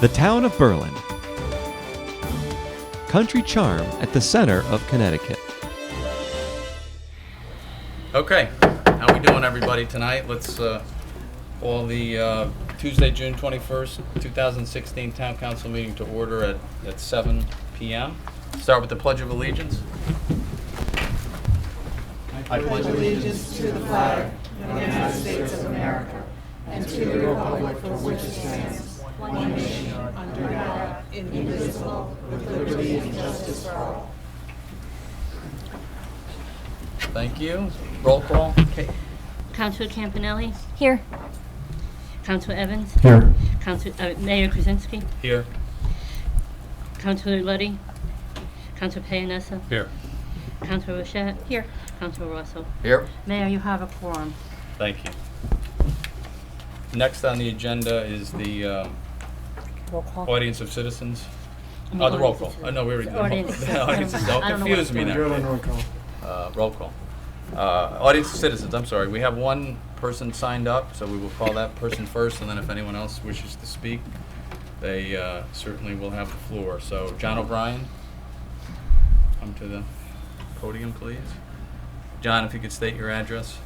The town of Berlin. Country charm at the center of Connecticut. Okay, how we doing, everybody, tonight? Let's call the Tuesday, June 21st, 2016 Town Council meeting to order at 7 p.m. Start with the Pledge of Allegiance. I pledge allegiance to the flag of the United States of America and to the republic for which it stands, one nation, under God, indivisible, with liberty and justice for all. Thank you. Roll call. Kate. Councilor Campanelli? Here. Councilor Evans? Here. Mayor Krasinski? Here. Councilor Luddy? Councilor Payanessa? Here. Councilor Rochette? Here. Councilor Russell? Here. Mayor, you have a quorum. Thank you. Next on the agenda is the Roll call. audience of citizens. I mean, Oh, the roll audience call. of Oh, no, we already Audience of did. Audience of Don't I don't know confuse what me it's now. Roll call. Audience of citizens, I'm sorry. We have one person signed up, so we will call that person first, and then if anyone else wishes to speak, they certainly will have the floor. So, John O'Brien, come to the podium, please. John, if you could state your address.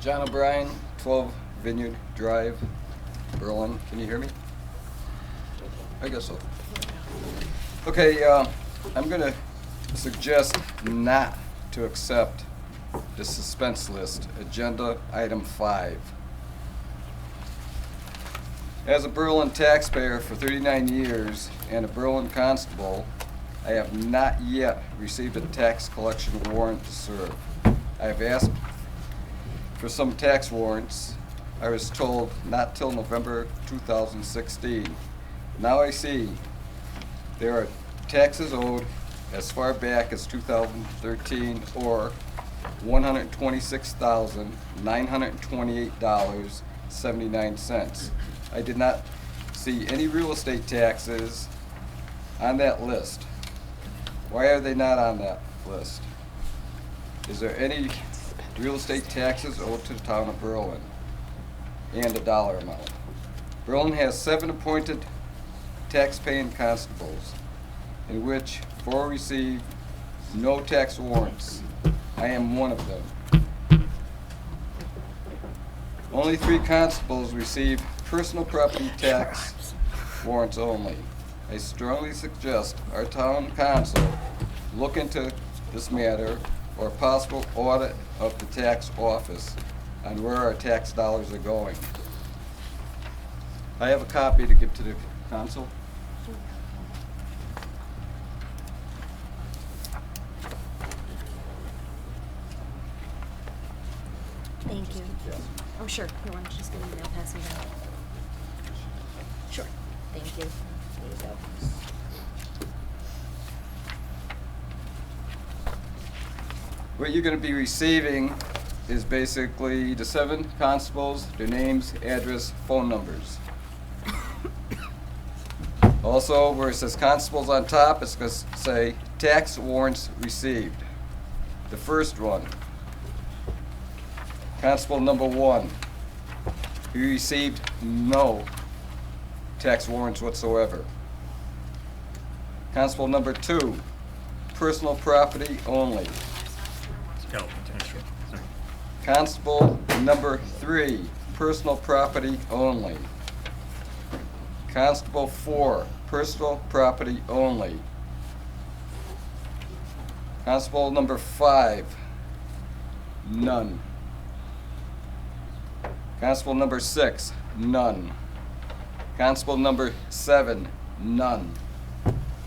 John O'Brien, 12 Vineyard Drive, Berlin. Can you hear me? I guess so. Okay, I'm going to suggest not to accept the suspense list, agenda item 5. As a Berlin taxpayer for 39 years and a Berlin constable, I have not yet received a tax collection warrant to serve. I have asked for some tax warrants. I was told not till November 2016. Now I see there are taxes owed as far back as 2013 or $126,928.79. I did not see any real estate taxes on that list. Why are they not on that list? Is there any real estate taxes owed to the town of Berlin? And a dollar amount. Berlin has 7 appointed tax-paying constables, in which 4 receive no tax warrants. I am one of them. Only 3 constables receive personal property tax warrants only. I strongly suggest our town council look into this matter or a possible audit of the tax office on where our tax dollars are going. I have a copy to give to the council. Thank you. Yes. Oh, sure. Here, why don't you just give me that? Pass me that. Sure. Thank you. There you go. What you're going to be receiving is basically the 7 constables, their names, address, phone numbers. Also, where it says constables on top, it's going to say tax warrants received. The first one, Constable number 1, he received no tax warrants whatsoever. Constable number 2, personal property only. Constable number 3, personal property only. Constable 4, personal property only. Constable number 5, none. Constable number 6, none. Constable number 7, none.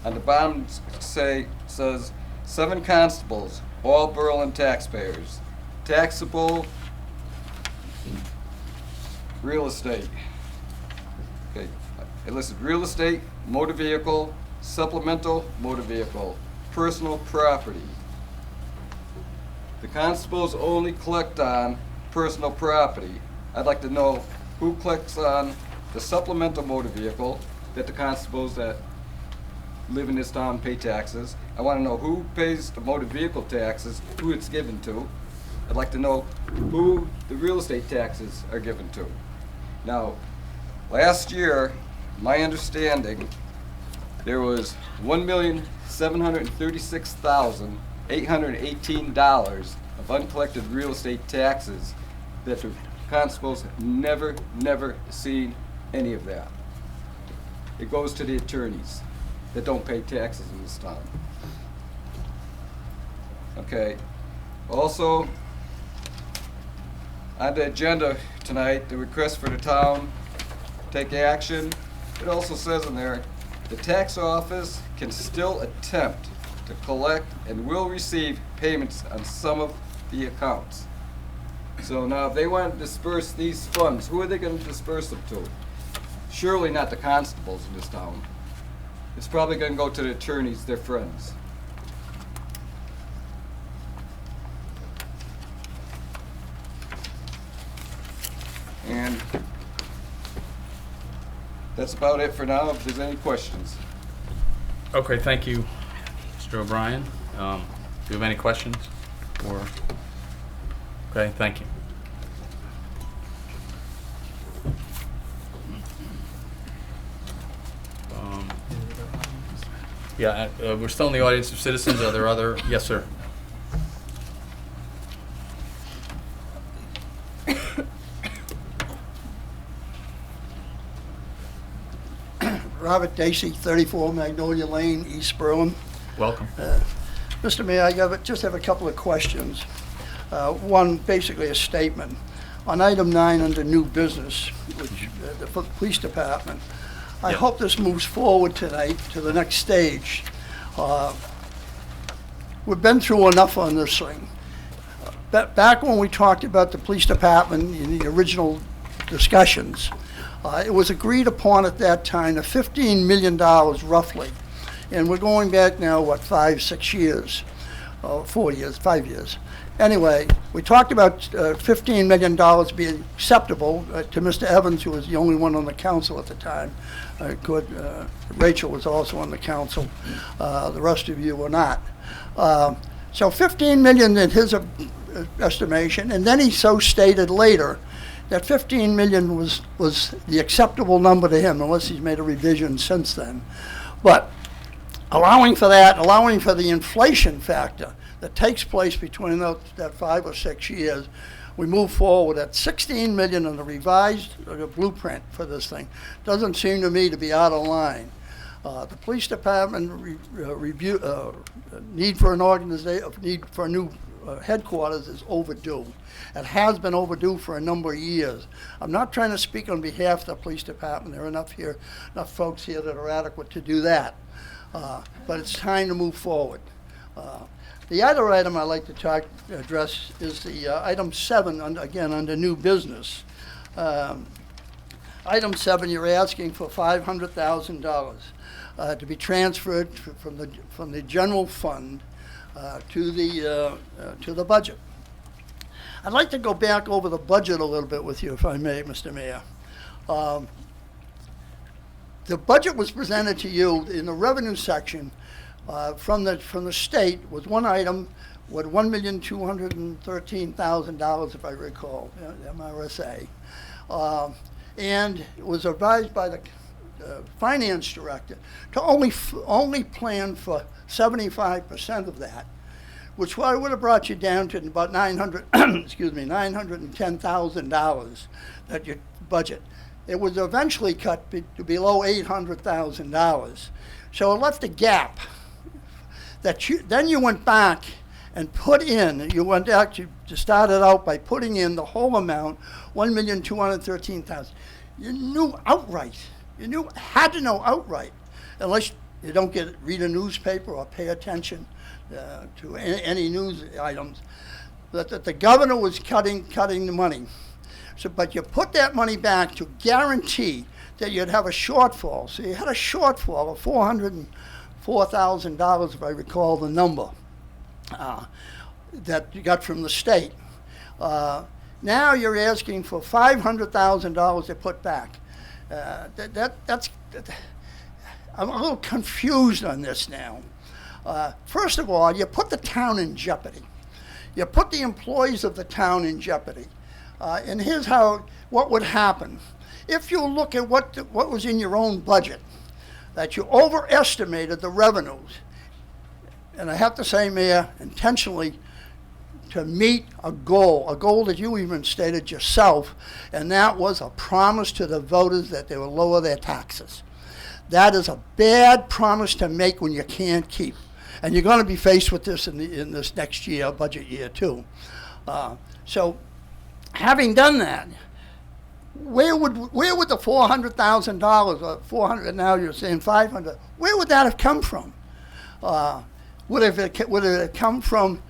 On the bottom says 7 constables, all Berlin taxpayers. Taxable real estate. Okay, it listed real estate, motor vehicle, supplemental motor vehicle, personal property. The constables only collect on personal property. I'd like to know who collects on the supplemental motor vehicle that the constables that live in this town pay taxes. I want to know who pays the motor vehicle taxes, who it's given to. I'd like to know who the real estate taxes are given to. Now, Last year, my understanding, there was $1,736,818 of uncollected real estate taxes that the constables never seen any of that. It goes to the attorneys that don't pay taxes in this town. Okay. Also, on the agenda tonight, the request for the town take action. It also says in there, the tax office can still attempt to collect and will receive payments on some of the accounts. So now if they want to disperse these funds, who are they going to disperse them to? Surely not the constables in this town. It's probably going to go to the attorneys, their friends. And that's about it for now, if there's any questions. Okay, thank you, Mr. O'Brien. Do you have any questions? Or, okay, thank you. Yeah, we're still in the audience of citizens. Are there other? Yes, sir. Robert Dacey, 34 Magnolia Lane, East Berlin. Welcome. Mr. Mayor, I just have a couple of questions. One, basically a statement. On item 9 under new business, which the police department, I Yep. hope this moves forward tonight to the next stage. We've been through enough on this thing. Back when we talked about the police department in the original discussions, it was agreed upon at that time of $15 million roughly. And we're going back now, what, 5, 6 years? 4 years, 5 years. Anyway, we talked about $15 million being acceptable to Mr. Evans, who was the only one on the council at the time. Rachel was also on the council. The rest of you were not. So $15 million in his estimation, and then he so stated later that $15 million was the acceptable number to him, unless he's made a revision since then. But allowing for that, allowing for the inflation factor that takes place between that 5 or 6 years, we move forward at $16 million in the revised blueprint for this thing. Doesn't seem to me to be out of line. The police department need for a new headquarters is overdue. It has been overdue for a number of years. I'm not trying to speak on behalf of the police department. There are enough folks here that are adequate to do that. But it's time to move forward. The other item I'd like to address is the item 7, again, under new business. Item 7, you're asking for $500,000 to be transferred from the general fund to the budget. I'd like to go back over the budget a little bit with you, if I may, Mr. Mayor. The budget was presented to you in the revenue section from the state with one item with $1,213,000, if I recall, MRSA, and it was advised by the finance director to only plan for 75% of that, which would have brought you down to about $910,000 that your budget. It was eventually cut to below $800,000, so it left a gap. Then you went back and put in. You went back to start it out by putting in the whole amount, $1,213,000. You knew outright. Had to know outright, unless you don't read a newspaper or pay attention to any news items, that the governor was cutting the money. So, but you put that money back to guarantee that you'd have a shortfall. So you had a shortfall of $404,000, if I recall the number, that you got from the state. Now you're asking for $500,000 to put back. That's I'm a little confused on this now. First of all, you put the town in jeopardy. You put the employees of the town in jeopardy. And here's what would happen. if you look at what was in your own budget, that you overestimated the revenues, and I have to say, Mayor, intentionally, to meet a goal that you even stated yourself, and that was a promise to the voters that they will lower their taxes. That is a bad promise to make when you can't keep. And you're going to be faced with this in this next year, budget year too. So having done that, where would the $400,000 or 400, now you're saying 500, where would that have come from? Would it have come from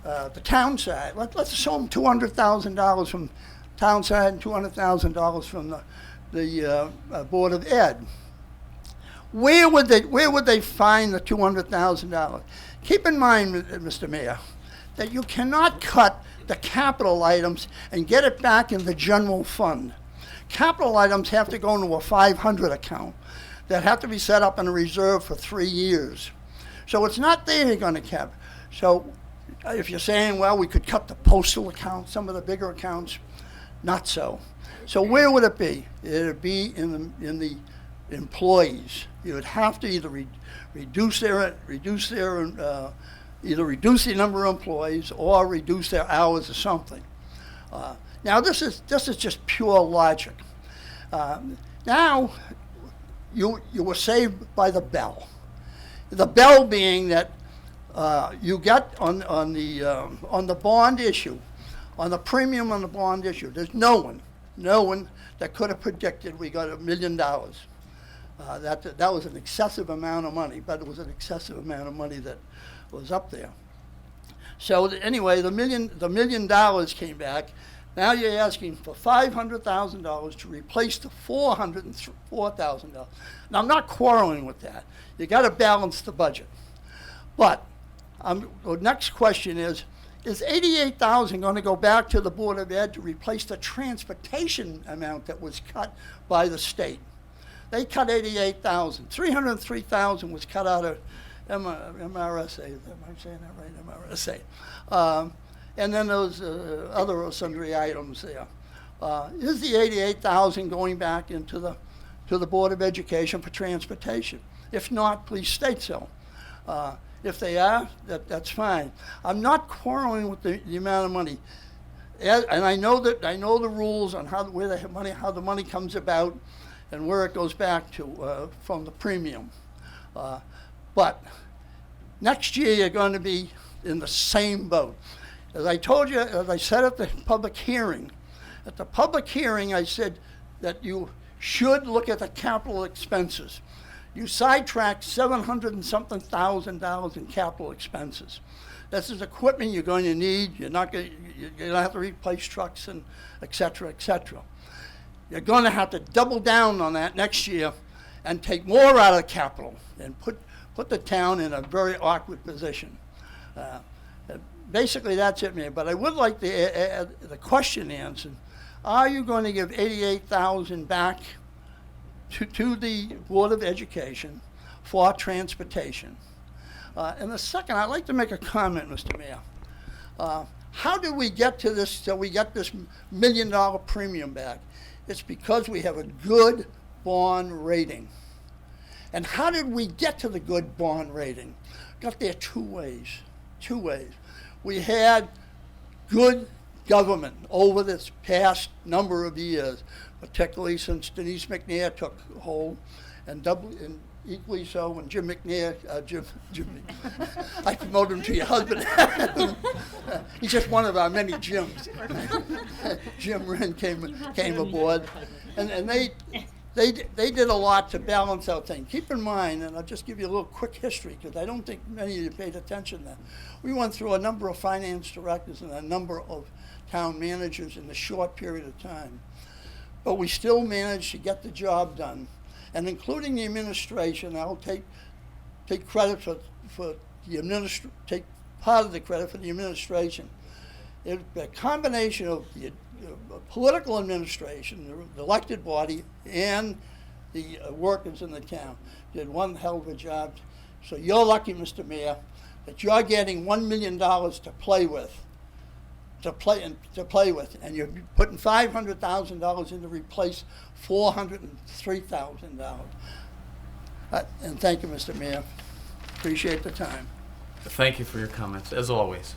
the town side? Let's assume $200,000 from town side and $200,000 from the Board of Ed. Where would they find the $200,000? Keep in mind, Mr. Mayor, that you cannot cut the capital items and get it back in the general fund. Capital items have to go into a 500 account that have to be set up in a reserve for 3 years. So it's not there you're going to cap. So if you're saying, well, we could cut the postal account, some of the bigger accounts, not so. So where would it be? It would be in the employees. You would have to either reduce the number of employees or reduce their hours or something. Now this is just pure logic. Now you were saved by the bell. The bell being that you got on the bond issue, on the premium on the bond issue. There's no one that could have predicted we got $1 million. That was an excessive amount of money, but it was an excessive amount of money that was up there. So anyway, the $1 million came back. Now you're asking for $500,000 to replace the $404,000. Now I'm not quarreling with that. You got to balance the budget. But the next question is $88,000 going to go back to the Board of Ed to replace the transportation amount that was cut by the state? They cut $88,000. $303,000 was cut out of MRSA. Am I saying that right? MRSA. And then those other sundry items there. Is the $88,000 going back into the Board of Education for transportation? If not, please state so. If they are, that's fine. I'm not quarreling with the amount of money, and I know the rules on how the money comes about, and where it goes back to from the premium. But next year you're going to be in the same boat. As I told you, as I said at the public hearing, I said that you should look at the capital expenses. You sidetracked $700 and something thousand in capital expenses. This is equipment you're going to need. You're going to have to replace trucks and et cetera, et cetera. You're going to have to double down on that next year and take more out of capital and put the town in a very awkward position. Basically, that's it, Mayor. But I would like the question answered. Are you going to give $88,000 back to the Board of Education for transportation? And the second, I'd like to make a comment, Mr. Mayor. How did we get to this, so we got this $1 million premium back? It's because we have a good bond rating. And how did we get to the good bond rating? Got there two ways. We had good government over this past number of years, particularly since Denise McNair took hold, and equally so when Jim McNair, I promoted him to your husband. He's just one of our many Jims. Jim Wren came aboard, and they did a lot to balance out things. Keep in mind, and I'll just give you a little quick history because I don't think many of you paid attention then. We went through a number of finance directors and a number of town managers in a short period of time. But we still managed to get the job done. And including the administration, I'll take credit for the take part of the credit for the administration. It's a combination of the political administration, the elected body, and the workers in the town did one hell of a job. So you're lucky, Mr. Mayor, that you're getting $1 million to play with to play with, and you're putting $500,000 in to replace $403,000. And thank you, Mr. Mayor. Appreciate the time. Thank you for your comments, as always.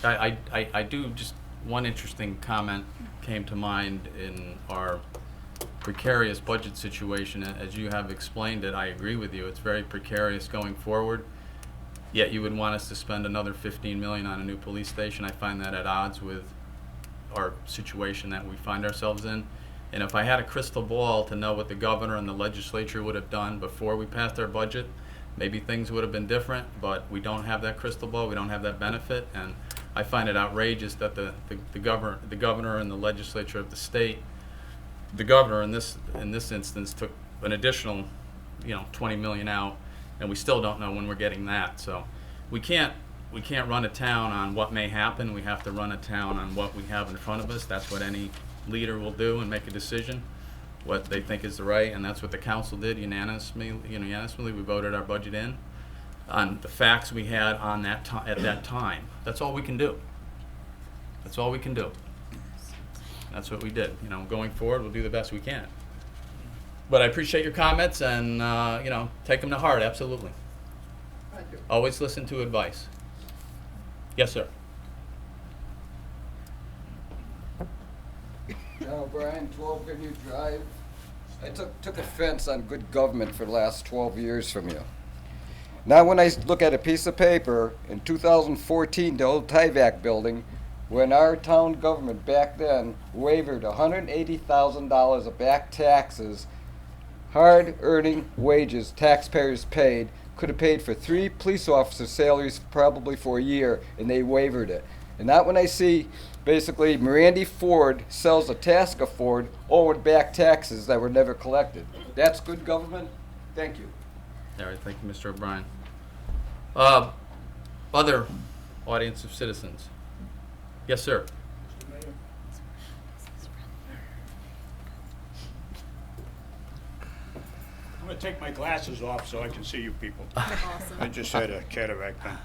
I do, just one interesting comment came to mind in our precarious budget situation. As you have explained it, I agree with you. It's very precarious going forward. Yet you would want us to spend another $15 million on a new police station. I find that at odds with our situation that we find ourselves in. And if I had a crystal ball to know what the governor and the legislature would have done before we passed our budget, maybe things would have been different, but we don't have that crystal ball, we don't have that benefit, and I find it outrageous that the governor and the legislature of the state, the governor in this instance took an additional, $20 million out, and we still don't know when we're getting that. So we can't run a town on what may happen. We have to run a town on what we have in front of us. That's what any leader will do, and make a decision what they think is the right, and that's what the council did unanimously. We voted our budget in on the facts we had on that at that time. That's all we can do. That's all we can do. That's what we did. Going forward, we'll do the best we can. But I appreciate your comments, and take them to heart. Absolutely. Thank you. Always listen to advice. Yes, sir. John O'Brien, 12 Vineyard Drive. I took offense on good government for the last 12 years from you. Now when I look at a piece of paper in 2014, the old Tyvek building, when our town government back then waived $180,000 of back taxes, hard-earning wages taxpayers paid, could have paid for 3 police officer salaries probably for a year, and they waived it. And not when I see basically Mirandy Ford sells a Tasca Ford owed back taxes that were never collected. That's good government? Thank you. All right, thank you, Mr. O'Brien. Other audience of citizens? Yes, sir. I'm going to take my glasses off so I can see you people. Awesome. I just had a cataract done.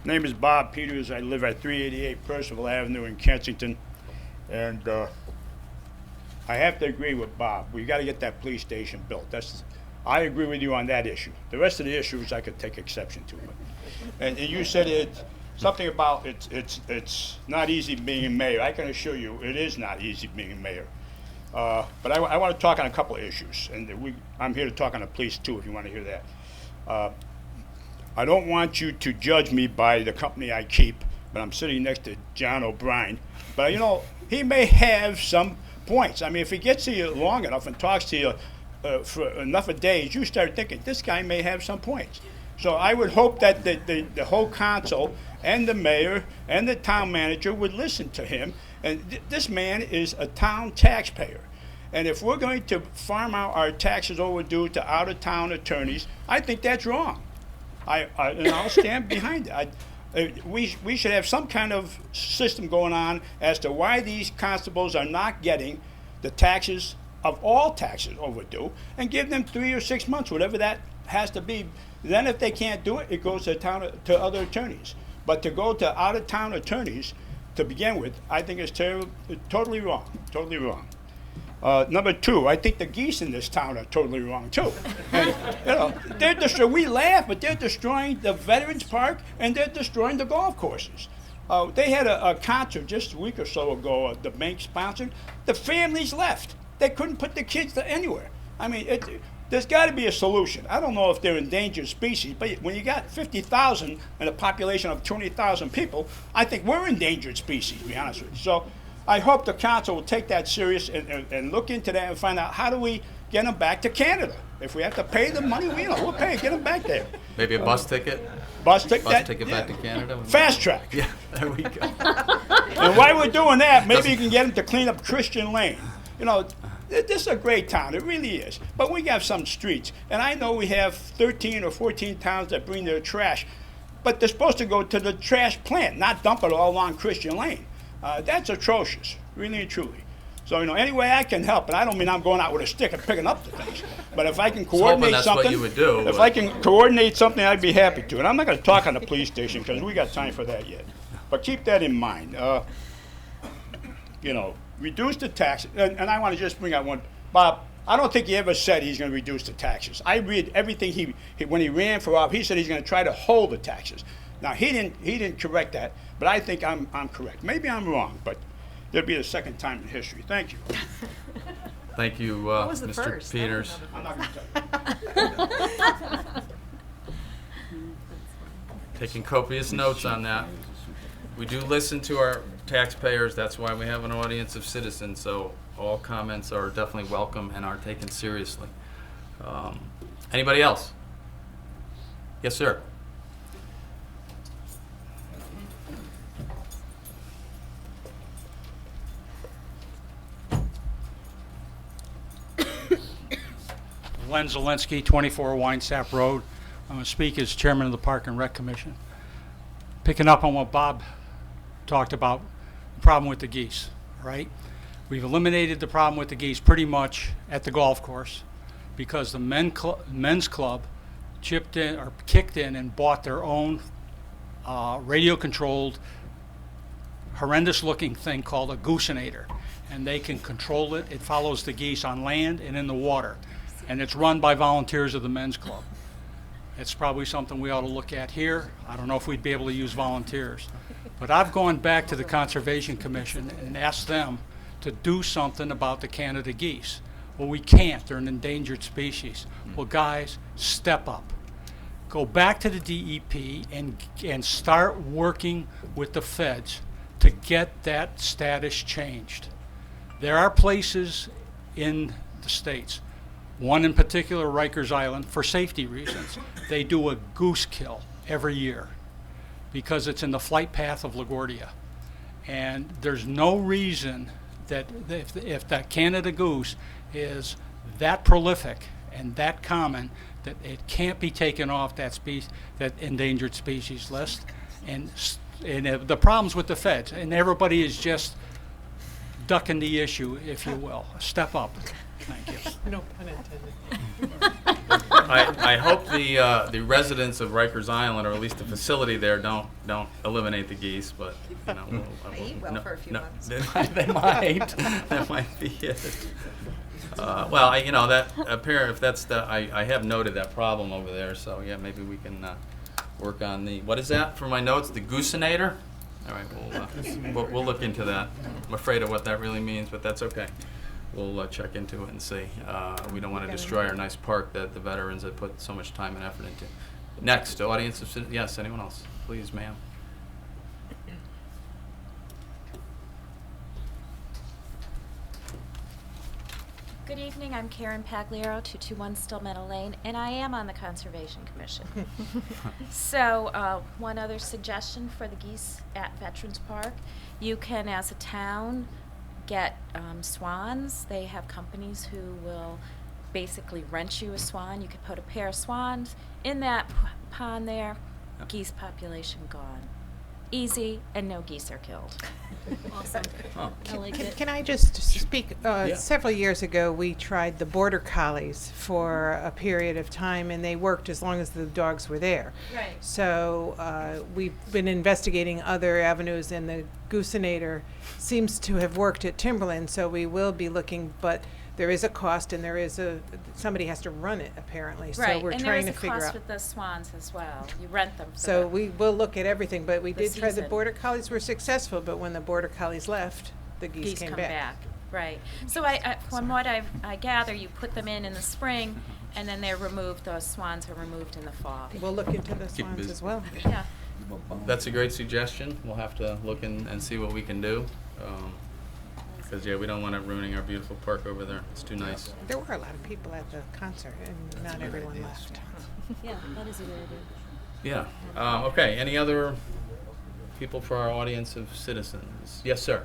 Name is Bob Peters. I live at 388 Percival Avenue in Kensington. And I have to agree with Bob. We got to get that police station built. I agree with you on that issue. The rest of the issues I could take exception to. And you said something about it's not easy being mayor. I can assure you it is not easy being mayor. But I want to talk on a couple of issues. And I'm here to talk on the police too, if you want to hear that. I don't want you to judge me by the company I keep, but I'm sitting next to John O'Brien. But he may have some points. I mean, if he gets to you long enough and talks to you for enough of days, you start thinking this guy may have some points. So I would hope that the whole council and the mayor and the town manager would listen to him. And this man is a town taxpayer. And if we're going to farm out our taxes overdue to out-of-town attorneys, I think that's wrong. And I'll stand behind it. We should have some kind of system going on as to why these constables are not getting the taxes of all taxes overdue, and give them 3 or 6 months, whatever that has to be. Then if they can't do it, it goes to other attorneys. But to go to out-of-town attorneys to begin with, I think is totally wrong. Totally wrong. Number 2, I think the geese in this town are totally wrong too. And, we laugh, but they're destroying the Veterans Park and they're destroying the golf courses. They had a concert just a week or so ago, the bank sponsored. The families left. They couldn't put the kids anywhere. I mean, there's got to be a solution. I don't know if they're endangered species, but when you got 50,000 and a population of 20,000 people, I think we're endangered species, to be honest with you. So I hope the council will take that serious and look into that and find out how do we get them back to Canada. If we have to pay them money, we'll pay. Get them back there. Maybe a bus ticket? Bus ticket Back yeah. to Canada? Fast track. Yeah, there we go. And while we're doing that, maybe you can get them to clean up Christian Lane. This is a great town. It really is. But we got some streets. And I know we have 13 or 14 towns that bring their trash. But they're supposed to go to the trash plant, not dump it all along Christian Lane. That's atrocious, really and truly. So, any way I can help, and I don't mean I'm going out with a stick and picking up the things, but if I can hoping coordinate that's what something, you would do, if but- I can coordinate something, I'd be happy to. And I'm not going to talk on the police station because we got time for that yet. But keep that in mind. Reduce the taxes, and I want to just bring out one, Bob. I don't think he ever said he's going to reduce the taxes. I read everything he when he ran for office, he said he's going to try to hold the taxes. Now he didn't correct that, but I think I'm correct. Maybe I'm wrong, but there'll be the second time in history. Thank you. Thank you, was the Mr. first? Peters. I'm not going to tell you. Taking copious notes on that. We do listen to our taxpayers. That's why we have an audience of citizens. So all comments are definitely welcome and are taken seriously. Anybody else? Yes, sir. Len Zelensky, 24 Winesap Road. I'm going to speak as chairman of the Park and Rec Commission. Picking up on what Bob talked about, the problem with the geese, right? We've eliminated the problem with the geese pretty much at the golf course because the men's club chipped in or kicked in and bought their own radio-controlled, horrendous-looking thing called a goosenator. And they can control it. It follows the geese on land and in the water. And it's run by volunteers of the men's club. It's probably something we ought to look at here. I don't know if we'd be able to use volunteers. But I've gone back to the Conservation Commission and asked them to do something about the Canada geese. Well, we can't. They're an endangered species. Well, guys, step up. Go back to the DEP and start working with the feds to get that status changed. There are places in the States, one in particular, Rikers Island, for safety reasons. They do a goose kill every year because it's in the flight path of LaGuardia. And there's no reason that if that Canada goose is that prolific and that common, that it can't be taken off that endangered species list. And the problems with the feds, and everybody is just ducking the issue, if you will. Step up. Thank you. No pun intended. I hope the residents of Rikers Island, or at least the facility there, don't eliminate the geese. But They eat well for a few months. They might. That might be it. Well, that if that's I have noted that problem over there. So yeah, maybe we can work on what is that for my notes? The goosenator. All right, we'll look into that. I'm afraid of what that really means, but that's okay. We'll check into it and see. We don't want to destroy our nice park that the veterans have put so much time and effort into. Next, audience of citizens. Yes, anyone else? Please, ma'am. Good evening, I'm Karen Pagliaro, 221 Still Meadow Lane, and I am on the Conservation Commission. So, one other suggestion for the geese at Veterans Park. You can, as a town, get swans. They have companies who will basically rent you a swan. You could put a pair of swans in that pond there, geese population gone. Easy, and no geese are killed. Awesome. Oh. I like it. Can I just speak? Yeah. Several years ago, we tried the border collies for a period of time, and they worked as long as the dogs were there. Right. So we've been investigating other avenues, and the goosenator seems to have worked at Timberland, so we will be looking, but there is a cost, and there is somebody has to run it, apparently. So Right, we're and there trying is to a figure cost out. with the swans as well. You rent them for So the- we will look at everything, but we the did try the season. border collies were successful, but when the border collies left, the geese came come back. back. Right. So from what I gather, you put them in the spring, and then they're removed. Those swans are removed in the fall. We'll look into the Keep 'em swans busy. as well. Yeah. That's a great suggestion. We'll have to look and see what we can do. Because we don't want it ruining our beautiful park over there. It's too nice. There were a lot of people at the concert, and not everyone left. Yeah, that is a good idea. Yeah. Okay. Any other people for our audience of citizens? Yes, sir.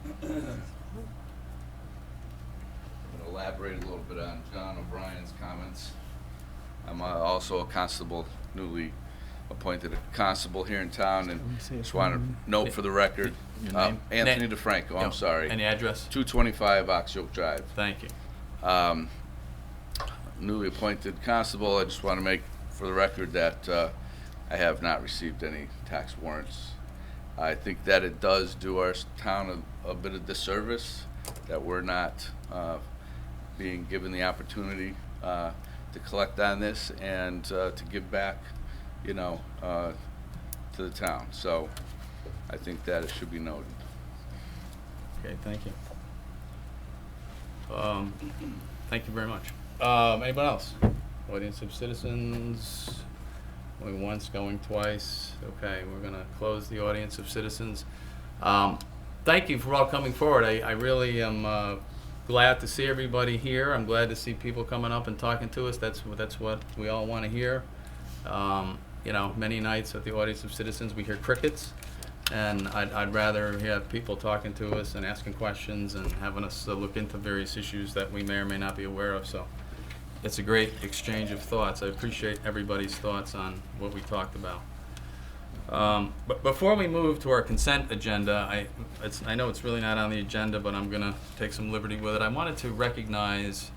I'm going to elaborate a little bit on John O'Brien's comments. I'm also a constable newly appointed a constable here in town, and just want to note for the record, Your name? Anthony DeFranco, I'm sorry. And the address? 225 Ox Yoke Drive. Thank you. Newly appointed constable, I just want to make for the record that I have not received any tax warrants. I think that it does do our town a bit of disservice that we're not being given the opportunity to collect on this and to give back, you know, to the town. So I think that it should be noted. Okay, thank you. Thank you very much. Anyone else? Audience of citizens, going once, going twice. Okay, we're gonna close the audience of citizens. Thank you for all coming forward. I really am glad to see everybody here. I'm glad to see people coming up and talking to us. That's what we all want to hear. You know, many nights at the audience of citizens we hear crickets, and I'd rather have people talking to us and asking questions and having us look into various issues that we may or may not be aware of. So it's a great exchange of thoughts. I appreciate everybody's thoughts on what we talked about. But before we move to our consent agenda, I know it's really not on the agenda, but I'm gonna take some liberty with it. I wanted to recognize,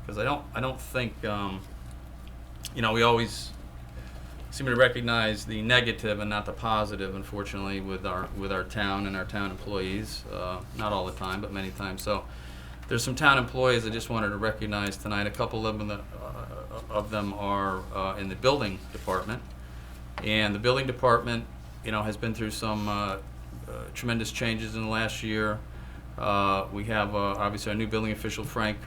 because I don't think, you know, we always seem to recognize the negative and not the positive, unfortunately, with our town and our town employees. Not all the time, but many times. So there's some town employees I just wanted to recognize tonight. A couple of them are in the building department. And the building department, you know, has been through some tremendous changes in the last year. We have obviously our new building official, Frank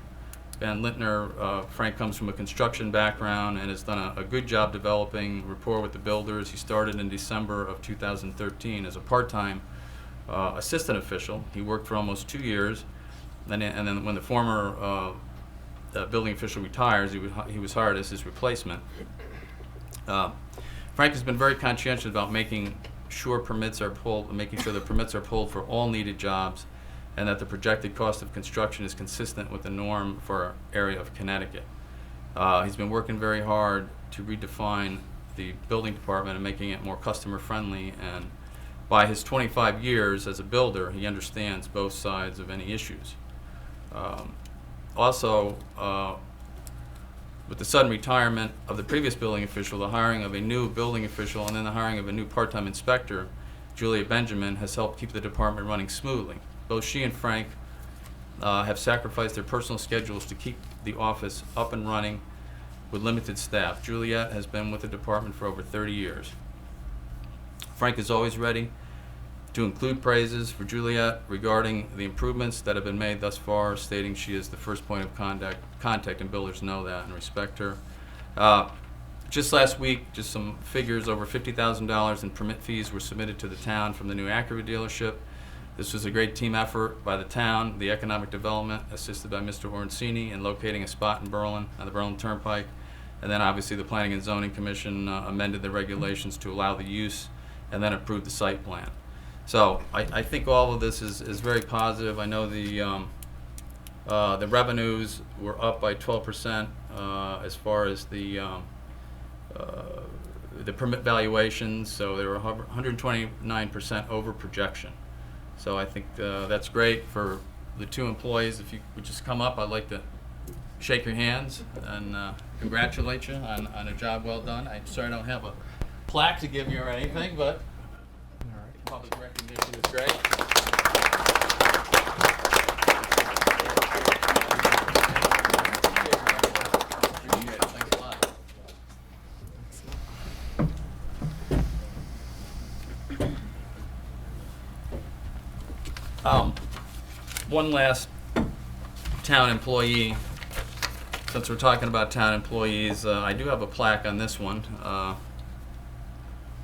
Van Lintner. Frank comes from a construction background and has done a good job developing rapport with the builders. He started in December of 2013 as a part-time assistant official. He worked for almost 2 years, and then when the former building official retires, he was hired as his replacement. Frank has been very conscientious about making sure the permits are pulled for all needed jobs, and that the projected cost of construction is consistent with the norm for our area of Connecticut. He's been working very hard to redefine the building department and making it more customer friendly, and by his 25 years as a builder, he understands both sides of any issues. With the sudden retirement of the previous building official, the hiring of a new building official, and then the hiring of a new part-time inspector, Julia Benjamin, has helped keep the department running smoothly. Both she and Frank have sacrificed their personal schedules to keep the office up and running with limited staff. Juliet has been with the department for over 30 years. Frank is always ready to include praises for Juliet regarding the improvements that have been made thus far, stating she is the first point of contact, and builders know that and respect her. Just last week, just some figures, over $50,000 in permit fees were submitted to the town from the new Acura dealership. This was a great team effort by the town, the economic development, assisted by Mr. Orensini in locating a spot in Berlin, on the Berlin Turnpike. And then obviously the Planning and Zoning Commission amended the regulations to allow the use and then approved the site plan. So I think all of this is very positive. I know the revenues were up by 12% as far as the permit valuations, so they were 129% over projection. So I think that's great for the two employees. If you would just come up, I'd like to shake your hands and congratulate you on a job well done. I'm sorry I don't have a plaque to give you or anything, but public recognition is great. Thanks a lot. One last town employee. Since we're talking about town employees, I do have a plaque on this one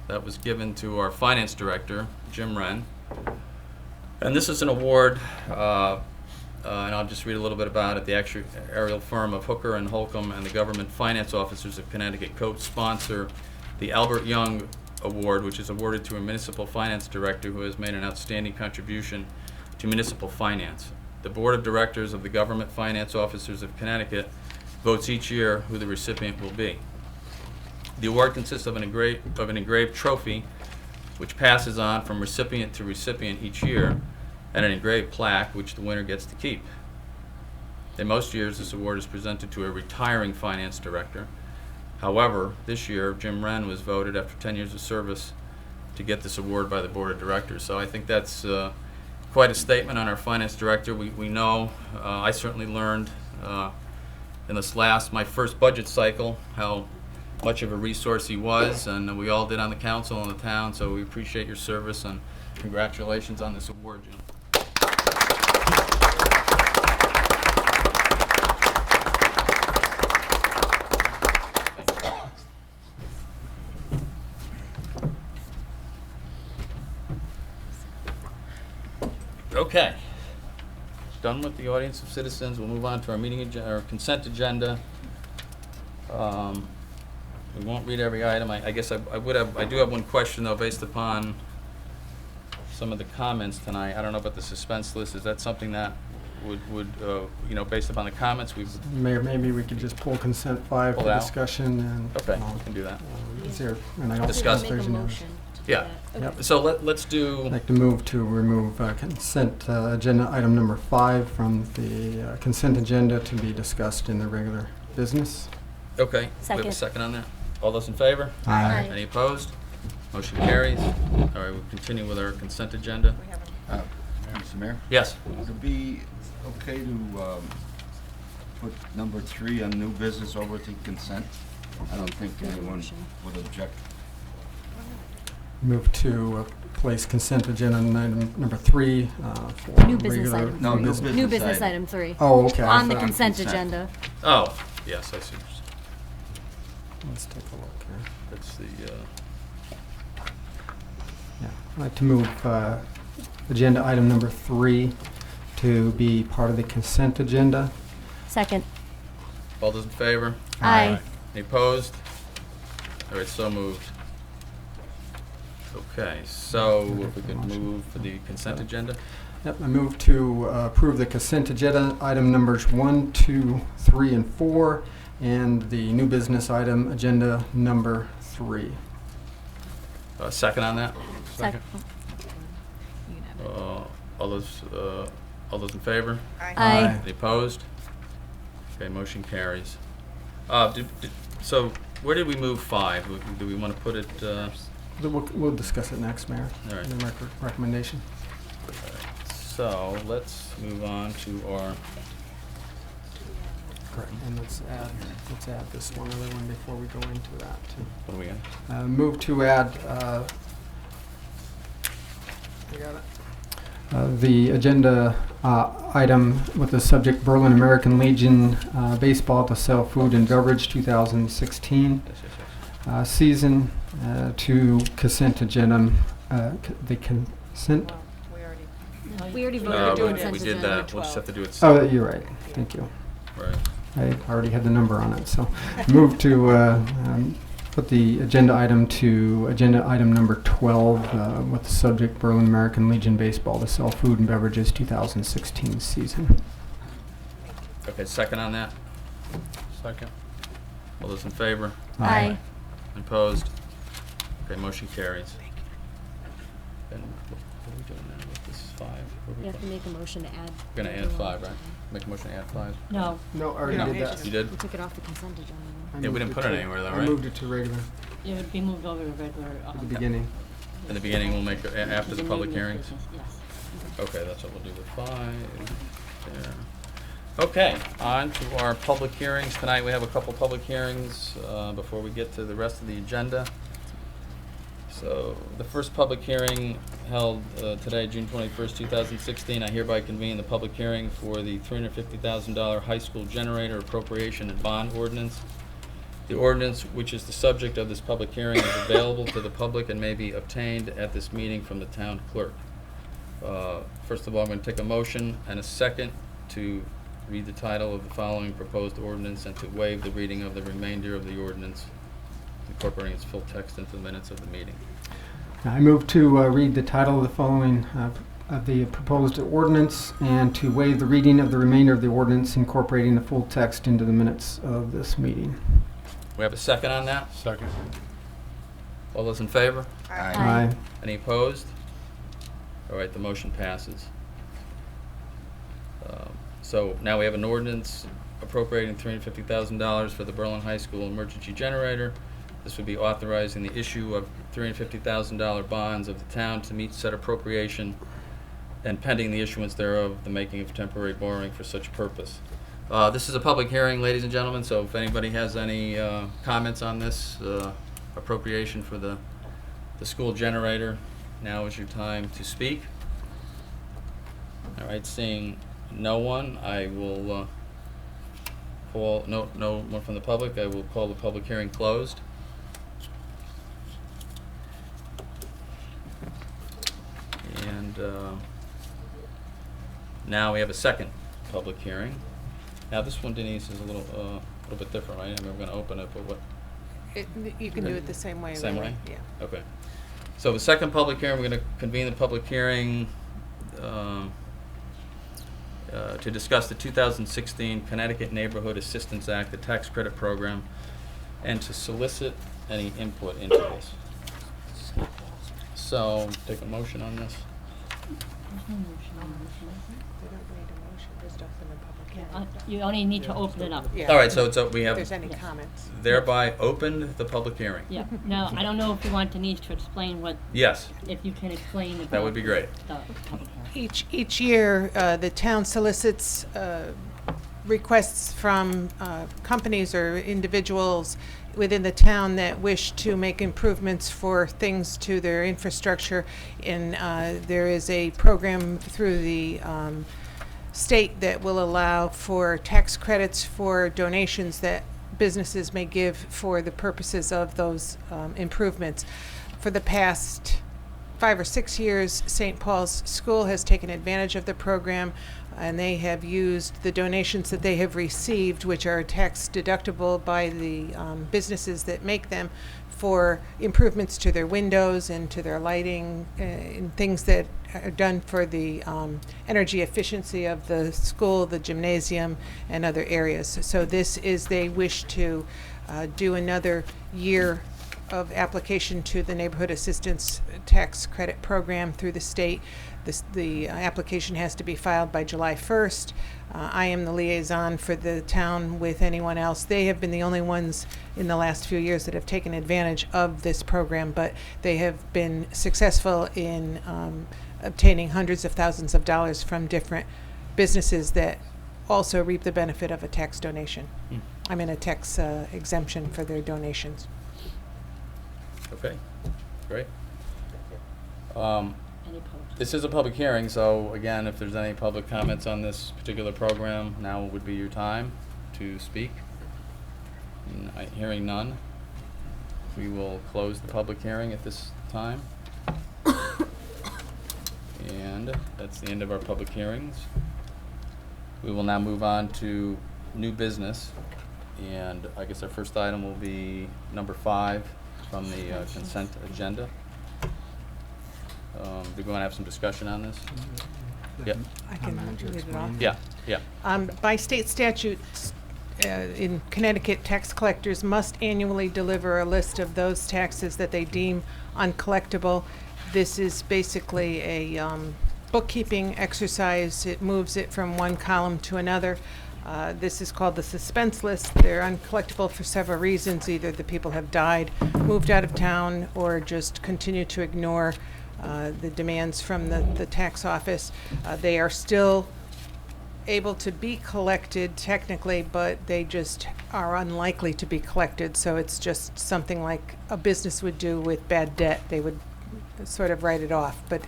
that was given to our finance director, Jim Wren. And this is an award, and I'll just read a little bit about it. The actuarial firm of Hooker and Holcomb and the government finance officers of Connecticut co-sponsor the Albert Young Award, which is awarded to a municipal finance director who has made an outstanding contribution to municipal finance. The board of directors of the government finance officers of Connecticut votes each year who the recipient will be. The award consists of an engraved trophy, which passes on from recipient to recipient each year, and an engraved plaque, which the winner gets to keep. In most years, this award is presented to a retiring finance director. However, this year, Jim Wren was voted, after 10 years of service, to get this award by the board of directors. So I think that's quite a statement on our finance director. We know, I certainly learned in my first budget cycle, how much of a resource he was, and we all did on the council and the town, so we appreciate your service, and congratulations on this award, Jim. Okay. Done with the audience of citizens. We'll move on to our our consent agenda. We won't read every item. I guess I do have one question though, based upon some of the comments tonight. I don't know about the suspense list. Is that something that would based upon the comments Mayor, maybe we could just pull consent 5 Pull for out? discussion and. Okay, we can do that. Is there, and I don't Discuss. think there's Make a any. motion to do Yeah. that. Yep. So let's do. I'd like to move to remove consent agenda item number 5 from the consent agenda to be discussed in the regular business. Okay. We have a Second. second on that. All those in favor? Aye. Any opposed? Motion carries. All right, we'll continue with our consent agenda. Mr. Mayor, Yes. would it be okay to put number 3 on new business over to consent? I don't think anyone would object. Move to place consent agenda item number 3 for New business regular. item. No, New business item 3. Oh, okay. On the On consent consent. agenda. Oh, yes, I see. Let's take a look here. That's the, Yeah, I'd like to move agenda item number 3 to be part of the consent agenda. Second. all those in favor? Aye. Any opposed? All right, so moved. Okay, so if we could move for the consent agenda? Yep, I move to approve the consent agenda item numbers 1, 2, 3, and 4, and the new business item agenda number 3. Second on that? Second. All those in favor? Aye. Any opposed? Okay, motion carries. So where did we move 5? Do we want to put it, We'll discuss it next, Mayor. All right. The recommendation. so let's move on to our, Correct. And let's add this one other one before we go into that too. what do we got? Move to add, I got it. The agenda item with the subject Berlin American Legion Baseball to sell food and beverage 2016 Yes. season to consent agenda. The consent. We already No, voted to we consent did agenda. that. We'll just have to do it. Oh, you're right. Thank you. Right. I already had the number on it, so move to put the agenda item to agenda item number 12 with the subject Berlin American Legion Baseball to sell food and beverages 2016 season. Okay, second on that? Second. All those in favor? Aye. Opposed? Okay, motion carries. And what are we doing now? This is 5. Where are we You have to going? make a motion to add. We're gonna add 5, right? Make a motion to add 5? No. No, I already did that. You did? We took it off the consent agenda. Yeah, we didn't put it anywhere though, I right? moved it to regular It would be moved over to regular. at the beginning. In the beginning, we'll make it after the public hearings? Yes. Okay, that's what we'll do with 5. There. Okay, on to our public hearings. Tonight, we have a couple public hearings before we get to the rest of the agenda. So, the first public hearing held today, June 21st, 2016. I hereby convene the public hearing for the $350,000 high school generator appropriation and bond ordinance. The ordinance, which is the subject of this public hearing, is available to the public and may be obtained at this meeting from the town clerk. First of all, I'm going to take a motion and a second to read the title of the following proposed ordinance and to waive the reading of the remainder of the ordinance, incorporating its full text into the minutes of the meeting. I move to read the title of the following of the proposed ordinance and to waive the reading of the remainder of the ordinance, incorporating the full text into the minutes of this meeting. We have a second on that? Second. All those in favor? Aye. Any opposed? All right, the motion passes. So now we have an ordinance appropriating $350,000 for the Berlin High School emergency generator. This would be authorizing the issue of $350,000 bonds of the town to meet said appropriation, and pending the issuance thereof, the making of temporary borrowing for such purpose. This is a public hearing, ladies and gentlemen, so if anybody has any comments on this appropriation for the school generator, now is your time to speak. All right, seeing no one, I will call, no one from the public, I will call the public hearing closed. And now we have a second public hearing. Now this one, Denise, is a little bit different, right? I mean, we're going to open it, but what? You can do it the same way. Same really. way? Yeah. Okay. So the second public hearing, we're going to convene the public hearing to discuss the 2016 Connecticut Neighborhood Assistance Act, the tax credit program, and to solicit any input into this. So, take a motion on this. They don't need a motion, just open the public hearing. You only need to open it up. Yeah. All right, so we If have there's any comments. thereby opened the public hearing. Yeah. Now, I don't know if you want Denise to explain what, Yes, if you can explain about. that would be great. the public hearing. Each year, the town solicits requests from companies or individuals within the town that wish to make improvements for things to their infrastructure. And there is a program through the state that will allow for tax credits for donations that businesses may give for the purposes of those improvements. For the past 5 or 6 years, St. Paul's School has taken advantage of the program, and they have used the donations that they have received, which are tax deductible by the businesses that make them, for improvements to their windows and to their lighting and things that are done for the energy efficiency of the school, the gymnasium, and other areas. So this is, they wish to do another year of application to the Neighborhood Assistance Tax Credit Program through the state. The application has to be filed by July 1st. I am the liaison for the town with anyone else. They have been the only ones in the last few years that have taken advantage of this program, but they have been successful in obtaining hundreds of thousands of dollars from different businesses that also reap the benefit of a tax donation. I mean, a tax exemption for their donations. Okay, great. Any public? This is a public hearing, so again, if there's any public comments on this particular program, now would be your time to speak. Hearing none, we will close the public hearing at this time. And that's the end of our public hearings. We will now move on to new business, and I guess our first item will be number 5 from the consent agenda. Do we want to have some discussion on this? Yeah. I can read it off. Yeah. By state statute, in Connecticut, tax collectors must annually deliver a list of those taxes that they deem uncollectible. This is basically a bookkeeping exercise. It moves it from one column to another. This is called the suspense list. They're uncollectible for several reasons. Either the people have died, moved out of town, or just continue to ignore the demands from the tax office. They are still able to be collected technically, but they just are unlikely to be collected. So it's just something like a business would do with bad debt. They would sort of write it off. But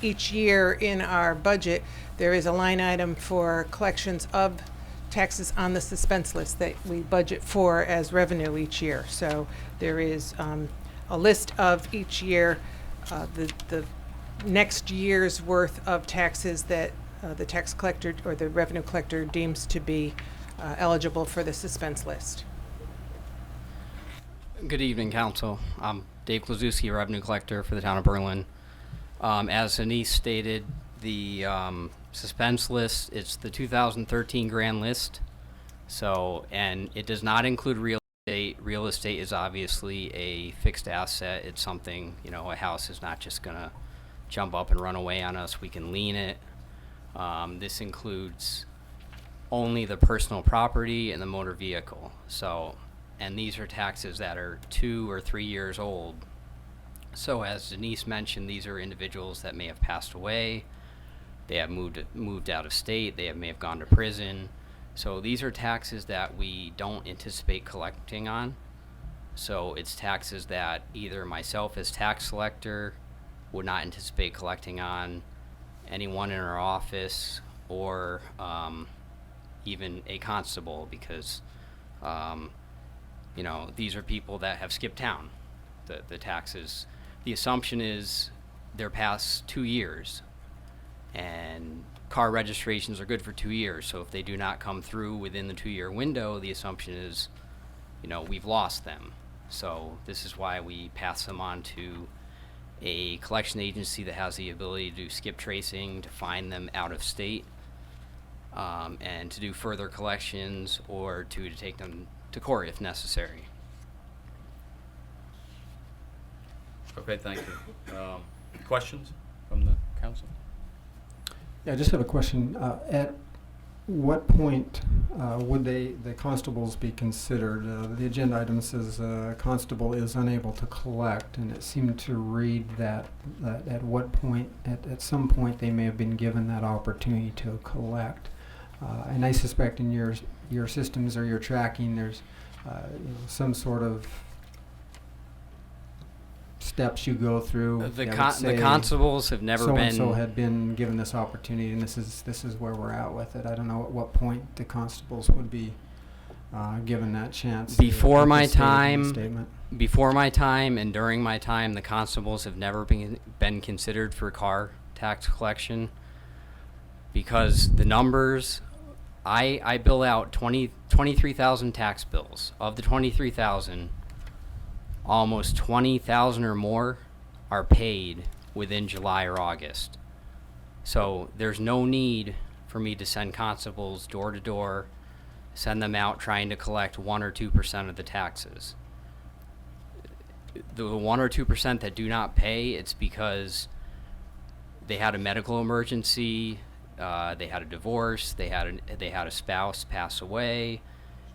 each year in our budget, there is a line item for collections of taxes on the suspense list that we budget for as revenue each year. So there is a list of each year, the next year's worth of taxes that the tax collector or the revenue collector deems to be eligible for the suspense list. Good evening, Council. I'm Dave Klazuski, Revenue Collector for the Town of Berlin. As Anise stated, the suspense list, it's the 2013 grand list. So, and it does not include real estate. estate is obviously a fixed asset. It's something, a house is not just gonna jump up and run away on us. We can lien it. This includes only the personal property and the motor vehicle. So, and these are taxes that are 2 or 3 years old. So as Denise mentioned, these are individuals that may have passed away. They have moved out of state. They may have gone to prison. So these are taxes that we don't anticipate collecting on. So it's taxes that either myself as tax collector would not anticipate collecting on, anyone in our office, or even a constable, because these are people that have skipped town. The taxes, the assumption is they're past 2 years, and car registrations are good for 2 years. So if they do not come through within the 2-year window, the assumption is, we've lost them. So this is why we pass them on to a collection agency that has the ability to do skip tracing, to find them out of state, and to do further collections, or to take them to court if necessary. Okay, thank you. Questions from the council? Yeah, I just have a question. At what point would the constables be considered? The agenda item says constable is unable to collect, and it seemed to read that at what point, at some point, they may have been given that opportunity to collect. And I suspect in your systems or your tracking, there's some sort of steps you go through. The constables have never been. So had been given this opportunity, and this is where we're at with it. I don't know at what point the constables would be given that chance. Before my time, and during my time, the constables have never been considered for car tax collection, because the numbers. I bill out 23,000 tax bills. Of the 23,000, almost 20,000 or more are paid within July or August. So there's no need for me to send constables door to door, send them out trying to collect 1 or 2% of the taxes. The 1 or 2% that do not pay, it's because they had a medical emergency, they had a divorce, they had a spouse pass away.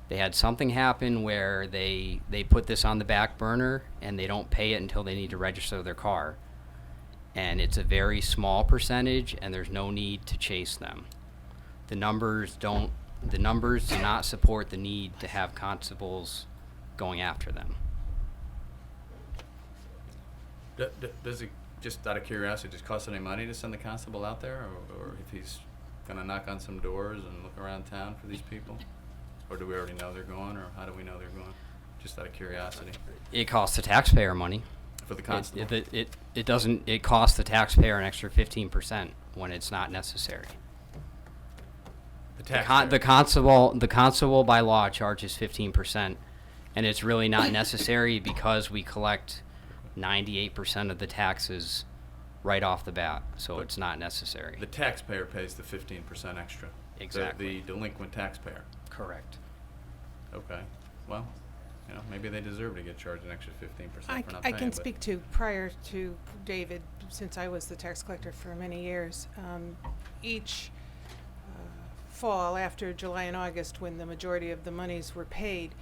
They had something happen where they put this on the back burner and they don't pay it until they need to register their car. And it's a very small percentage, and there's no need to chase them. The numbers do not support the need to have constables going after them. Does it, just out of curiosity, just cost any money to send the constable out there, or if he's gonna knock on some doors and look around town for these people? Or do we already know they're going, or how do we know they're going? Just out of curiosity. It costs the taxpayer money. For the constable? It doesn't, it costs the taxpayer an extra 15% when it's not necessary. The constable by law charges 15%, and it's really not necessary because we collect 98% of the taxes right off the bat, so it's not necessary. The taxpayer pays the 15% extra. Exactly. The delinquent taxpayer. Correct. Okay. Well, maybe they deserve to get charged an extra 15% for not paying. I can speak to, prior to David, since I was the tax collector for many years, each fall after July and August, when the majority of the monies were paid,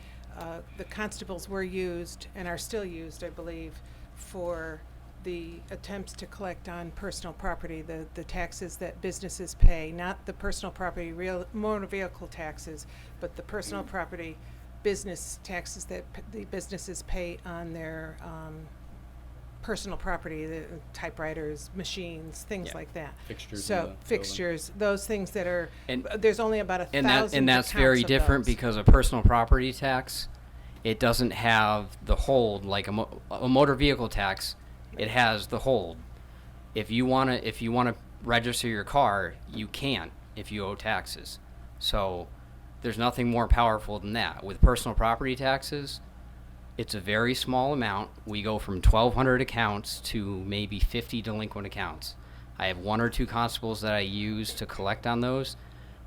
the constables were used, and are still used, I believe, for the attempts to collect on personal property, the taxes that businesses pay, not the personal property motor vehicle taxes, but the personal property business taxes that the businesses pay on their personal property, the typewriters, machines, things like that. Fixtures. So fixtures, those things that are, there's only about 1,000 and that's very different because a personal property tax, it doesn't have the hold like a motor vehicle tax. It has the hold. If you wanna register your car, you can't if you owe taxes. So there's nothing more powerful than that. With personal property taxes, it's a very small amount. We go from 1,200 accounts to maybe 50 delinquent accounts. I have 1 or 2 constables that I use to collect on those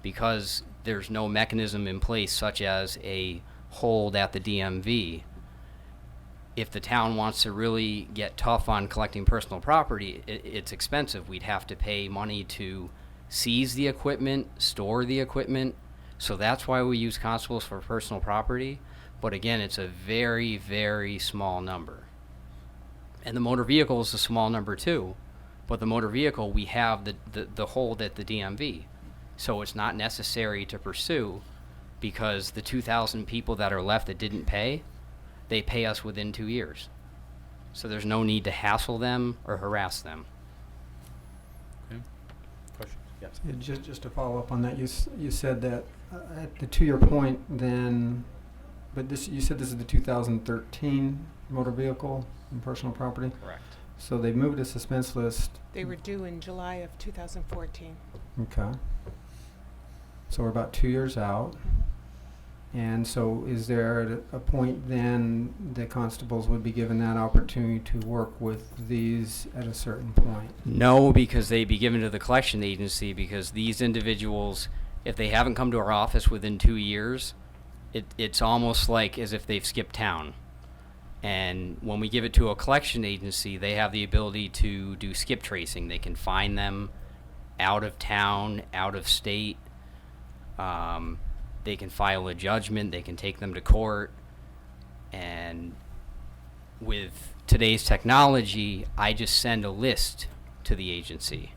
because there's no mechanism in place such as a hold at the DMV, if the town wants to really get tough on collecting personal property, it's expensive. We'd have to pay money to seize the equipment, store the equipment. So that's why we use constables for personal property. But again, it's a very, very small number. And the motor vehicle is a small number too. But the motor vehicle, we have the hold at the DMV. So it's not necessary to pursue, because the 2,000 people that are left that didn't pay, they pay us within 2 years. So there's no need to hassle them or harass them. Okay. Questions? Yes. Yeah, just to follow up on that, you said that to your point then, but you said this is the 2013 motor vehicle and personal property? Correct. So they moved a suspense list. They were due in July of 2014. Okay. So we're about 2 years out. And so is there a point then the constables would be given that opportunity to work with these at a certain point? No, because they'd be given to the collection agency, because these individuals, if they haven't come to our office within 2 years, it's almost like as if they've skipped town. And when we give it to a collection agency, they have the ability to do skip tracing. They can find them out of town, out of state. They can file a judgment. They can take them to court. And with today's technology, I just send a list to the agency.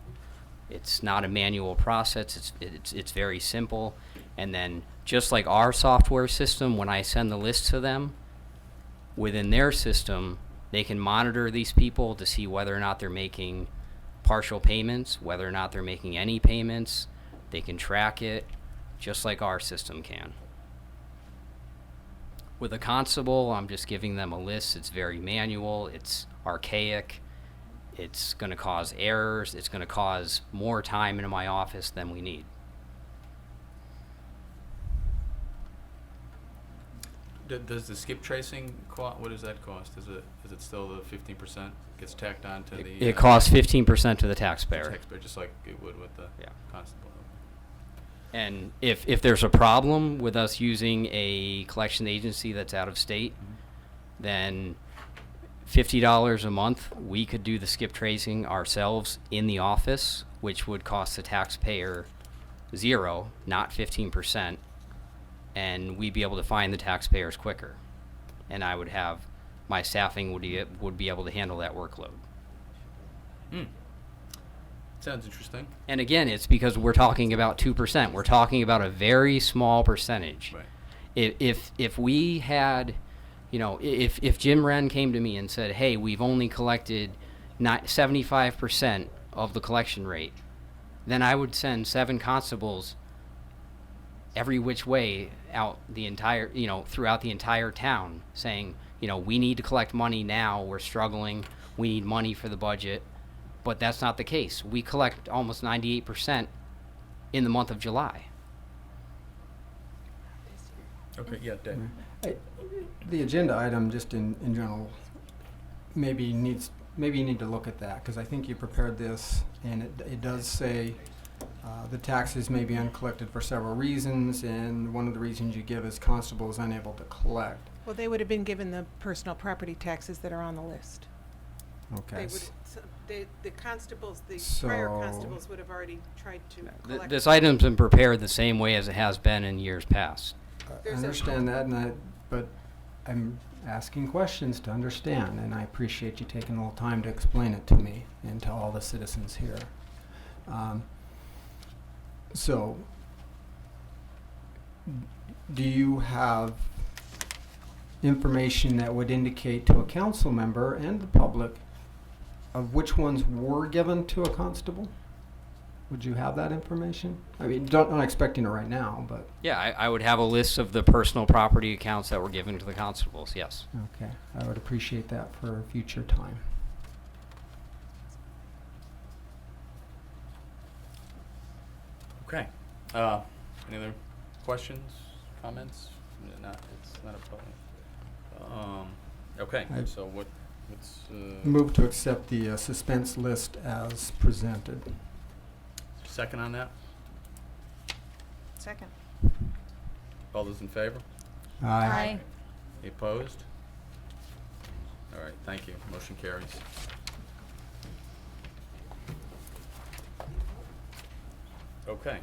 It's not a manual process. It's very simple. And then just like our software system, when I send the list to them, within their system, they can monitor these people to see whether or not they're making partial payments, whether or not they're making any payments. They can track it just like our system can. With a constable, I'm just giving them a list. It's very manual. It's archaic. It's going to cause errors. It's going to cause more time into my office than we need. Does the skip tracing cost? What does that cost? Is it still the 15% gets tacked on to the? It costs 15% to the taxpayer. Taxpayer, just like it would with the constable. And if there's a problem with us using a collection agency that's out of state, then $50 a month, we could do the skip tracing ourselves in the office, which would cost the taxpayer 0, not 15%. And we'd be able to find the taxpayers quicker. And I would have, my staffing would be able to handle that workload. Sounds interesting. And again, it's because we're talking about 2%. We're talking about a very small percentage. Right. If we had, if Jim Wren came to me and said, hey, we've only collected 75% of the collection rate, then I would send 7 constables every which way out the entire, throughout the entire town, saying, we need to collect money now. We're struggling. We need money for the budget. But that's not the case. We collect almost 98% in the month of July. Okay, yeah, Dave. The agenda item, just in general, maybe you need to look at that, because I think you prepared this, and it does say the taxes may be uncollected for several reasons, and one of the reasons you give is constable is unable to collect. Well, they would have been given the personal property taxes that are on the list. Okay. The constables, the So- prior constables would have already tried to collect. This item's been prepared the same way as it has been in years past. I understand that, but I'm asking questions to understand, and I appreciate you taking a little time to explain it to me and to all the citizens here. So, do you have information that would indicate to a council member and the public of which ones were given to a constable? Would you have that information? I mean, not expecting it right now, but... Yeah, I would have a list of the personal property accounts that were given to the constables, yes. Okay, I would appreciate that for future time. Okay. Any other questions, comments? It's not a public. Okay, so what's... Move to accept the suspense list as presented. Second on that? Second. All those in favor? Aye. Any opposed? All right, thank you. Motion carries. Okay.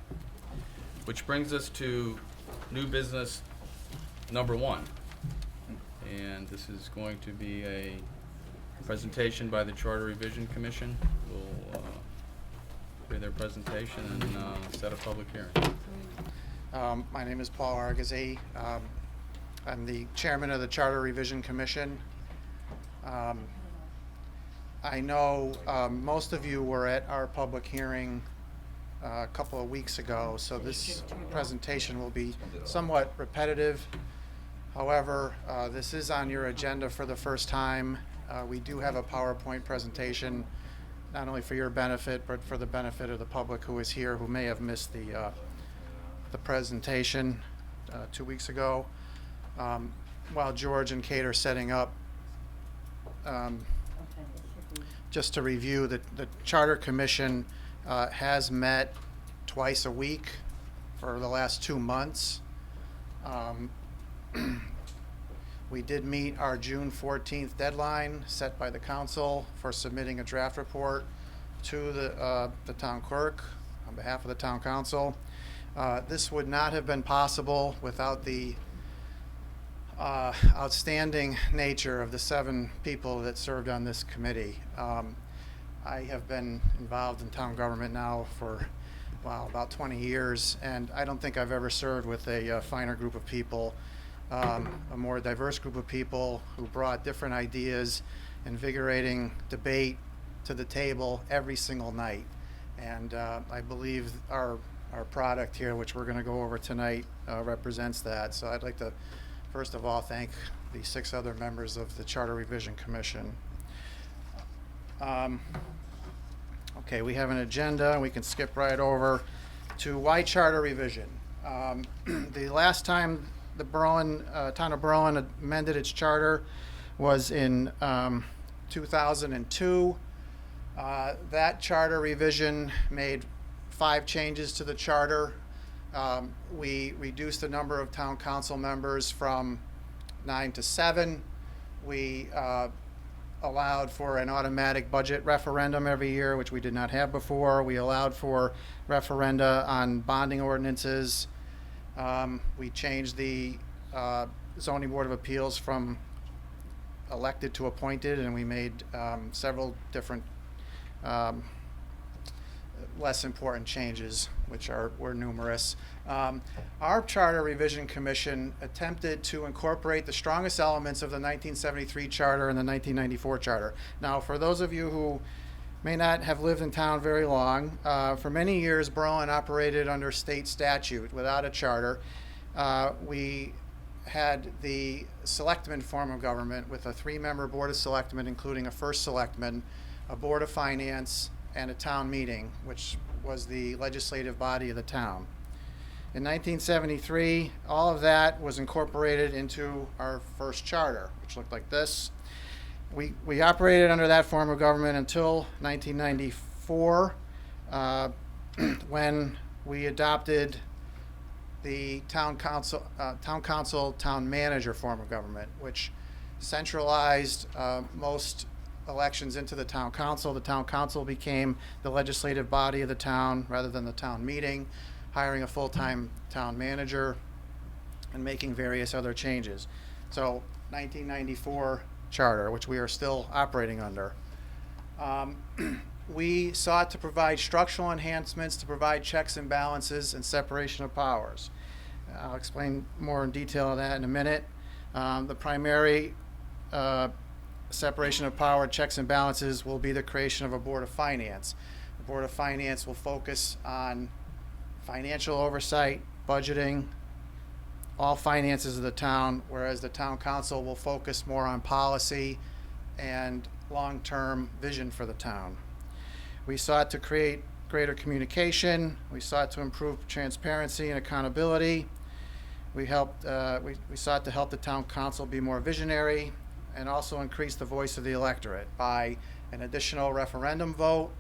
Which brings us to new business number 1. And this is going to be a presentation by the Charter Revision Commission. We'll hear their presentation and set a public hearing. My name is Paul Argazzi. I'm the chairman of the Charter Revision Commission. I know most of you were at our public hearing a couple of weeks ago, so this presentation will be somewhat repetitive. However, this is on your agenda for the first time. We do have a PowerPoint presentation, not only for your benefit, but for the benefit of the public who is here who may have missed the presentation 2 weeks ago. While George and Kate are setting up, just to review, the Charter Commission has met twice a week for the last 2 months. We did meet our June 14th deadline set by the council for submitting a draft report to the town clerk on behalf of the town council. This would not have been possible without the outstanding nature of the 7 people that served on this committee. I have been involved in town government now for, about 20 years, and I don't think I've ever served with a finer group of people, a more diverse group of people who brought different ideas, invigorating debate to the table every single night. And I believe our product here, which we're going to go over tonight, represents that. So I'd like to, first of all, thank the 6 other members of the Charter Revision Commission. Okay, we have an agenda. We can skip right over to why Charter Revision. The last time the town of Berlin amended its charter was in 2002. That charter revision made 5 changes to the charter. We reduced the number of town council members from 9 to 7. We allowed for an automatic budget referendum every year, which we did not have before. We allowed for referenda on bonding ordinances. We changed the zoning board of appeals from elected to appointed, and we made several different less important changes, which were numerous. Our Charter Revision Commission attempted to incorporate the strongest elements of the 1973 Charter and the 1994 Charter. Now, for those of you who may not have lived in town very long, for many years Berlin operated under state statute without a charter. We had the selectman form of government with a 3-member board of selectmen, including a first selectman, a board of finance, and a town meeting, which was the legislative body of the town. In 1973, all of that was incorporated into our first charter, which looked like this. We operated under that form of government until 1994, when we adopted the town council manager form of government, which centralized most elections into the town council. The town council became the legislative body of the town rather than the town meeting, hiring a full-time town manager and making various other changes. So 1994 charter, which we are still operating under. We sought to provide structural enhancements to provide checks and balances and separation of powers. I'll explain more in detail on that in a minute. The primary separation of power, checks and balances, will be the creation of a Board of Finance. The Board of Finance will focus on financial oversight, budgeting, all finances of the town, whereas the town council will focus more on policy and long-term vision for the town. We sought to create greater communication. We sought to improve transparency and accountability. We sought to help the town council be more visionary and also increase the voice of the electorate by an additional referendum vote,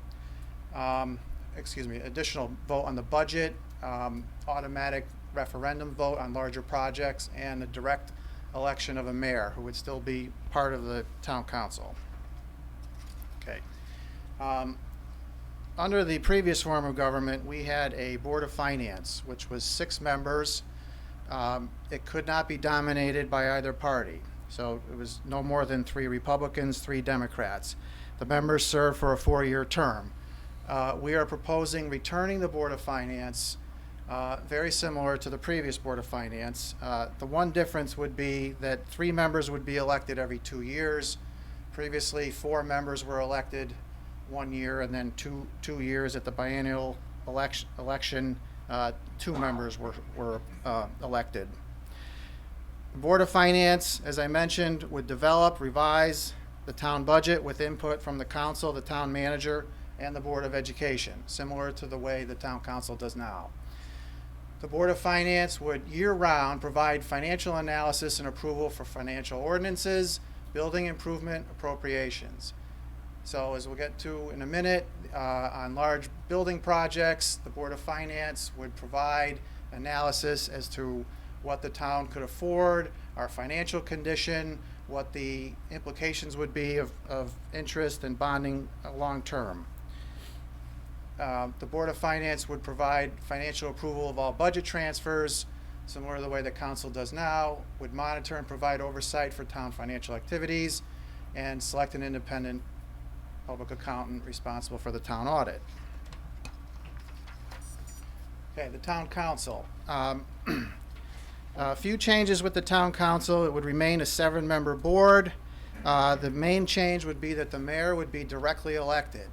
additional vote on the budget, automatic referendum vote on larger projects, and the direct election of a mayor, who would still be part of the town council. Okay. Under the previous form of government, we had a Board of Finance, which was 6 members. It could not be dominated by either party. So it was no more than 3 Republicans, 3 Democrats. The members served for a 4-year term. We are proposing returning the Board of Finance, very similar to the previous Board of Finance. The one difference would be that 3 members would be elected every 2 years. Previously, 4 members were elected 1 year, and then two years at the biennial election, 2 members were elected. The Board of Finance, as I mentioned, would develop, revise the town budget with input from the council, the town manager, and the Board of Education, similar to the way the town council does now. The Board of Finance would year-round provide financial analysis and approval for financial ordinances, building improvement appropriations. So as we'll get to in a minute, on large building projects, the Board of Finance would provide analysis as to what the town could afford, our financial condition, what the implications would be of interest and bonding long term. The Board of Finance would provide financial approval of all budget transfers, similar to the way the council does now, would monitor and provide oversight for town financial activities, and select an independent public accountant responsible for the town audit. Okay, the town council. A few changes with the town council. It would remain a 7-member board. The main change would be that the mayor would be directly elected.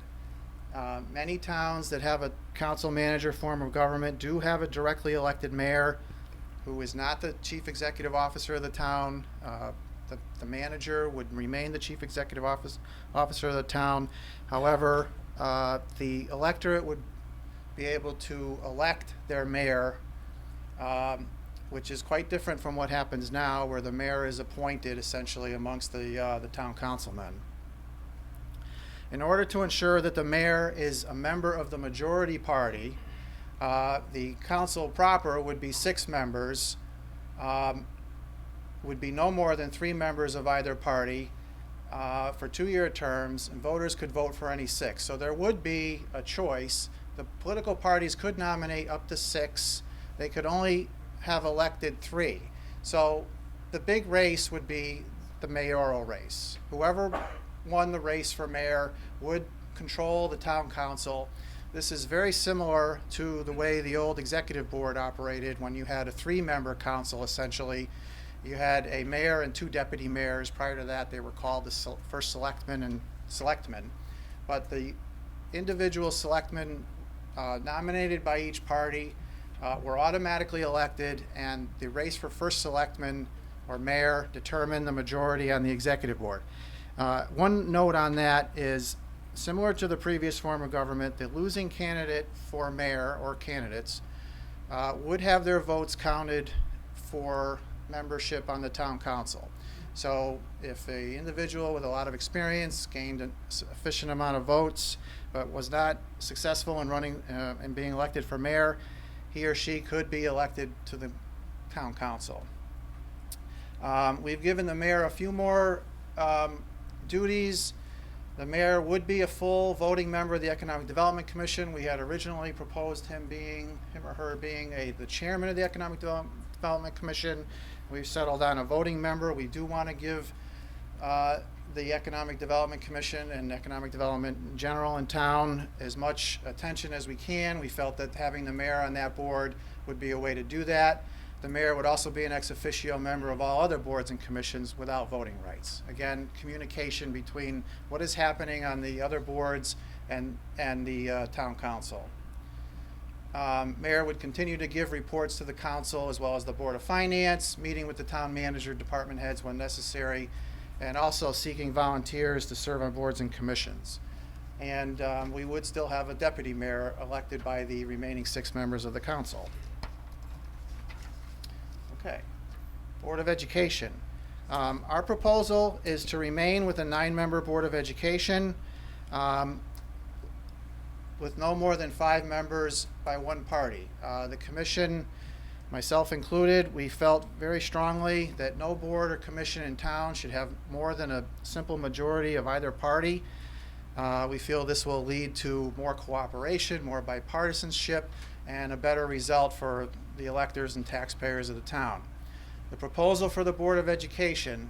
Many towns that have a council manager form of government do have a directly elected mayor who is not the chief executive officer of the town. The manager would remain the chief executive officer of the town. However, the electorate would be able to elect their mayor, which is quite different from what happens now, where the mayor is appointed essentially amongst the town councilmen. In order to ensure that the mayor is a member of the majority party, the council proper would be 6 members, would be no more than 3 members of either party for 2-year terms, and voters could vote for any 6. So there would be a choice. The political parties could nominate up to 6. They could only have elected 3. So the big race would be the mayoral race. Whoever won the race for mayor would control the town council. This is very similar to the way the old executive board operated when you had a 3-member council essentially. You had a mayor and 2 deputy mayors. Prior to that, they were called the first selectmen and selectmen. But the individual selectmen nominated by each party were automatically elected, and the race for first selectman or mayor determined the majority on the executive board. One note on that is, similar to the previous form of government, the losing candidate for mayor or candidates would have their votes counted for membership on the town council. So if an individual with a lot of experience gained a sufficient amount of votes but was not successful in running and being elected for mayor, he or she could be elected to the town council. We've given the mayor a few more duties. The mayor would be a full voting member of the Economic Development Commission. We had originally proposed him or her being the chairman of the Economic Development Commission. We've settled on a voting member. We do want to give the Economic Development Commission and economic development in general in town as much attention as we can. We felt that having the mayor on that board would be a way to do that. The mayor would also be an ex officio member of all other boards and commissions without voting rights. Again, communication between what is happening on the other boards and the town council. Mayor would continue to give reports to the council as well as the Board of Finance, meeting with the town manager, department heads when necessary, and also seeking volunteers to serve on boards and commissions. And we would still have a deputy mayor elected by the remaining 6 members of the council. Okay, Board of Education. Our proposal is to remain with a 9-member Board of Education with no more than 5 members by one party. The commission myself included, we felt very strongly that no board or commission in town should have more than a simple majority of either party. We feel this will lead to more cooperation, more bipartisanship, and a better result for the electors and taxpayers of the town. The proposal for the Board of Education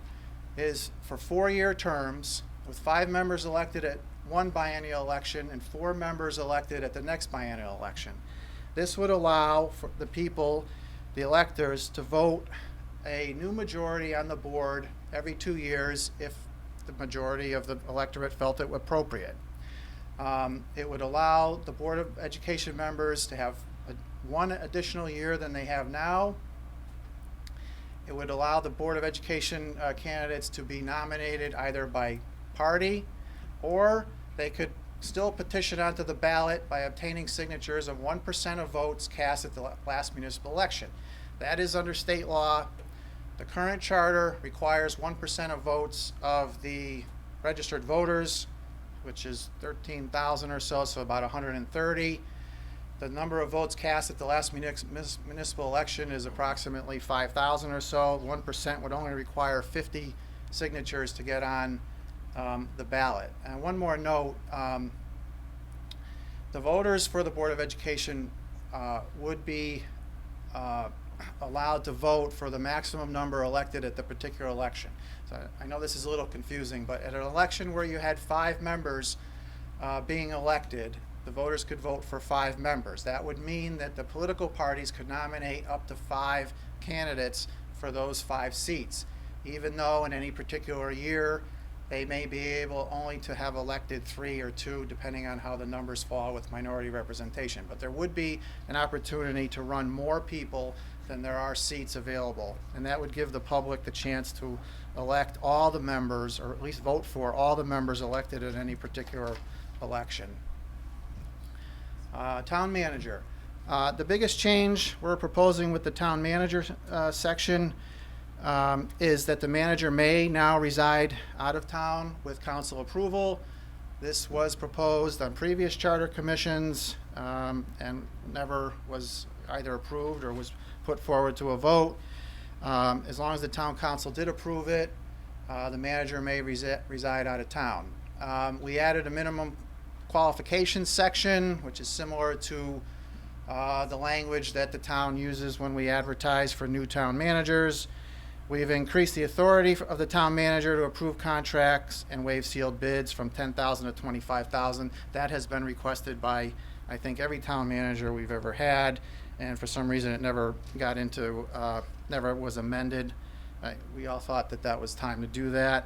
is for 4-year terms with 5 members elected at one biennial election and 4 members elected at the next biennial election. This would allow for the people, the electors, to vote a new majority on the board every 2 years if the majority of the electorate felt it appropriate. It would allow the Board of Education members to have one additional year than they have now. It would allow the Board of Education candidates to be nominated either by party, or they could still petition onto the ballot by obtaining signatures of 1% of votes cast at the last municipal election. That is under state law. The current charter requires 1% of votes of the registered voters, which is 13,000 or so, so about 130. The number of votes cast at the last municipal election is approximately 5,000 or so. 1% would only require 50 signatures to get on the ballot. And one more note, the voters for the Board of Education would be allowed to vote for the maximum number elected at the particular election. So I know this is a little confusing, but at an election where you had 5 members being elected, the voters could vote for 5 members. That would mean that the political parties could nominate up to 5 candidates for those 5 seats, even though in any particular year they may be able only to have elected 3 or 2, depending on how the numbers fall with minority representation. But there would be an opportunity to run more people than there are seats available, and that would give the public the chance to elect all the members, or at least vote for all the members elected at any particular election. Town manager. The biggest change we're proposing with the town manager section is that the manager may now reside out of town with council approval. This was proposed on previous charter commissions and never was either approved or was put forward to a vote. As long as the town council did approve it, the manager may reside out of town. We added a minimum qualifications section, which is similar to the language that the town uses when we advertise for new town managers. We've increased the authority of the town manager to approve contracts and waive sealed bids from $10,000 to $25,000. That has been requested by, I think, every town manager we've ever had, and for some reason it never got into, never was amended. We all thought that that was time to do that.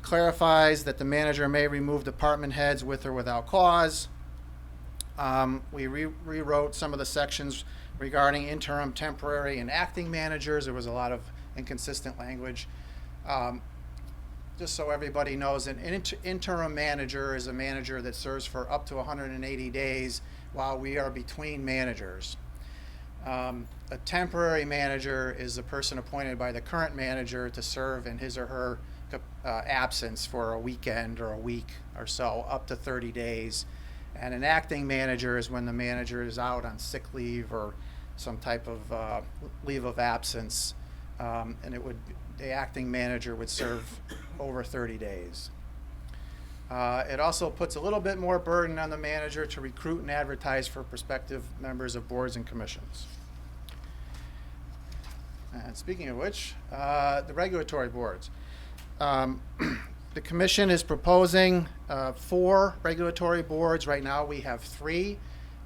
Clarifies that the manager may remove department heads with or without cause. We rewrote some of the sections regarding interim, temporary, and acting managers. There was a lot of inconsistent language. Just so everybody knows, an interim manager is a manager that serves for up to 180 days while we are between managers. A temporary manager is a person appointed by the current manager to serve in his or her absence for a weekend or a week or so, up to 30 days. And an acting manager is when the manager is out on sick leave or some type of leave of absence, and the acting manager would serve over 30 days. It also puts a little bit more burden on the manager to recruit and advertise for prospective members of boards and commissions. And speaking of which, the regulatory boards. The commission is proposing 4 regulatory boards. Right now we have 3.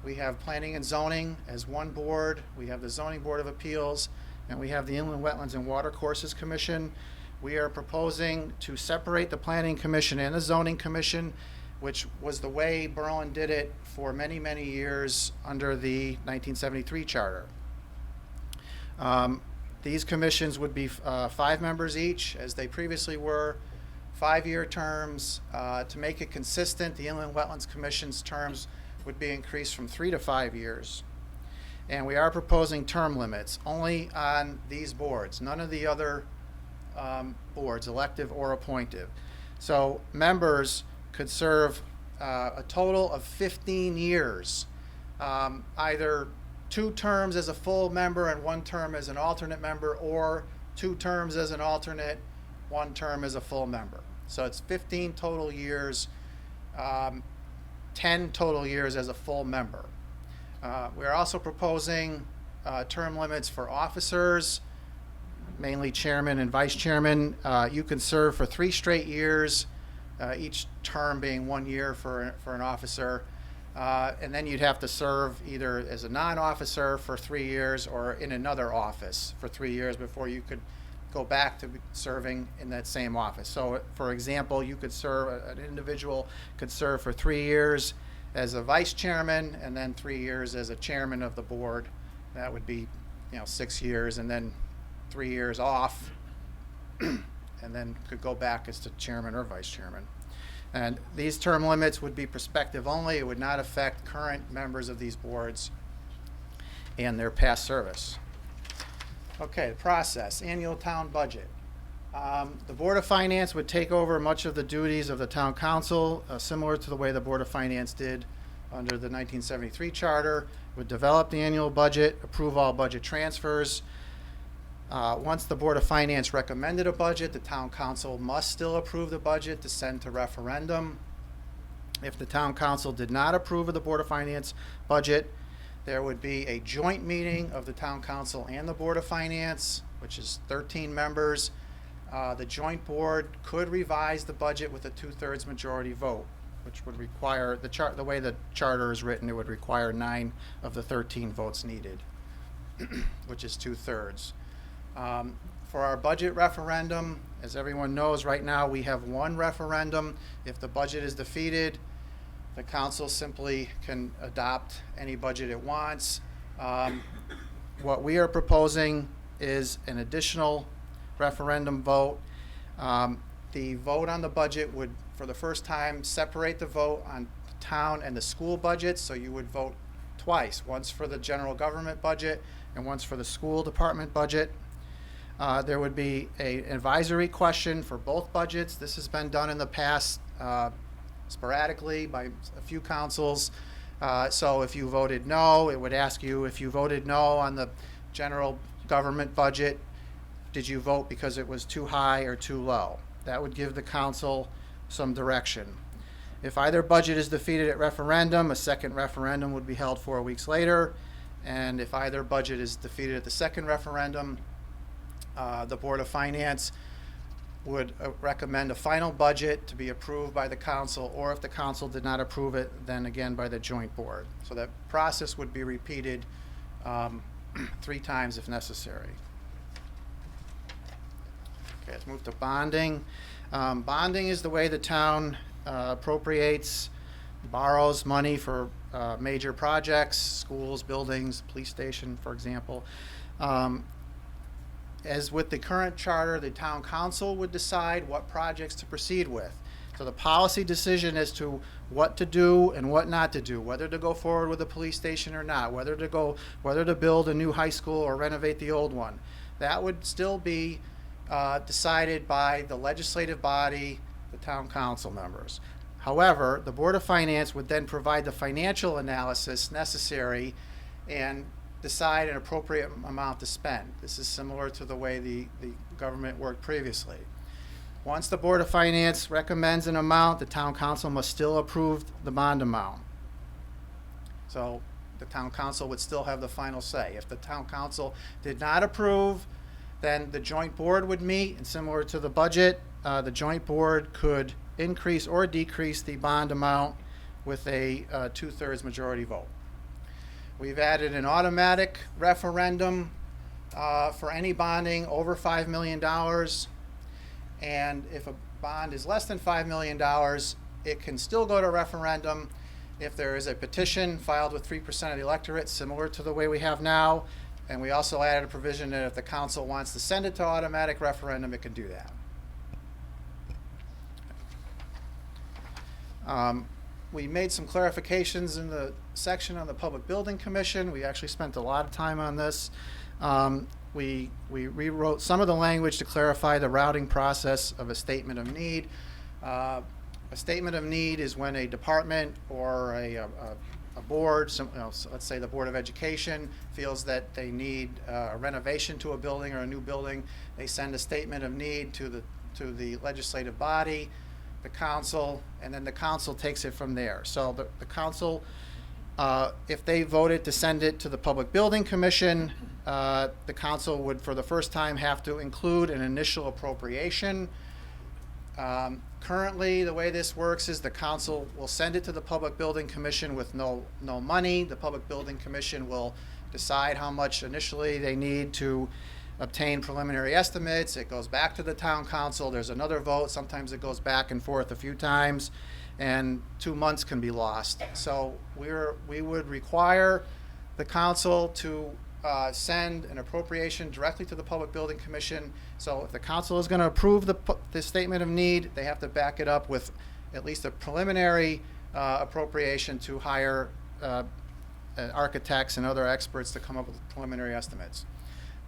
We have Planning and Zoning as one board. We have the Zoning Board of Appeals, and we have the Inland Wetlands and Watercourses Commission. We are proposing to separate the Planning Commission and the Zoning Commission, which was the way Berlin did it for many, many years under the 1973 charter. These commissions would be 5 members each, as they previously were, 5-year terms. To make it consistent, the Inland Wetlands Commission's terms would be increased from 3 to 5 years. And we are proposing term limits only on these boards, none of the other boards, elective or appointive. So members could serve a total of 15 years, either 2 terms as a full member and 1 term as an alternate member, or 2 terms as an alternate, 1 term as a full member. So it's 15 total years, 10 total years as a full member. We're also proposing term limits for officers, mainly chairman and vice chairman. You can serve for 3 straight years, each term being 1 year for an officer. And then you'd have to serve either as a non-officer for 3 years or in another office for 3 years before you could go back to serving in that same office. So, for example, you could serve, an individual could serve for 3 years as a vice chairman and then 3 years as a chairman of the board. That would be, 6 years, and then 3 years off, and then could go back as to chairman or vice chairman. And these term limits would be prospective only. It would not affect current members of these boards and their past service. Okay, the process, annual town budget. The Board of Finance would take over much of the duties of the town council, similar to the way the Board of Finance did under the 1973 charter. Would develop the annual budget, approve all budget transfers. Once the Board of Finance recommended a budget, the town council must still approve the budget to send to referendum. If the town council did not approve of the Board of Finance budget, there would be a joint meeting of the town council and the Board of Finance, which is 13 members. The joint board could revise the budget with a 2/3 majority vote, which would require, the way the charter is written, it would require 9 of the 13 votes needed, which is 2/3. For our budget referendum, as everyone knows, right now we have 1 referendum. If the budget is defeated, the council simply can adopt any budget it wants. What we are proposing is an additional referendum vote. The vote on the budget would, for the first time, separate the vote on town and the school budgets, so you would vote twice, once for the general government budget and once for the school department budget. There would be an advisory question for both budgets. This has been done in the past sporadically by a few councils. So if you voted no, it would ask you, if you voted no on the general government budget, did you vote because it was too high or too low? That would give the council some direction. If either budget is defeated at referendum, a second referendum would be held 4 weeks later. And if either budget is defeated at the second referendum, the Board of Finance would recommend a final budget to be approved by the council, or if the council did not approve it, then again by the joint board. So that process would be repeated 3 times if necessary. Okay, let's move to bonding. Bonding is the way the town appropriates, borrows money for major projects, schools, buildings, police station, for example. As with the current charter, the town council would decide what projects to proceed with. So the policy decision as to what to do and what not to do, whether to go forward with a police station or not, whether to build a new high school or renovate the old one, that would still be decided by the legislative body, the town council members. However, the Board of Finance would then provide the financial analysis necessary and decide an appropriate amount to spend. This is similar to the way the government worked previously. Once the Board of Finance recommends an amount, the town council must still approve the bond amount. So the town council would still have the final say. If the town council did not approve, then the joint board would meet, and similar to the budget, the joint board could increase or decrease the bond amount with a 2/3 majority vote. We've added an automatic referendum for any bonding over $5 million. And if a bond is less than $5 million, it can still go to referendum if there is a petition filed with 3% of the electorate, similar to the way we have now. And we also added a provision that if the council wants to send it to automatic referendum, it can do that. We made some clarifications in the section on the Public Building Commission. We actually spent a lot of time on this. We rewrote some of the language to clarify the routing process of a statement of need. A statement of need is when a department or a a board, so let's say the Board of Education feels that they need a renovation to a building or a new building, they send a statement of need to the legislative body, the council, and then the council takes it from there. So the council, if they voted to send it to the Public Building Commission, the council would, for the first time, have to include an initial appropriation. Currently, the way this works is the council will send it to the Public Building Commission with no money. The Public Building Commission will decide how much initially they need to obtain preliminary estimates. It goes back to the town council. There's another vote. Sometimes it goes back and forth a few times, and 2 months can be lost. So we would require the council to send an appropriation directly to the Public Building Commission. So if the council is going to approve the statement of need, they have to back it up with at least a preliminary appropriation to hire architects and other experts to come up with preliminary estimates.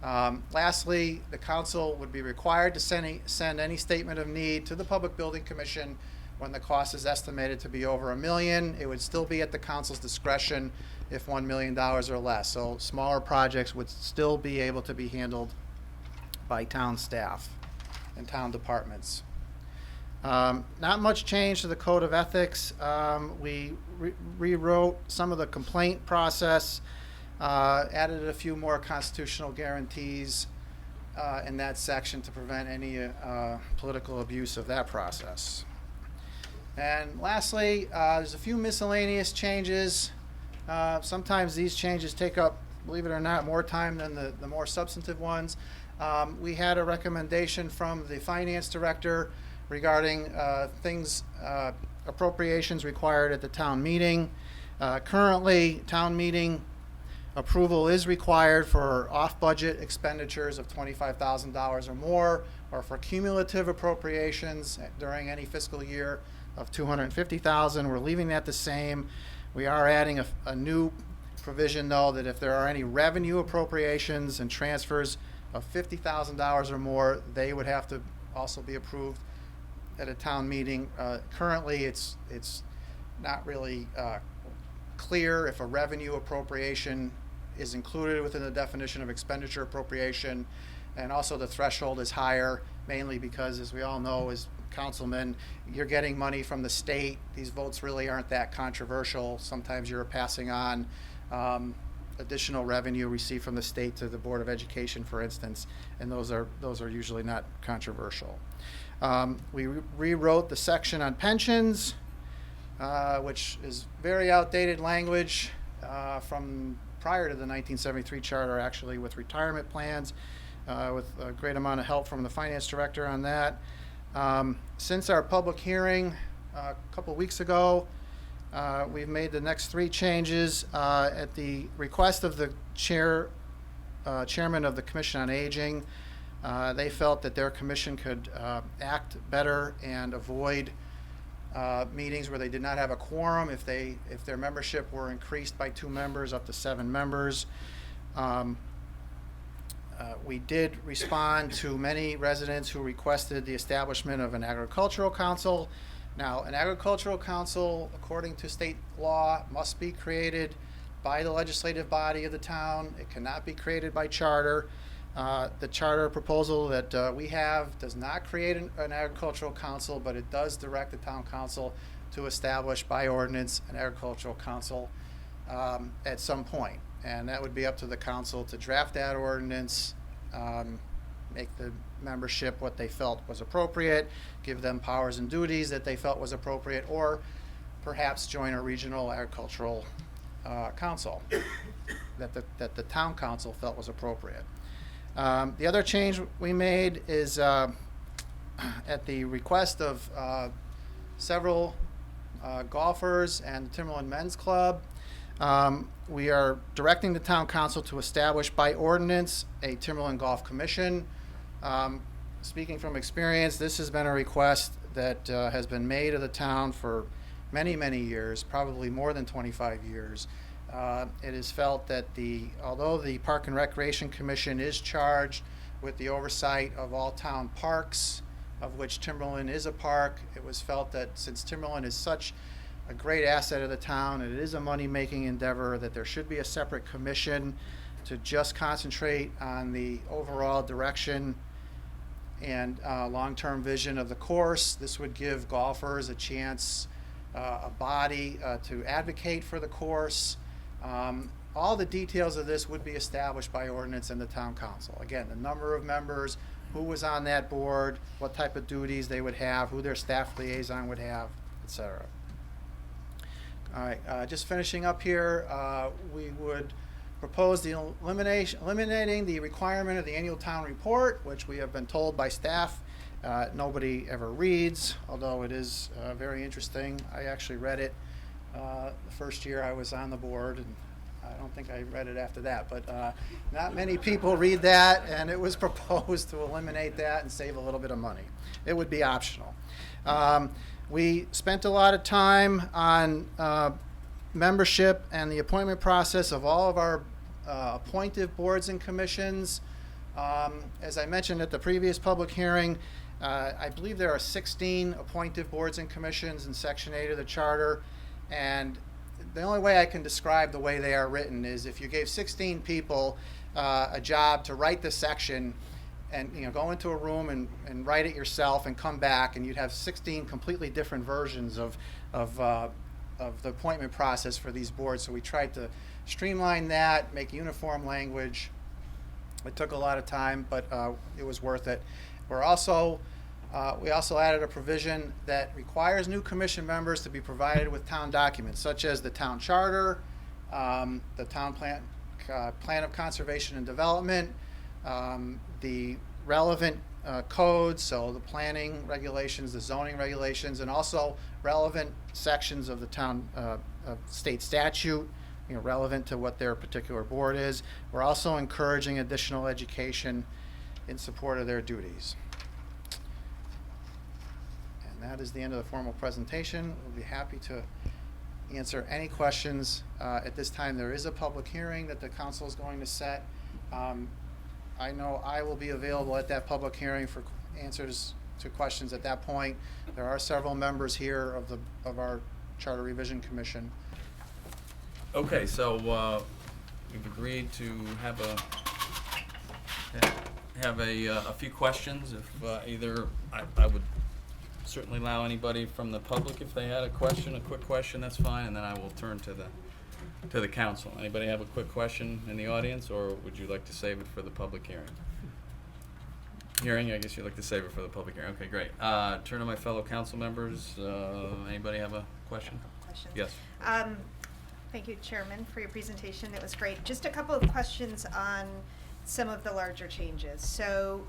Lastly, the council would be required to send any statement of need to the Public Building Commission when the cost is estimated to be over $1 million. It would still be at the council's discretion if $1 million or less. So smaller projects would still be able to be handled by town staff and town departments. Not much change to the Code of Ethics. We rewrote some of the complaint process, added a few more constitutional guarantees in that section to prevent any political abuse of that process. And lastly, there's a few miscellaneous changes. Sometimes these changes take up, believe it or not, more time than the more substantive ones. We had a recommendation from the finance director regarding appropriations required at the town meeting. Currently, town meeting approval is required for off-budget expenditures of $25,000 or more, or for cumulative appropriations during any fiscal year of $250,000. We're leaving that the same. We are adding a new provision, though, that if there are any revenue appropriations and transfers of $50,000 or more, they would have to also be approved at a town meeting. Currently, it's not really clear if a revenue appropriation is included within the definition of expenditure appropriation, and also the threshold is higher, mainly because, as we all know, as councilmen, you're getting money from the state. These votes really aren't that controversial. Sometimes you're passing on additional revenue received from the state to the Board of Education, for instance, and those are usually not controversial. We rewrote the section on pensions, which is very outdated language from prior to the 1973 charter, actually, with retirement plans, with a great amount of help from the finance director on that. Since our public hearing a couple weeks ago, we've made the next 3 changes at the request of the chairman of the Commission on Aging. They felt that their commission could act better and avoid meetings where they did not have a quorum if their membership were increased by 2 members up to 7 members. We did respond to many residents who requested the establishment of an agricultural council. Now, an agricultural council, according to state law, must be created by the legislative body of the town. It cannot be created by charter. The charter proposal that we have does not create an agricultural council, but it does direct the town council to establish by ordinance an agricultural council at some point. And that would be up to the council to draft that ordinance, make the membership what they felt was appropriate, give them powers and duties that they felt was appropriate, or perhaps join a regional agricultural council that the town council felt was appropriate. The other change we made is at the request of several golfers and the Timberland Men's Club. We are directing the town council to establish by ordinance a Timberland Golf Commission. Speaking from experience, this has been a request that has been made of the town for many, many years, probably more than 25 years. It is felt that although the Park and Recreation Commission is charged with the oversight of all town parks, of which Timberland is a park, it was felt that since Timberland is such a great asset of the town. It is a money-making endeavor, that there should be a separate commission to just concentrate on the overall direction and long-term vision of the course. This would give golfers a chance, a body to advocate for the course. All the details of this would be established by ordinance and the town council. Again, the number of members, who was on that board, what type of duties they would have, who their staff liaison would have, etc. All right, just finishing up here, we would propose the eliminating the requirement of the annual town report, which we have been told by staff nobody ever reads, although it is very interesting. I actually read it the first year I was on the board, and I don't think I read it after that, but not many people read that, and it was proposed to eliminate that and save a little bit of money. It would be optional. We spent a lot of time on membership and the appointment process of all of our appointed boards and commissions. As I mentioned at the previous public hearing, I believe there are 16 appointed boards and commissions in Section 8 of the Charter, and the only way I can describe the way they are written is if you gave 16 people a job to write the section, and go into a room and write it yourself and come back, and you'd have 16 completely different versions of the appointment process for these boards. So we tried to streamline that, make uniform language. It took a lot of time, but it was worth it. We also added a provision that requires new commission members to be provided with town documents, such as the town charter, the town plan of conservation and development, the relevant codes, so the planning regulations, the zoning regulations, and also relevant sections of the town state statute, relevant to what their particular board is. We're also encouraging additional education in support of their duties. And that is the end of the formal presentation. We'll be happy to answer any questions. At this time, there is a public hearing that the council is going to set. I know I will be available at that public hearing for answers to questions at that point. There are several members here of our Charter Revision Commission. Okay, so we've agreed to have a few questions. If either I would certainly allow anybody from the public if they had a question, a quick question, that's fine, and then I will turn to the council. Anybody have a quick question in the audience, or would you like to save it for the public hearing? I guess you'd like to save it for the public hearing. Okay, great. Turn to my fellow council members. Anybody have a question? Question. Yes. Thank you, Chairman, for your presentation. It was great. Just a couple of questions on some of the larger changes. So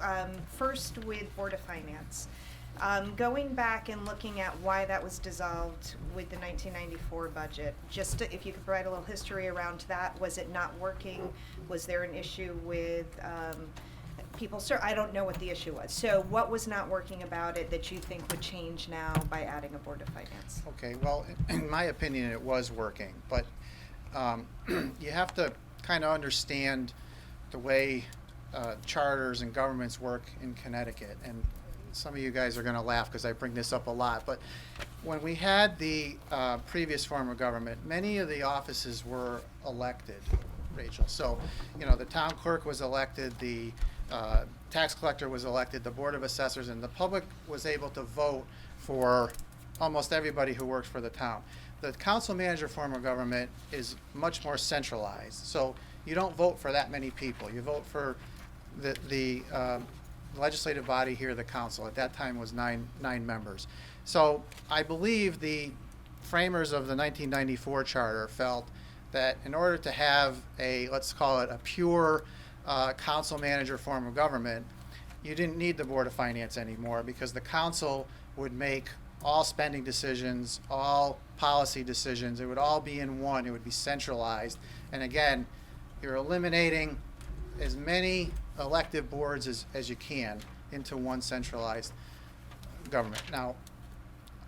first with Board of Finance. Going back and looking at why that was dissolved with the 1994 budget, just if you could provide a little history around that. Was it not working? Was there an issue with people? Sir, I don't know what the issue was. So what was not working about it that you think would change now by adding a Board of Finance? Okay, well, in my opinion, it was working, but you have to kind of understand the way charters and governments work in Connecticut. And some of you guys are going to laugh because I bring this up a lot, but when we had the previous form of government, many of the offices were elected, Rachel. So, the town clerk was elected, the tax collector was elected, the Board of Assessors, and the public was able to vote for almost everybody who worked for the town. The council manager form of government is much more centralized. So you don't vote for that many people. You vote for the legislative body here, the council. At that time was nine members. So I believe the framers of the 1994 charter felt that in order to have let's call it a pure council manager form of government, you didn't need the Board of Finance anymore, because the council would make all spending decisions, all policy decisions. It would all be in one. It would be centralized. And again, you're eliminating as many elective boards as you can into one centralized government. Now,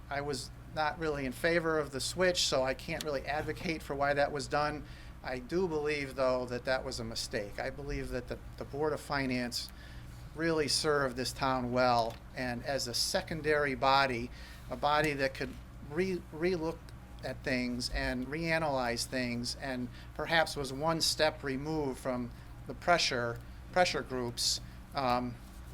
I was not really in favor of the switch, so I can't really advocate for why that was done. I do believe, though, that that was a mistake. I believe that the Board of Finance really served this town well, and as a secondary body, a body that could relook at things and reanalyzed things, and perhaps was one step removed from the pressure groups,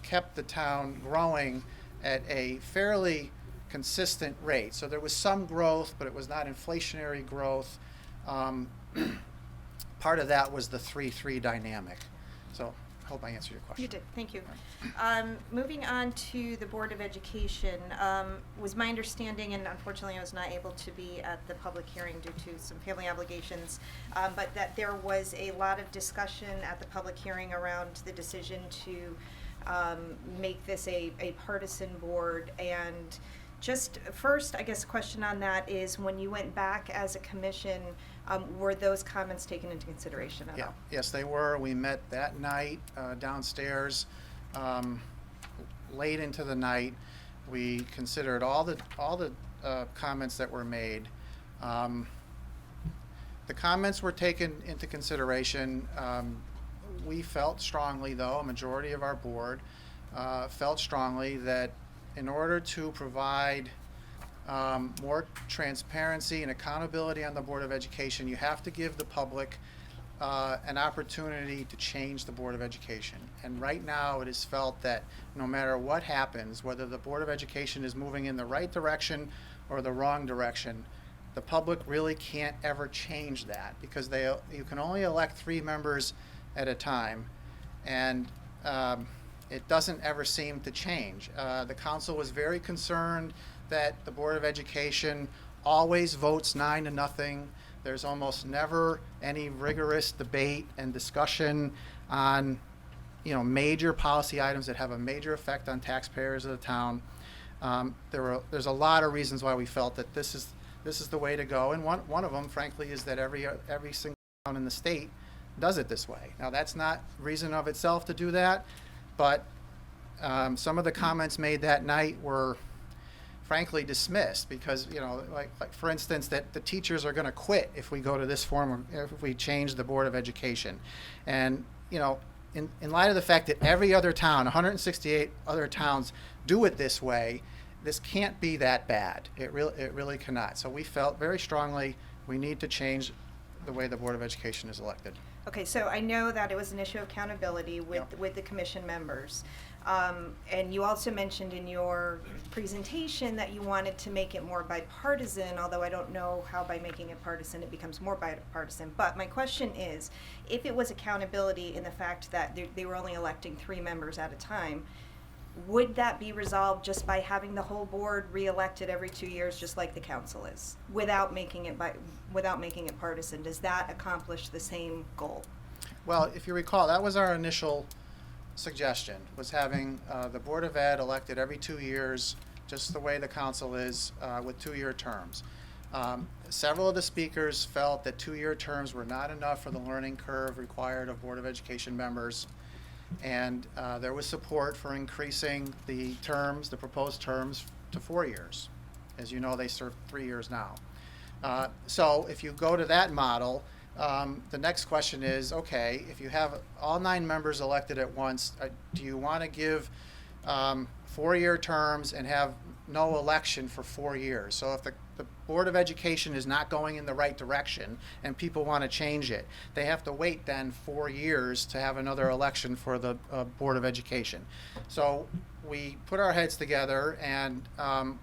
kept the town growing at a fairly consistent rate. So there was some growth, but it was not inflationary growth. Part of that was the 3-3 dynamic. So I hope I answered your question. You did, thank you. Moving on to the Board of Education, was my understanding, and unfortunately I was not able to be at the public hearing due to some family obligations, but that there was a lot of discussion at the public hearing around the decision to make this a partisan board. And just first, I guess, question on that is, when you went back as a commission, were those comments taken into consideration at all? Yes, they were. We met that night downstairs, late into the night. We considered all the comments that were made. The comments were taken into consideration. We felt strongly, though, a majority of our board felt strongly that in order to provide more transparency and accountability on the Board of Education, you have to give the public an opportunity to change the Board of Education. And right now it is felt that no matter what happens, whether the Board of Education is moving in the right direction or the wrong direction, the public really can't ever change that, because you can only elect 3 members at a time, and it doesn't ever seem to change. The council was very concerned that the Board of Education always votes 9-0. There's almost never any rigorous debate and discussion on, major policy items that have a major effect on taxpayers of the town. There's a lot of reasons why we felt that this is the way to go, and one of them, frankly, is that every single town in the state does it this way. Now, that's not reason of itself to do that, but some of the comments made that night were frankly dismissed, because like for instance, that the teachers are going to quit if we go to this form, or if we change the Board of Education. And in light of the fact that every other town, 168 other towns, do it this way, this can't be that bad. It really cannot. So we felt very strongly we need to change the way the Board of Education is elected. Okay, so I know that it was an issue of accountability with the commission members. And you also mentioned in your presentation that you wanted to make it more bipartisan, although I don't know how by making it partisan it becomes more bipartisan. But my question is, if it was accountability in the fact that they were only electing 3 members at a time, would that be resolved just by having the whole board re-elected every 2 years, just like the council is, without making it partisan? Does that accomplish the same goal? Well, if you recall, that was our initial suggestion, was having the Board of Ed elected every 2 years, just the way the council is, with 2-year terms. Several of the speakers felt that 2-year terms were not enough for the learning curve required of Board of Education members. And there was support for increasing the proposed terms, to 4 years. As you know, they serve 3 years now. So if you go to that model, the next question is, okay, if you have all 9 members elected at once, do you want to give 4-year terms and have no election for 4 years? So if the Board of Education is not going in the right direction and people want to change it, they have to wait then 4 years to have another election for the Board of Education. So we put our heads together, and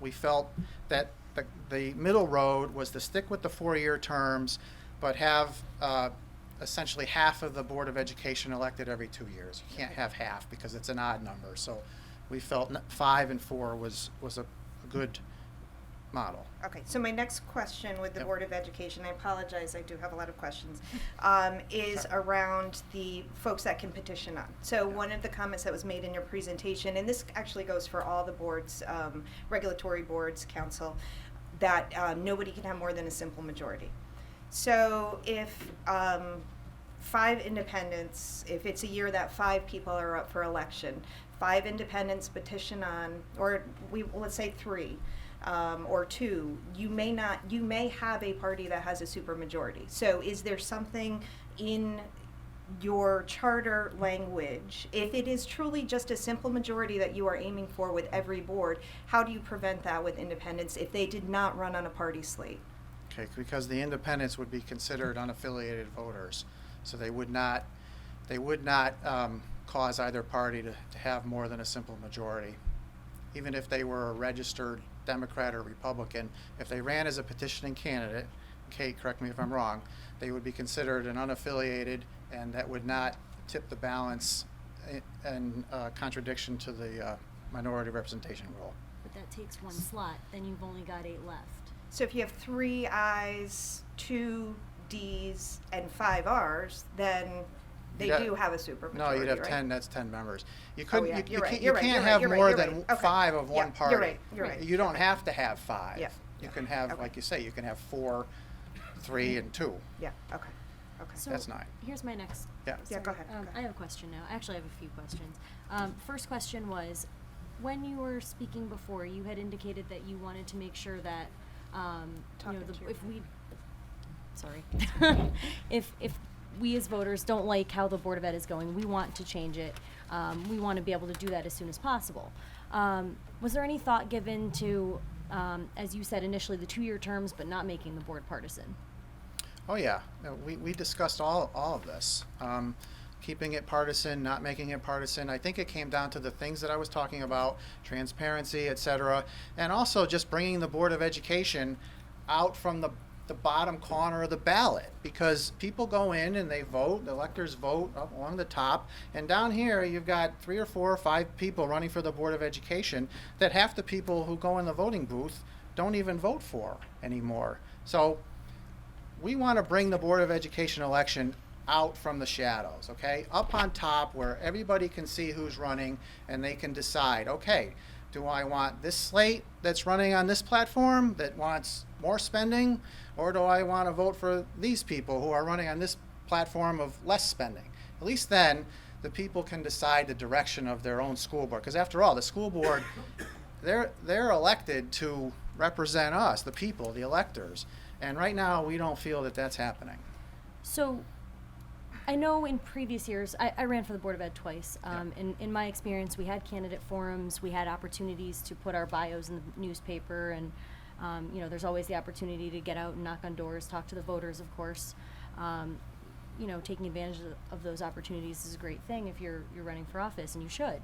we felt that the middle road was to stick with the 4-year terms, but have essentially half of the Board of Education elected every 2 years. You can't have half because it's an odd number. So we felt 5 and 4 was a good model. Okay, so my next question with the Board of Education, I apologize, I do have a lot of questions, is around the folks that can petition on. So one of the comments that was made in your presentation, and this actually goes for all the boards, regulatory boards, council, that nobody can have more than a simple majority. So if 5 independents, if it's a year that 5 people are up for election, 5 independents petition on, or let's say 3, or 2, you may have a party that has a supermajority. So is there something in your charter language, if it is truly just a simple majority that you are aiming for with every board, how do you prevent that with independents if they did not run on a party slate? Okay, because the independents would be considered unaffiliated voters, so they would not cause either party to have more than a simple majority. Even if they were a registered Democrat or Republican, if they ran as a petitioning candidate, Kate, correct me if I'm wrong, they would be considered an unaffiliated, and that would not tip the balance in contradiction to the minority representation rule. But that takes one slot, then you've only got 8 left. So if you have 3 ayes, 2 Ds, and 5 Rs, then they You'd do have a supermajority, No, you'd have right? 10, that's 10 members. You Oh, couldn't, yeah, you you're right, can't, you're you right, can't you're have right, more you're than right. Okay. 5 of one Yeah, party. you're right, you're right. You don't have to have 5. Yeah. You can have, Okay. like you say, you can have 4, 3, and 2. Yeah, okay, okay. So That's 9. Here's my next. Yeah. Yeah, go sorry, ahead, go ahead. I have a question now. Actually, I have a few questions. First question was, when you were speaking before, you had indicated that you wanted to make sure that, Talking to your if we, sorry, if we as voters don't like how the Board of Ed is going, we want to change it. We want to be able to do that as soon as possible. Was there any thought given to, as you said initially, the 2-year terms, but not making the board partisan? Oh, yeah. No, we discussed all of this. Keeping it partisan, not making it partisan. I think it came down to the things that I was talking about, transparency, et cetera, and also just bringing the Board of Education out from the bottom corner of the ballot, because people go in and they vote, the electors vote up along the top, and down here you've got 3 or 4 or 5 people running for the Board of Education that half the people who go in the voting booth don't even vote for anymore. So we want to bring the Board of Education election out from the shadows, okay? Up on top where everybody can see who's running and they can decide, okay, do I want this slate that's running on this platform that wants more spending, or do I want to vote for these people who are running on this platform of less spending? At least then the people can decide the direction of their own school board, because after all, the school board, they're elected to represent us, the people, the electors, and right now we don't feel that that's happening. So, I know in previous years, I ran for the Board of Ed twice. In my experience, we had candidate forums, we had opportunities to put our bios in the newspaper, and there's always the opportunity to get out and knock on doors, talk to the voters, of course. Taking advantage of those opportunities is a great thing if you're running for office, and you should.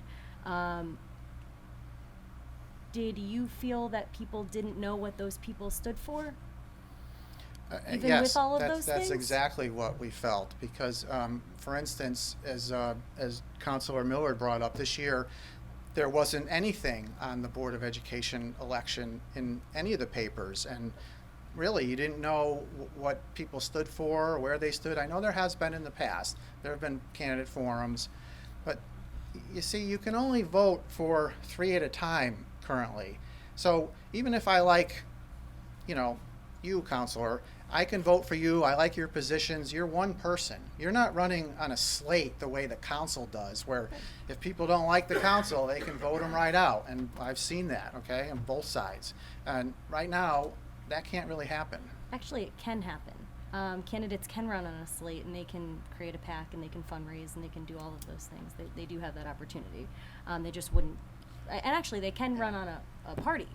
Did you feel that people didn't know what those people stood for? Even Yes, with all of those that's things? exactly what we felt, because, for instance, as Councilor Millard brought up this year, there wasn't anything on the Board of Education election in any of the papers, and really, you didn't know what people stood for, or where they stood. I know there has been in the past. There have been candidate forums, but you see, you can only vote for 3 at a time currently. So even if I like, you, Counselor, I can vote for you. I like your positions. You're one person. You're not running on a slate the way the council does, where if people don't like the council, they can vote them right out. And I've seen that, okay, on both sides. And right now, that can't really happen. Actually, it can happen. Candidates can run on a slate, and they can create a PAC, and they can fundraise, and they can do all of those things. They do have that opportunity. They just wouldn't. And actually, they can run on a party.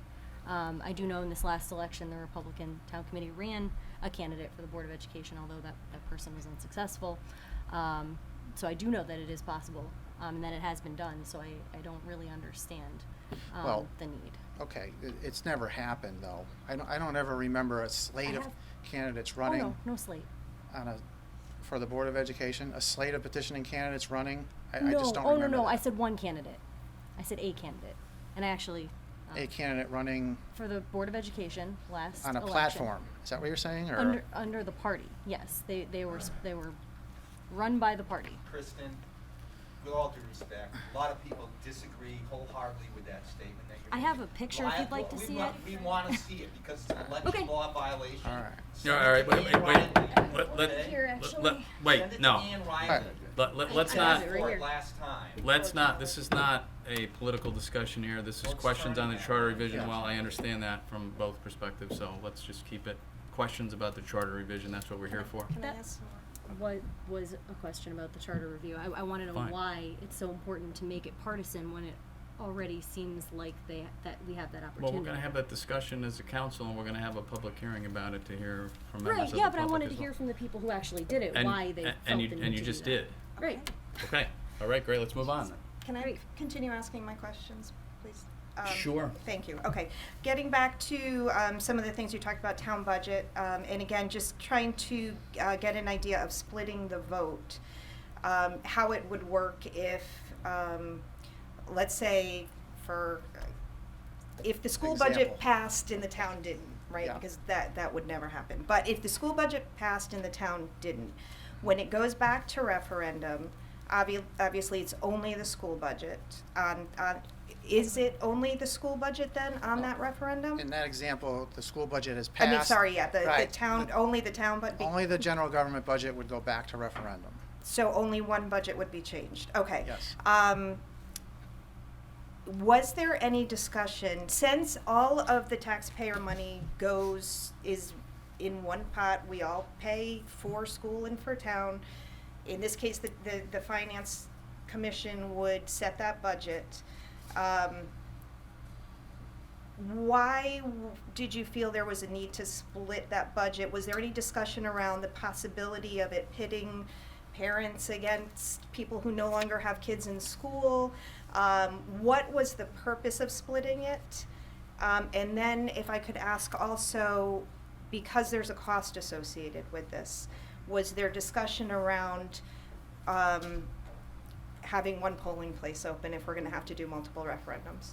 I do know in this last election, the Republican Town Committee ran a candidate for the Board of Education, although that person was unsuccessful. So I do know that it is possible, and that it has been done, so I don't really understand the need. Okay, it's never happened, though. I don't ever remember a slate of candidates running. Oh, no slate. For the Board of Education, a slate of petitioning candidates running. I No, just don't oh, remember no, that. I said one candidate. I said a candidate. And I actually. A candidate running For the Board of Education last on a election. platform. Is that what you're saying? Or Under the party, yes. They were run by the party. Kristen, with all due respect, a lot of people disagree wholeheartedly with that statement that you're I making. have a picture if you'd like to see it. We want to see it because it's an election law violation. All right. Yeah, all right, wait. Here, actually. Wait, no. Let's I not. asked for it last time. Let's not. This is not a political discussion here. This is questions on the charter revision. Well, I understand that from both perspectives, so let's just keep it questions about the charter revision. That's what we're here for. Can I ask What was a question about the charter review? I want to know Fine. why it's so important to make it partisan when it already seems like that we have that Well, opportunity. we're gonna have that discussion as a council, and we're gonna have a public hearing about it to hear from members Right, of yeah, the but I public wanted as to well. hear from the people who actually did it, And- why they felt and the you need and you to just do that. did. Great. Okay. All right. Great. Let's move on. Then. Can I continue asking my questions, please? Sure. Thank you. Okay. Getting back to some of the things you talked about, town budget, and again, just trying to get an idea of splitting the vote, how it would work if, let's say, if the school budget Example. passed and the town didn't, right? Yeah. Because that would never happen. But if the school budget passed and the town didn't, when it goes back to referendum, obviously it's only the school budget. Is it only the school budget then on that referendum? In that example, the school budget is I passed. mean, sorry, yeah, the Right. town, only the town, but. Only the general government budget would go back to referendum. So only one budget would be changed, okay. Yes. Was there any discussion, since all of the taxpayer money is in one pot, we all pay for school and for town. In this case, the finance commission would set that budget. Why did you feel there was a need to split that budget? Was there any discussion around the possibility of it pitting parents against people who no longer have kids in school? What was the purpose of splitting it? And then if I could ask also, because there's a cost associated with this, was there discussion around having one polling place open if we're going to have to do multiple referendums?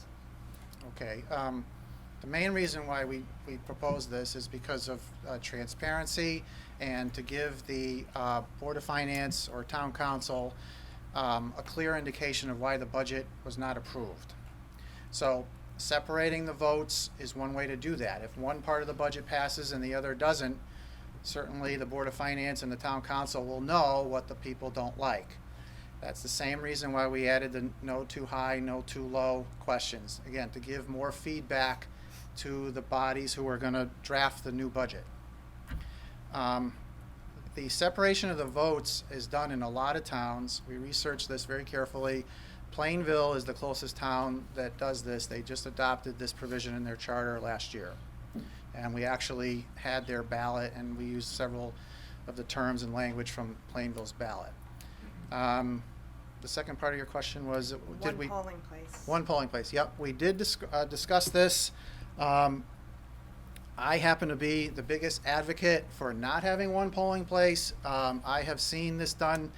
Okay. The main reason why we propose this is because of transparency and to give the Board of Finance or Town Council a clear indication of why the budget was not approved. So separating the votes is one way to do that. If one part of the budget passes and the other doesn't, certainly the Board of Finance and the Town Council will know what the people don't like. That's the same reason why we added the no too high, no too low questions. Again, to give more feedback to the bodies who are going to draft the new budget. The separation of the votes is done in a lot of towns. We researched this very carefully. Plainville is the closest town that does this. They just adopted this provision in their charter last year. And we actually had their ballot, and we used several of the terms and language from Plainville's ballot. The second part of your question was, did we? One polling place. One polling place, yep. We did discuss this. I happen to be the biggest advocate for not having one polling place. I have seen this done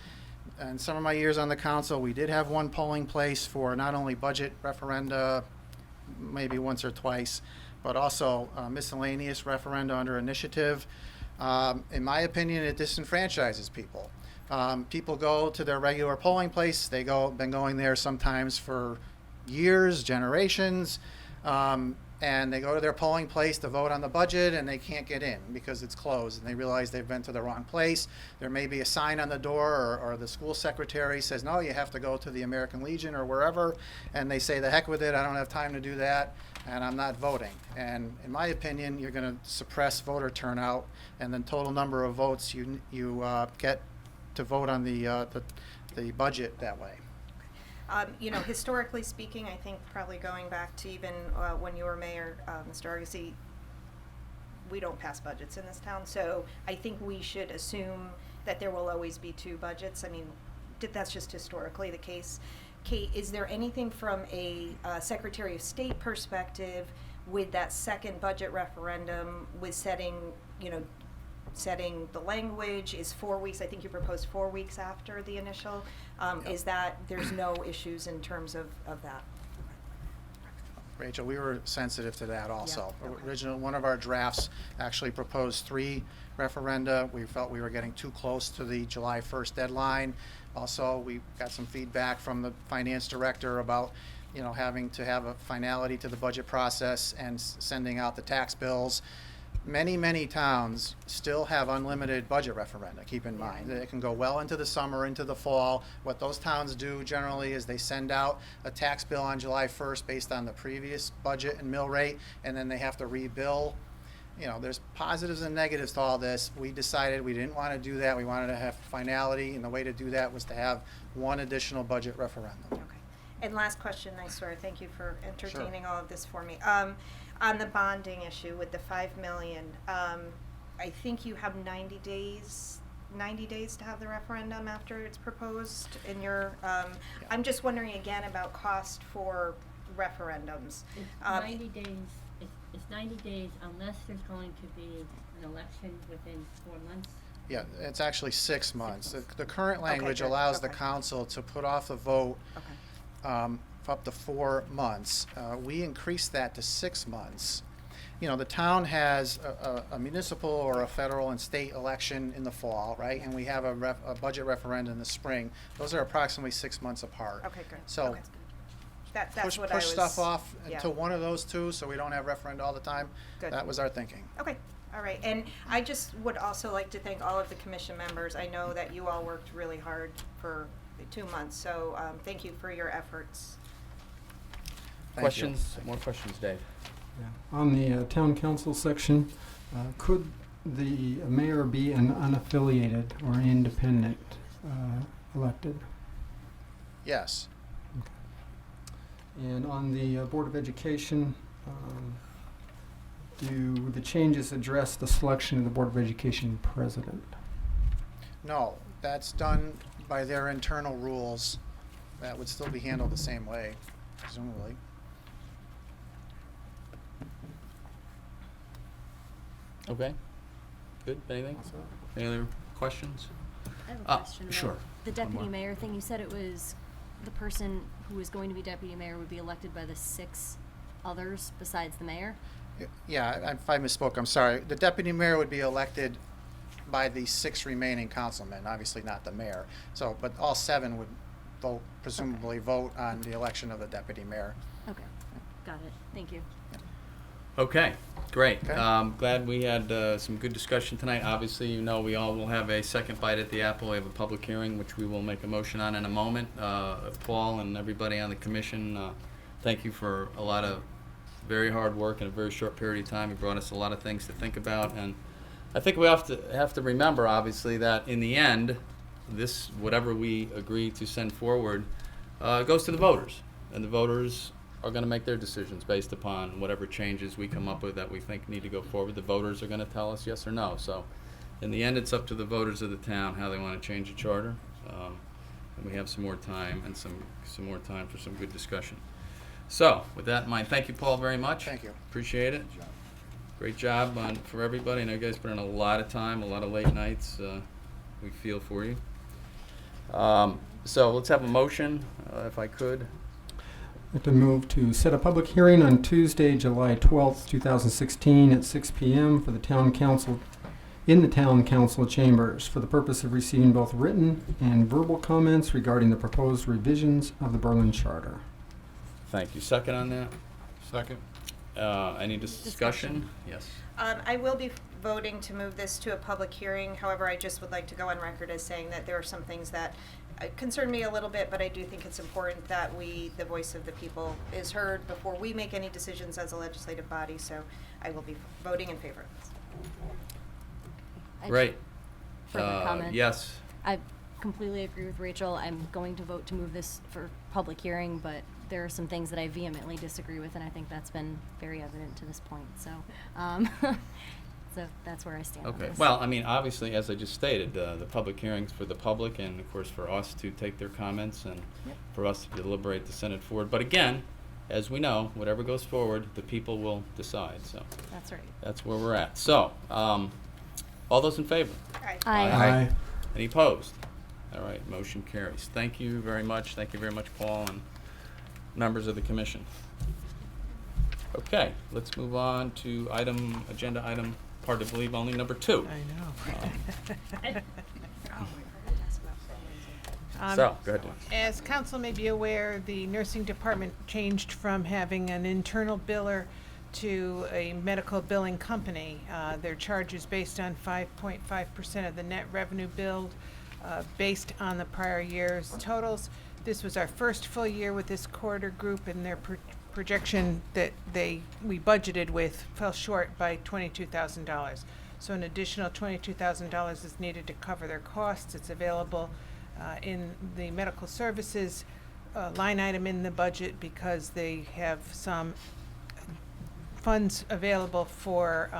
in some of my years on the council. We did have one polling place for not only budget referenda, maybe once or twice, but also miscellaneous referenda under initiative. In my opinion, it disenfranchises people. People go to their regular polling place. Been going there sometimes for years, generations, and they go to their polling place to vote on the budget, and they can't get in because it's closed, and they realize they've been to the wrong place. There may be a sign on the door, or the school secretary says, no, you have to go to the American Legion or wherever, and they say, the heck with it, I don't have time to do that, and I'm not voting. And in my opinion, you're going to suppress voter turnout, and the total number of votes you get to vote on the budget that way. Historically speaking, I think probably going back to even when you were mayor, Mr. Argosy, we don't pass budgets in this town, so I think we should assume that there will always be two budgets. I mean, that's just historically the case. Kate, is there anything from a Secretary of State perspective with that second budget referendum, with setting the language? Is 4 weeks, I think you proposed 4 weeks after the initial, is that, there's no issues in terms of that? Rachel, we were sensitive to that also. Yeah, okay. Original, one of our drafts actually proposed 3 referenda. We felt we were getting too close to the July 1st deadline. Also, we got some feedback from the finance director about, having to have a finality to the budget process and sending out the tax bills. Many, many towns still have unlimited budget referenda, keep in mind. It can go well into the summer, into the fall. What those towns do generally is they send out a tax bill on July 1st based on the previous budget and mill rate, and then they have to rebill. There's positives and negatives to all this. We decided we didn't want to do that. We wanted to have finality, and the way to do that was to have one additional budget referendum. Okay. And last question, I swear, thank you for entertaining all of this for me. On the bonding issue with the 5 million, I think you have 90 days to have the referendum after it's proposed in your, I'm just wondering again about cost for referendums. It's 90 days, it's 90 days unless there's going to be an election within 4 months. Yeah, it's actually 6 months. The current language good. allows the Okay. council to put off the vote Okay. for up to 4 months. We increased that to 6 months. You know, the town has a municipal or a federal and state election in the fall, right? And we have a budget referendum in the spring. Those are approximately 6 months apart. Okay, good. So Okay. That's what I push was. stuff off yeah. to one of those two so we don't have referenda all the time. Good. That was our thinking. Okay, all right. And I just would also like to thank all of the commission members. I know that you all worked really hard for the 2 months, so thank you for your efforts. Thank you. Questions? More questions, Dave? On the town council section, could the mayor be an unaffiliated or independent elected? Yes. And on the Board of Education, do the changes address the selection of the Board of Education president? No, that's done by their internal rules. That would still be handled the same way, presumably. Okay. Good. Anything? Any other questions? I have a question. about Sure. The One deputy more. mayor thing, you said it was the person who was going to be deputy mayor would be elected by the 6 others besides the mayor? Yeah, if I misspoke, I'm sorry. The deputy mayor would be elected by the 6 remaining councilmen, obviously not the mayor. So, but all 7 would vote, presumably vote on the election of the deputy mayor. Okay, got it. Thank you. Okay, great. Okay. Glad we had some good discussion tonight. Obviously, you know, we all will have a second bite at the apple. We have a public hearing, which we will make a motion on in a moment. Paul and everybody on the commission, thank you for a lot of very hard work in a very short period of time. You brought us a lot of things to think about, and I think we have to remember, obviously, that in the end, this, whatever we agree to send forward, goes to the voters, and the voters are going to make their decisions based upon whatever changes we come up with that we think need to go forward. The voters are going to tell us yes or no. So in the end, it's up to the voters of the town how they want to change the charter. And we have some more time and some more time for some good discussion. So with that in mind, thank you, Paul, very much. Thank you. Appreciate it. Great job for everybody. I know you guys put in a lot of time, a lot of late nights. We feel for you. So let's have a motion, if I could. I'd like to move to set a public hearing on Tuesday, July 12th, 2016 at 6 p.m. for the town council, in the town council chambers, for the purpose of receiving both written and verbal comments regarding the proposed revisions of the Berlin Charter. Thank you. Second on that? Second. Any discussion? Yes. I will be voting to move this to a public hearing. However, I just would like to go on record as saying that there are some things that concern me a little bit, but I do think it's important that the voice of the people is heard before we make any decisions as a legislative body. So I will be voting in favor of this. Great. Further comment? Yes. I completely agree with Rachel. I'm going to vote to move this for public hearing, but there are some things that I vehemently disagree with, and I think that's been very evident to this point. So, so that's where I stand on Okay. this. Well, I mean, obviously, as I just stated, the public hearings for the public, and of course for us to take their comments, and for us to deliberate to send it forward. But again, as we know, whatever goes forward, the people will decide. So That's right. that's where we're at. So, all those in favor? Aye. Aye. Any opposed? All right, motion carries. Thank you very much. Thank you very much, Paul, and members of the commission. Okay, let's move on to agenda item, hard to believe, only number 2. I know. So, go ahead. As council may be aware, the nursing department changed from having an internal biller to a medical billing company. Their charge is based on 5.5% of the net revenue billed, based on the prior year's totals. This was our first full year with this quarter group, and their projection that we budgeted with fell short by $22,000. So an additional $22,000 is needed to cover their costs. It's available in the medical services line item in the budget because they have some funds available for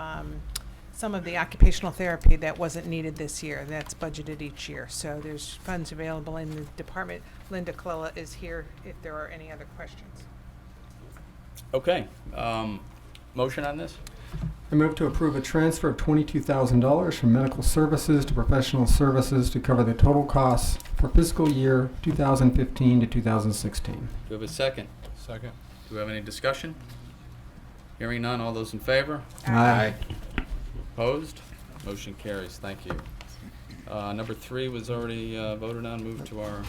some of the occupational therapy that wasn't needed this year. That's budgeted each year. So there's funds available in the department. Linda Colella is here if there are any other questions. Okay, motion on this? I move to approve a transfer of $22,000 from medical services to professional services to cover the total costs for fiscal year 2015 to 2016. Do we have a second? Second. Do we have any discussion? Hearing none, all those in favor? Aye. Opposed? Motion carries. Thank you. Number 3 was already voted on. Move to our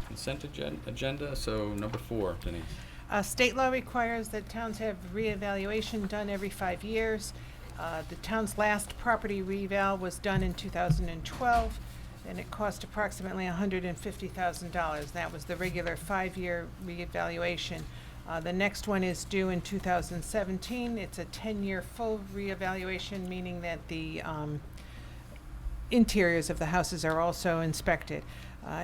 consent agenda. So number 4, Denise. State law requires that towns have reevaluation done every 5 years. The town's last property reval was done in 2012, and it cost approximately $150,000. That was the regular 5-year reevaluation. The next one is due in 2017. It's a 10-year full reevaluation, meaning that the interiors of the houses are also inspected.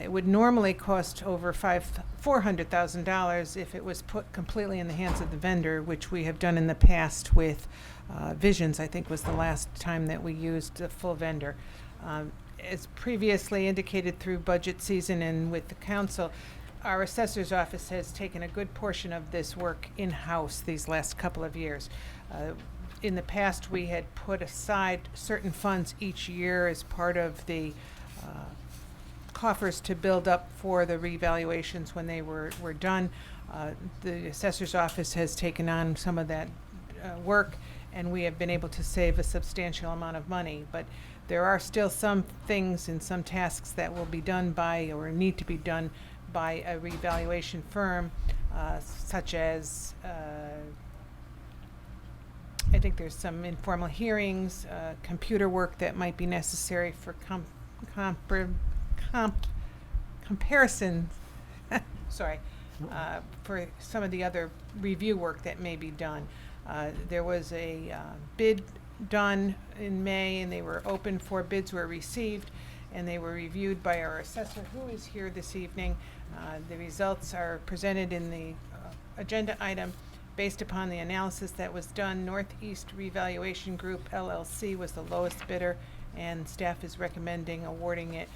It would normally cost over $400,000 if it was put completely in the hands of the vendor, which we have done in the past with Visions, I think was the last time that we used the full vendor. As previously indicated through budget season and with the council, our assessor's office has taken a good portion of this work in-house these last couple of years. In the past, we had put aside certain funds each year as part of the coffers to build up for the revaluations when they were done. The assessor's office has taken on some of that work, and we have been able to save a substantial amount of money. But there are still some things and some tasks that will be done by or need to be done by a revaluation firm, such as I think there's some informal hearings, computer work that might be necessary for comparisons, sorry, for some of the other review work that may be done. There was a bid done in May, and they were open for bids were received, and they were reviewed by our assessor, who is here this evening. The results are presented in the agenda item. Based upon the analysis that was done, Northeast Revaluation Group LLC was the lowest bidder, and staff is recommending awarding it.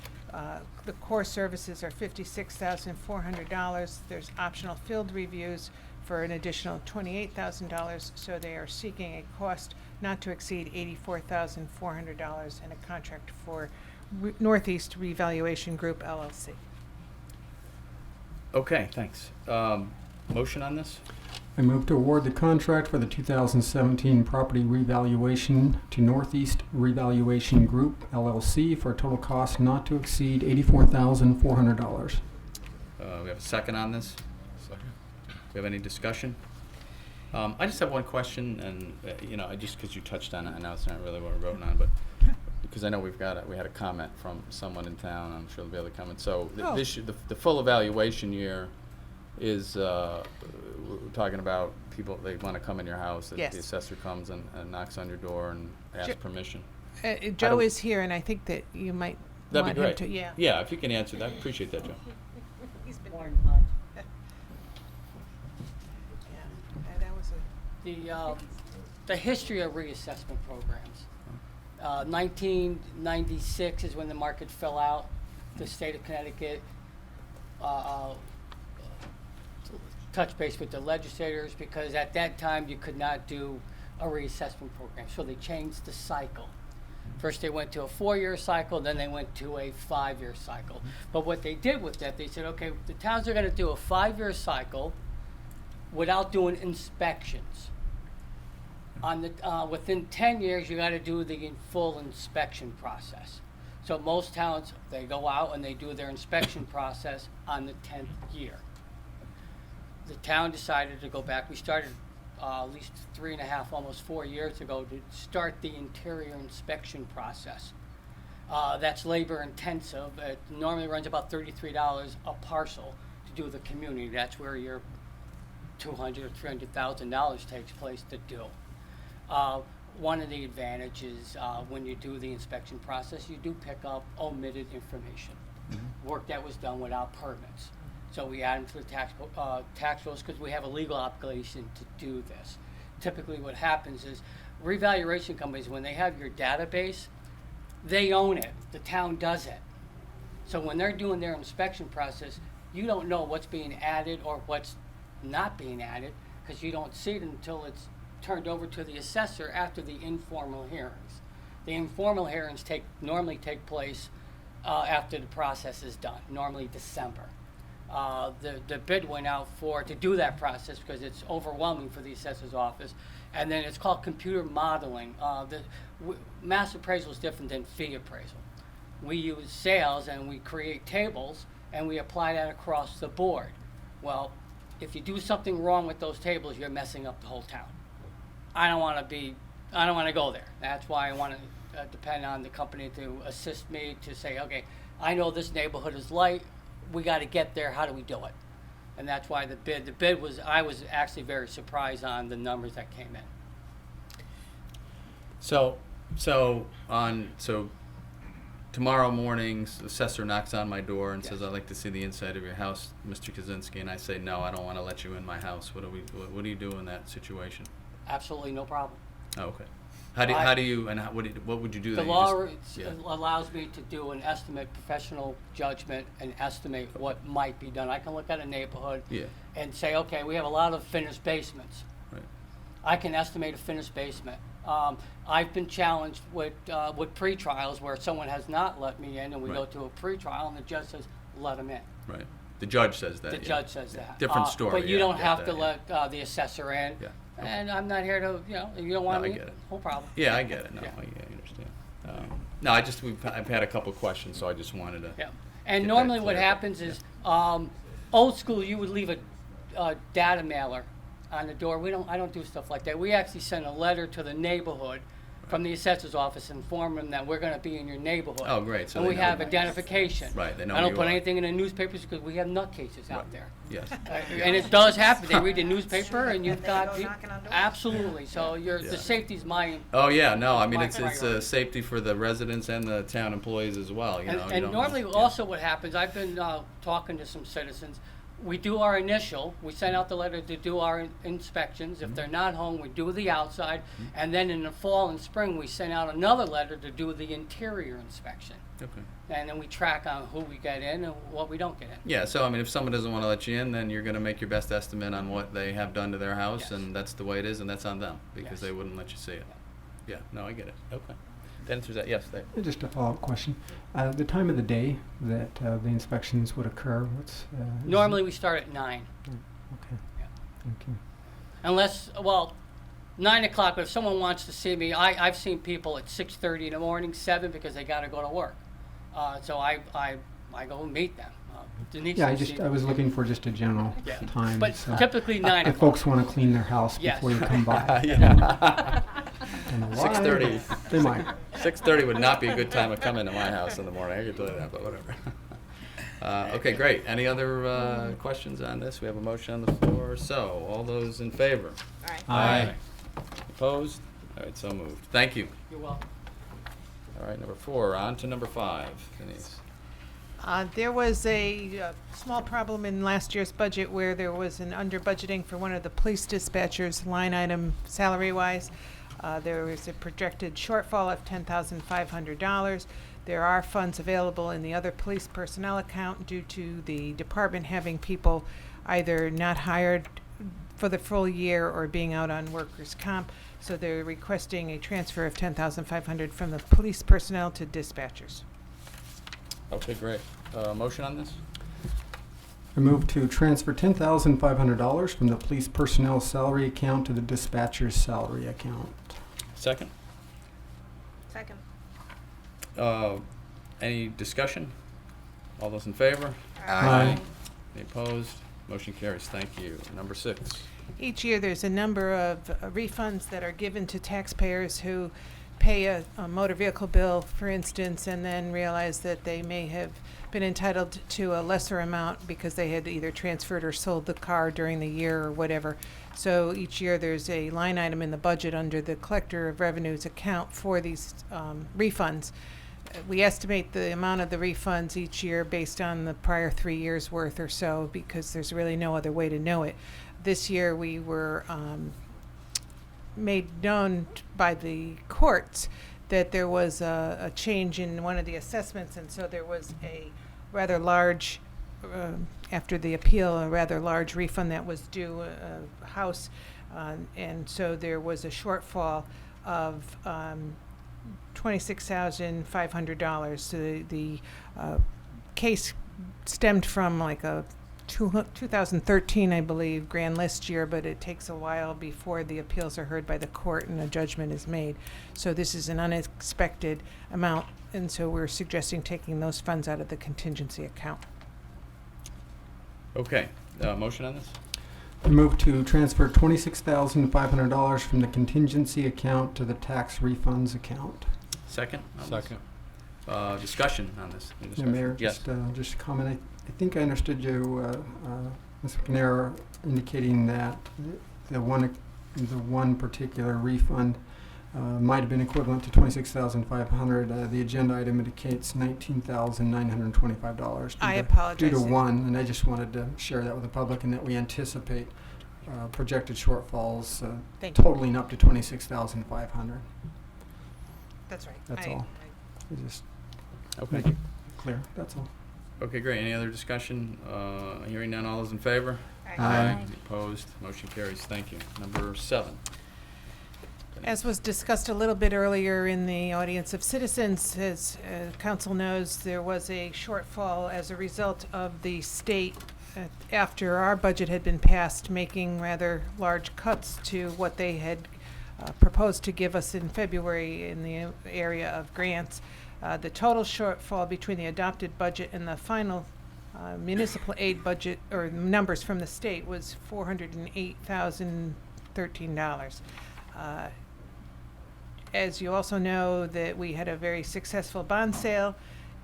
The core services are $56,400. There's optional field reviews for an additional $28,000, so they are seeking a cost not to exceed $84,400 and a contract for Northeast Revaluation Group LLC. Okay, thanks. Motion on this? I move to award the contract for the 2017 property revaluation to Northeast Revaluation Group, LLC, for a total cost not to exceed $84,400. We have a second on this? Second. Do we have any discussion? I just have one question, and just because you touched on it, I know it's not really what we're voting on, but because I know we had a comment from someone in town. I'm sure there'll be other comments. So this year, the full evaluation year is we're talking about people, they want to come in your house. Yes. The assessor comes and knocks on your door and asks permission. Joe is here, and I think that you might That'd want be great. him to. Yeah. Yeah, if you can answer that, appreciate that, Joe. He's been Warren Hunt. that was The history of reassessment programs. 1996 is when the market fell out. The state of Connecticut touched base with the legislators because at that time you could not do a reassessment program. So they changed the cycle. First they went to a 4-year cycle, then they went to a 5-year cycle. But what they did with that, they said, okay, the towns are going to do a 5-year cycle without doing inspections. Within 10 years, you got to do the full inspection process. So most towns, they go out and they do their inspection process on the 10th year. The town decided to go back. We started at least 3.5, almost 4 years ago to start the interior inspection process. That's labor intensive. It normally runs about $33 a parcel to do the community. That's where your $200,000 or $300,000 takes place to do. One of the advantages when you do the inspection process, you do pick up omitted information, work that was done without permits. So we add them to the tax rolls because we have a legal obligation to do this. Typically what happens is revaluation companies, when they have your database, they own it. The town does it. So when they're doing their inspection process, you don't know what's being added or what's not being added because you don't see it until it's turned over to the assessor after the informal hearings. The informal hearings normally take place after the process is done, normally December. The bid went out to do that process because it's overwhelming for the assessor's office, and then it's called computer modeling. Mass appraisal is different than fee appraisal. We use sales and we create tables and we apply that across the board. Well, if you do something wrong with those tables, you're messing up the whole town. I don't want to go there. That's why I want to depend on the company to assist me to say, okay, I know this neighborhood is light. We got to get there. How do we do it? And that's why the bid was, I was actually very surprised on the numbers that came in. So tomorrow morning, the assessor knocks on my door and says, "I'd like to see the inside of your house, Mr. Kaczynski," and I say, "No, I don't want to let you in my house." What do you do in that situation? Absolutely no problem. Oh, okay. What would you do? The then? law allows me to do an estimate, professional judgment, and estimate what might be done. I can look at a neighborhood and say, okay, we have a lot of finished basements. Right. I can estimate a finished basement. I've been challenged with pre-trials where someone has not let me in, and we go to a pre-trial, and the judge says, let them in. Right. The judge says that. The judge says that. Different story. But you don't have to let the assessor in. Yeah. Okay. And I'm not here to, you don't want No, me. I get it. No problem. Yeah, I get it. No, I understand. No, I've had a couple of questions, so I just wanted to. Yeah. And get normally that what cleared up. happens is, old school, you would leave a data mailer on the door. I don't do stuff like that. We actually send a letter to the neighborhood from the assessor's office, inform them that we're going to be in your neighborhood. Oh, great. So and they we know have you. identification. Right, they know I don't you put are. anything in the newspapers because we have nutcases out there. Yes. And it does happen. They read the newspaper and you've They got go knocking on doors. absolutely. So the safety's my. Oh yeah, no. I mean, my it's priority. safety for the residents and the town employees as well. You know. You And don't normally, know. also what happens, I've been talking to some citizens. We do our initial. We send out the letter to do our inspections. If they're not home, we do the outside, and then in the fall and spring, we send out another letter to do the interior inspection. Okay. And then we track on who we get in and what we don't get in. Yeah, so I mean, if someone doesn't want to let you in, then you're going to make your best estimate on what they have done to their house, Yes. and that's the way it is, and that's on them because Yes. they wouldn't let you see it. Yeah, no, I get it. Okay. That answers that. Yes, they. Just a follow-up question. The time of the day that the inspections would occur, what's... Normally, we start at 9. Okay. Yeah. Thank you. Unless, 9 o'clock, but if someone wants to see me, I've seen people at 6:30 in the morning, 7, because they got to go to work. So I go and meet them. Denise Yeah, will see I was looking for just a general Yeah. time. But so typically 9 if o'clock. folks want to clean their house Yes. before you come by. Yeah. Don't know why, 6:30. but They might. 6:30 would not be a good time to come into my house in the morning. I can tell you that, but whatever. Okay, great. Any other questions on this? We have a motion on the floor. So, all those in favor? Aye. Opposed? All right, so moved. Thank you. You're welcome. All right, number 4. On to number 5. Denise. There was a small problem in last year's budget where there was an under budgeting for one of the police dispatchers line item salary-wise. There was a projected shortfall of $10,500. There are funds available in the other police personnel account due to the department having people either not hired for the full year or being out on workers' comp. So they're requesting a transfer of $10,500 from the police personnel to dispatchers. Okay, great. Motion on this? I move to transfer $10,500 from the police personnel salary account to the dispatcher's salary account. Second? Second. Any discussion? All those in favor? Aye. Any opposed? Motion carries. Thank you. Number 6. Each year, there's a number of refunds that are given to taxpayers who pay a motor vehicle bill, for instance, and then realize that they may have been entitled to a lesser amount because they had either transferred or sold the car during the year or whatever. So each year, there's a line item in the budget under the Collector of Revenues account for these refunds. we estimate the amount of the refunds each year based on the prior 3 years' worth or so, because there's really no other way to know it. This year we were made known by the courts that there was a change in one of the assessments, and so there was a rather large, after the appeal, a rather large refund that was due a house, and so there was a shortfall of $26,500. So the case stemmed from like a 2013, I believe, grand list year, but it takes a while before the appeals are heard by the court and a judgment is made. So this is an unexpected amount, and so we're suggesting taking those funds out of the contingency account. Okay, motion on this? I move to transfer $26,500 from the contingency account to the tax refunds account. Second? on this? Second. Discussion on this. Any Yeah, discussion? Mayor, Yes. just a comment. I think I understood you, Ms. McNair, indicating that the one particular refund might have been equivalent to $26,500. The agenda item indicates $19,925. I apologize. Due to one, and I just wanted to share that with the public, and that we anticipate projected shortfalls Thank you. totaling up to $26,500. That's right. That's all. I just Okay. make it clear. That's all. Okay, great. Any other discussion? Hearing none, all those in favor? Aye. Any opposed? Motion carries. Thank you. Number 7. As was discussed a little bit earlier in the audience of citizens, as council knows, there was a shortfall as a result of the state, after our budget had been passed, making rather large cuts to what they had proposed to give us in February in the area of grants. The total shortfall between the adopted budget and the final municipal aid budget, or numbers from the state, was $408,013. As you also know, that we had a very successful bond sale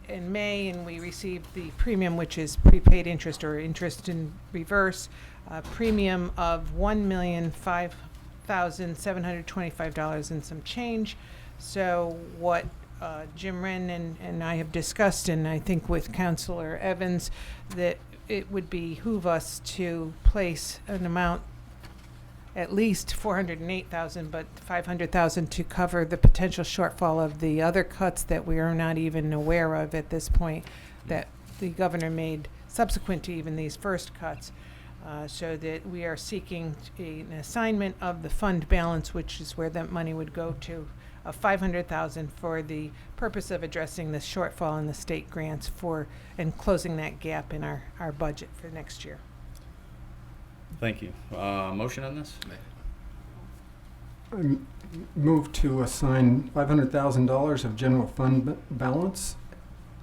in May, and we received the premium, which is prepaid interest or interest in reverse, premium of $1,005,725 and some change. So what Jim Wren and I have discussed, and I think with Councilor Evans, that it would behoove us to place an amount at least $408,000, but $500,000 to cover the potential shortfall of the other cuts that we are not even aware of at this point, that the governor made subsequent to even these first cuts, so that we are seeking an assignment of the fund balance, which is where that money would go to, of $500,000 for the purpose of addressing the shortfall in the state grants for and closing that gap in our budget for next year. Thank you. Motion on this? I move to assign $500,000 of general fund balance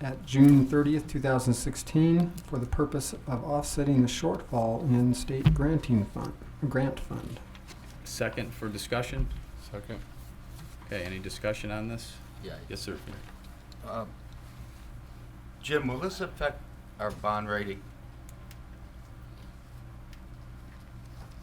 at June 30th, 2016 for the purpose of offsetting the shortfall in state grant fund. Second for discussion? Second. Okay, any discussion on this? Yeah. Yes, sir. Jim, will this affect our bond rating?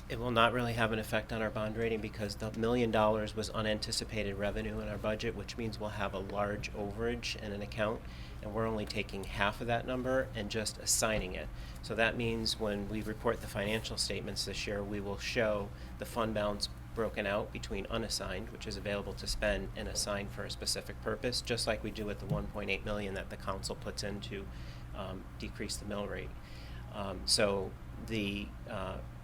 It will not really have an effect on our bond rating because the $1 million was unanticipated revenue in our budget, which means we'll have a large overage in an account, and we're only taking half of that number and just assigning it. So that means when we report the financial statements this year, we will show the fund balance broken out between unassigned, which is available to spend, and assigned for a specific purpose, just like we do with the $1.8 million that the council puts in to decrease the mill rate. So the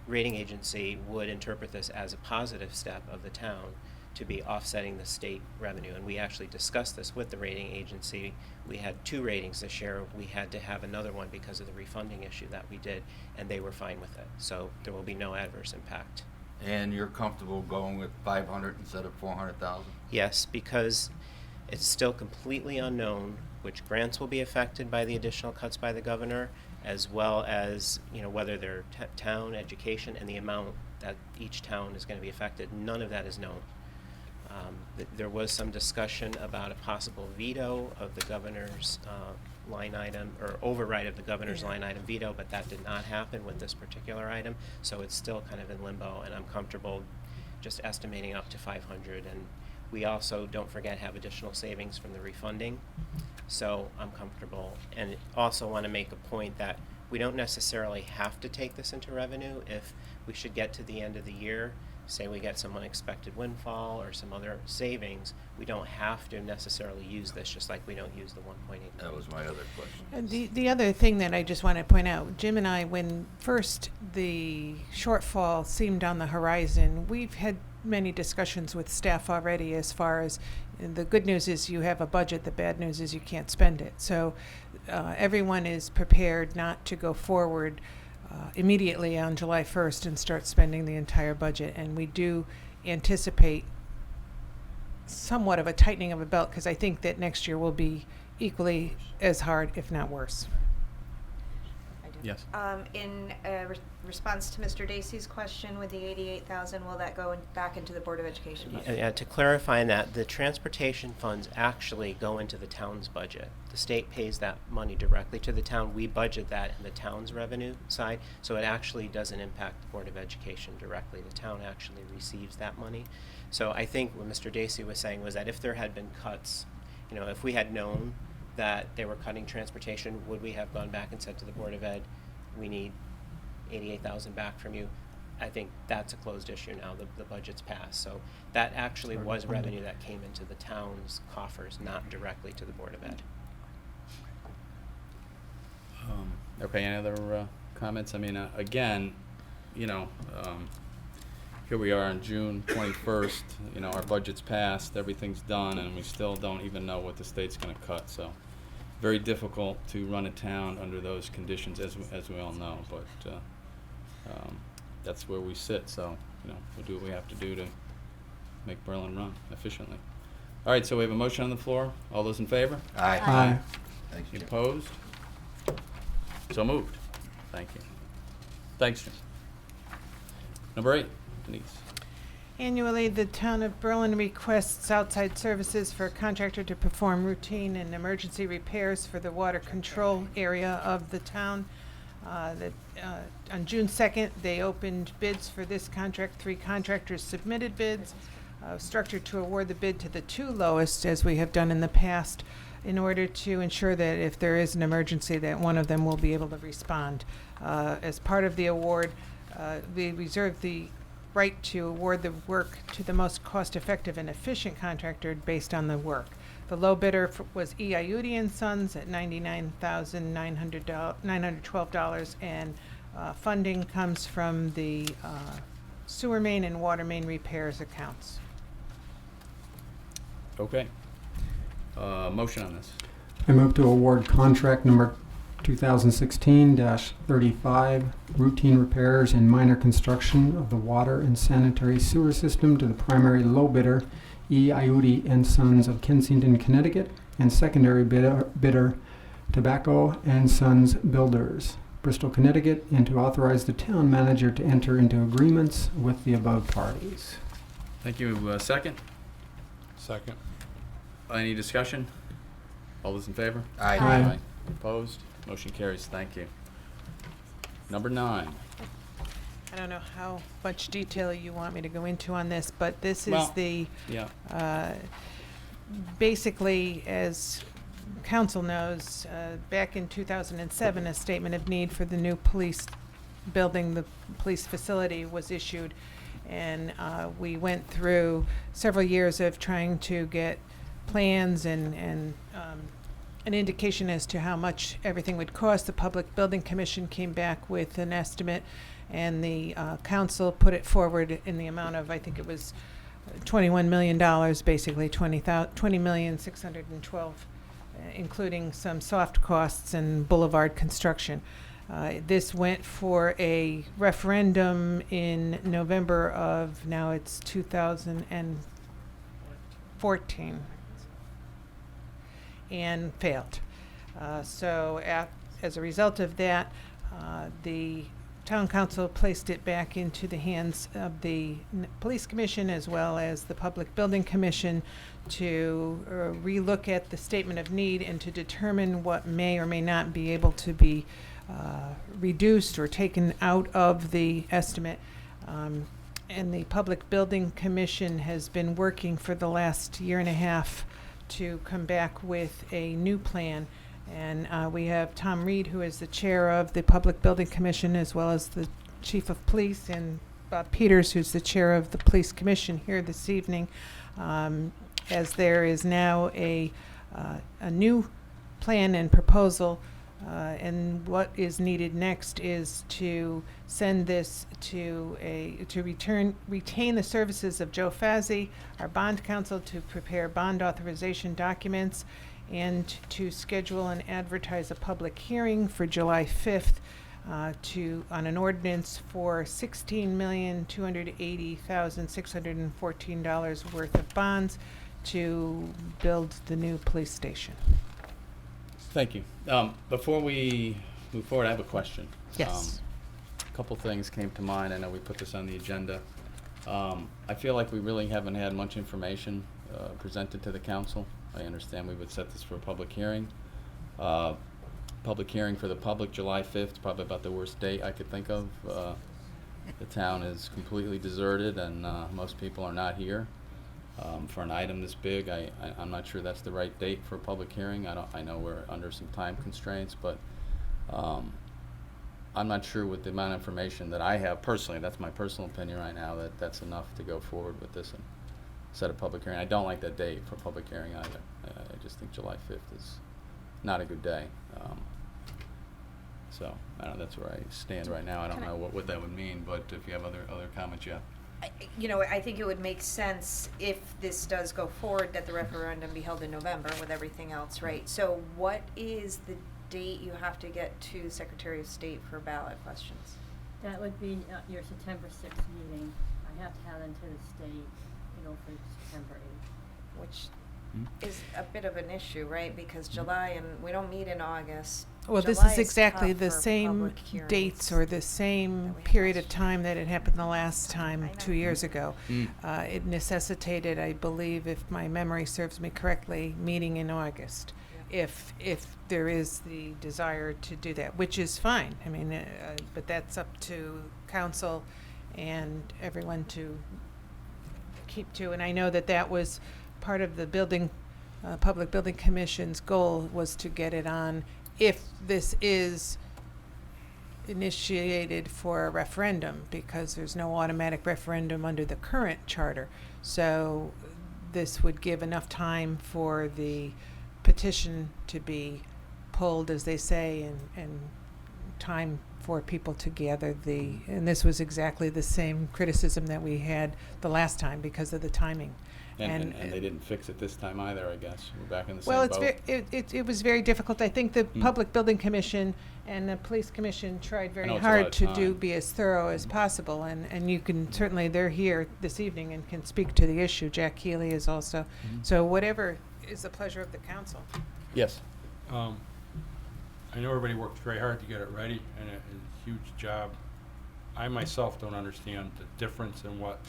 rating agency would interpret this as a positive step of the town to be offsetting the state revenue. And we actually discussed this with the rating agency. We had 2 ratings this year. We had to have another one because of the refunding issue that we did, and they were fine with it. So there will be no adverse impact. And you're comfortable going with 500 instead of 400,000? Yes, because it's still completely unknown which grants will be affected by the additional cuts by the governor, as well as, whether they're town education and the amount that each town is going to be affected. None of that is known. There was some discussion about a possible veto of the governor's line item, or override of the governor's line item veto, but that did not happen with this particular item, so it's still kind of in limbo, and I'm comfortable just estimating up to 500, and We also, don't forget, have additional savings from the refunding. So I'm comfortable, and also want to make a point that we don't necessarily have to take this into revenue. If we should get to the end of the year, say we get some unexpected windfall or some other savings, we don't have to necessarily use this, just like we don't use the 1.8 million. That was my other question. And the other thing that I just want to point out, Jim and I, when first the shortfall seemed on the horizon, we've had many discussions with staff already as far as the good news is you have a budget, the bad news is you can't spend it. So everyone is prepared not to go forward immediately on July 1st and start spending the entire budget. And we do anticipate somewhat of a tightening of a belt, because I think that next year will be equally as hard, if not worse. Yes. In response to Mr. Dacey's question with the $88,000, will that go back into the Board of Education budget? Yeah, to clarify that, the transportation funds actually go into the town's budget. The state pays that money directly to the town. We budget that in the town's revenue side, so it actually doesn't impact the Board of Education directly. The town actually receives that money. So I think what Mr. Dacey was saying was that if there had been cuts, if we had known that they were cutting transportation, would we have gone back and said to the Board of Ed, we need $88,000 back from you? I think that's a closed issue now. The budget's passed. So that actually was revenue that came into the town's coffers, not directly to the Board of Ed. Okay, any other comments? I mean, again, here we are on June 21st, our budget's passed, everything's done, and we still don't even know what the state's going to cut. So very difficult to run a town under those conditions, as we all know. But that's where we sit. So, we'll do what we have to do to make Berlin run efficiently. All right, so we have a motion on the floor. All those in favor? Aye. Aye. Thank you. Opposed? So moved. Thank you. Thanks, Jim. Number 8, Denise. Annually, the town of Berlin requests outside services for a contractor to perform routine and emergency repairs for the water control area of the town. On June 2nd, they opened bids for this contract. 3 contractors submitted bids, structured to award the bid to the 2 lowest, as we have done in the past, in order to ensure that if there is an emergency, that one of them will be able to respond. As part of the award, we reserve the right to award the work to the most cost-effective and efficient contractor based on the work. The low bidder was E. Iudi and Sons at $99,912, and funding comes from the sewer main and water main repairs accounts. Okay. Motion on this. I move to award contract number 2016-35, routine repairs and minor construction of the water and sanitary sewer system to the primary low bidder, E. Iudi and Sons of Kensington, Connecticut, and secondary bidder, Tobacco and Sons Builders, Bristol, Connecticut, and to authorize the town manager to enter into agreements with the above parties. Thank you. Second? Second. Any discussion? All those in favor? Aye. Aye. Opposed? Motion carries. Thank you. Number 9. I don't know how much detail you want me to go into on this, but this is Well, the, Yeah. basically, as council knows, back in 2007, a statement of need for the new police building, the police facility, was issued. And we went through several years of trying to get plans and an indication as to how much everything would cost. The Public Building Commission came back with an estimate, and the council put it forward in the amount of, I think it was $21 million, basically $20,612,000, including some soft costs and boulevard construction. This went for a referendum in November of, now it's 2014, and failed. So as a result of that, the town council placed it back into the hands of the police commission as well as the Public Building Commission to relook at the statement of need and to determine what may or may not be able to be reduced or taken out of the estimate. and the Public Building Commission has been working for the last year and a half to come back with a new plan. And we have Tom Reed, who is the chair of the Public Building Commission, as well as the chief of police, and Bob Peters, who's the chair of the Police Commission, here this evening, as there is now a new plan and proposal. And what is needed next is to send this to retain the services of Joe Fazzi, our bond counsel, to prepare bond authorization documents, and to schedule and advertise a public hearing for July 5th on an ordinance for $16,280,614 worth of bonds to build the new police station. Thank you. Before we move forward, I have a question. Yes. A couple things came to mind. I know we put this on the agenda. I feel like we really haven't had much information presented to the council. I understand we would set this for a public hearing. Public hearing for the public, July 5th, probably about the worst date I could think of. The town is completely deserted, and most people are not here. For an item this big, I'm not sure that's the right date for a public hearing. I know we're under some time constraints, but I'm not sure with the amount of information that I have personally, that's my personal opinion right now, that that's enough to go forward with this and set a public hearing. I don't like that date for public hearing either. I just think July 5th is not a good day. So I don't know, that's where I stand right now. I don't know what that would mean, but if you have other comments, yeah. You know, I think it would make sense if this does go forward that the referendum be held in November with everything else, right? So what is the date you have to get to Secretary of State for ballot questions? That would be your September 6th meeting. I have to have them to the state, for September 8th. Which is a bit of an issue, right? Because July, and we don't meet in August. Well, July this is exactly tough the for same public hearings. dates or the same period of time that it happened the last time 2 years ago. It necessitated, I believe, if my memory serves me correctly, meeting in August. If there is the desire to do that, which is fine. I mean, but that's up to council and everyone to keep to. And I know that was part of the Public Building Commission's goal, was to get it on if this is initiated for a referendum, because there's no automatic referendum under the current charter. So this would give enough time for the petition to be pulled, as they say, and time for people to gather and this was exactly the same criticism that we had the last time because of the timing. And they didn't fix it this time either, I guess. We're back in the same Well, boat. it was very difficult. I think the Public Building Commission and the Police Commission tried very hard to be as thorough as possible, and you can certainly, they're here this evening and can speak to the issue. Jack Healy is also. So whatever is the pleasure of the council. Yes. I know everybody worked very hard to get it ready, and it's a huge job. I myself don't understand the difference in what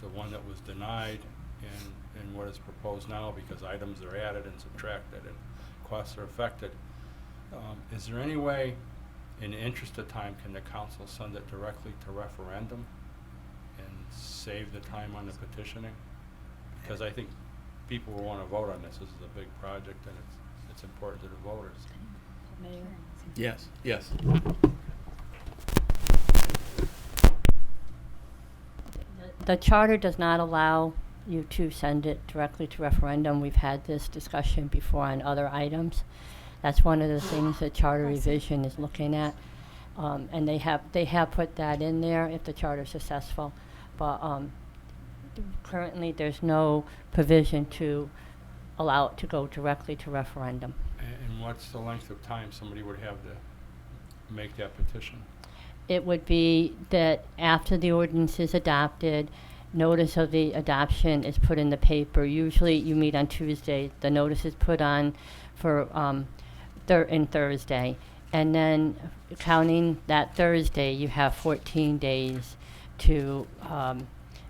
the one that was denied and what is proposed now, because items are added and subtracted and costs are affected. Is there any way, in the interest of time, can the council send it directly to referendum and save the time on the petitioning? Because I think people will want to vote on this. This is a big project, and it's important to the voters. Mayor? Yes. Yes. The charter does not allow you to send it directly to referendum. We've had this discussion before on other items. That's one of the things that charter revision is looking at. And they have put that in there if the charter is successful. But currently there's no provision to allow it to go directly to referendum. And what's the length of time somebody would have to make that petition? It would be that after the ordinance is adopted, notice of the adoption is put in the paper. Usually you meet on Tuesday. The notice is put on for Thursday. And then counting that Thursday, you have 14 days to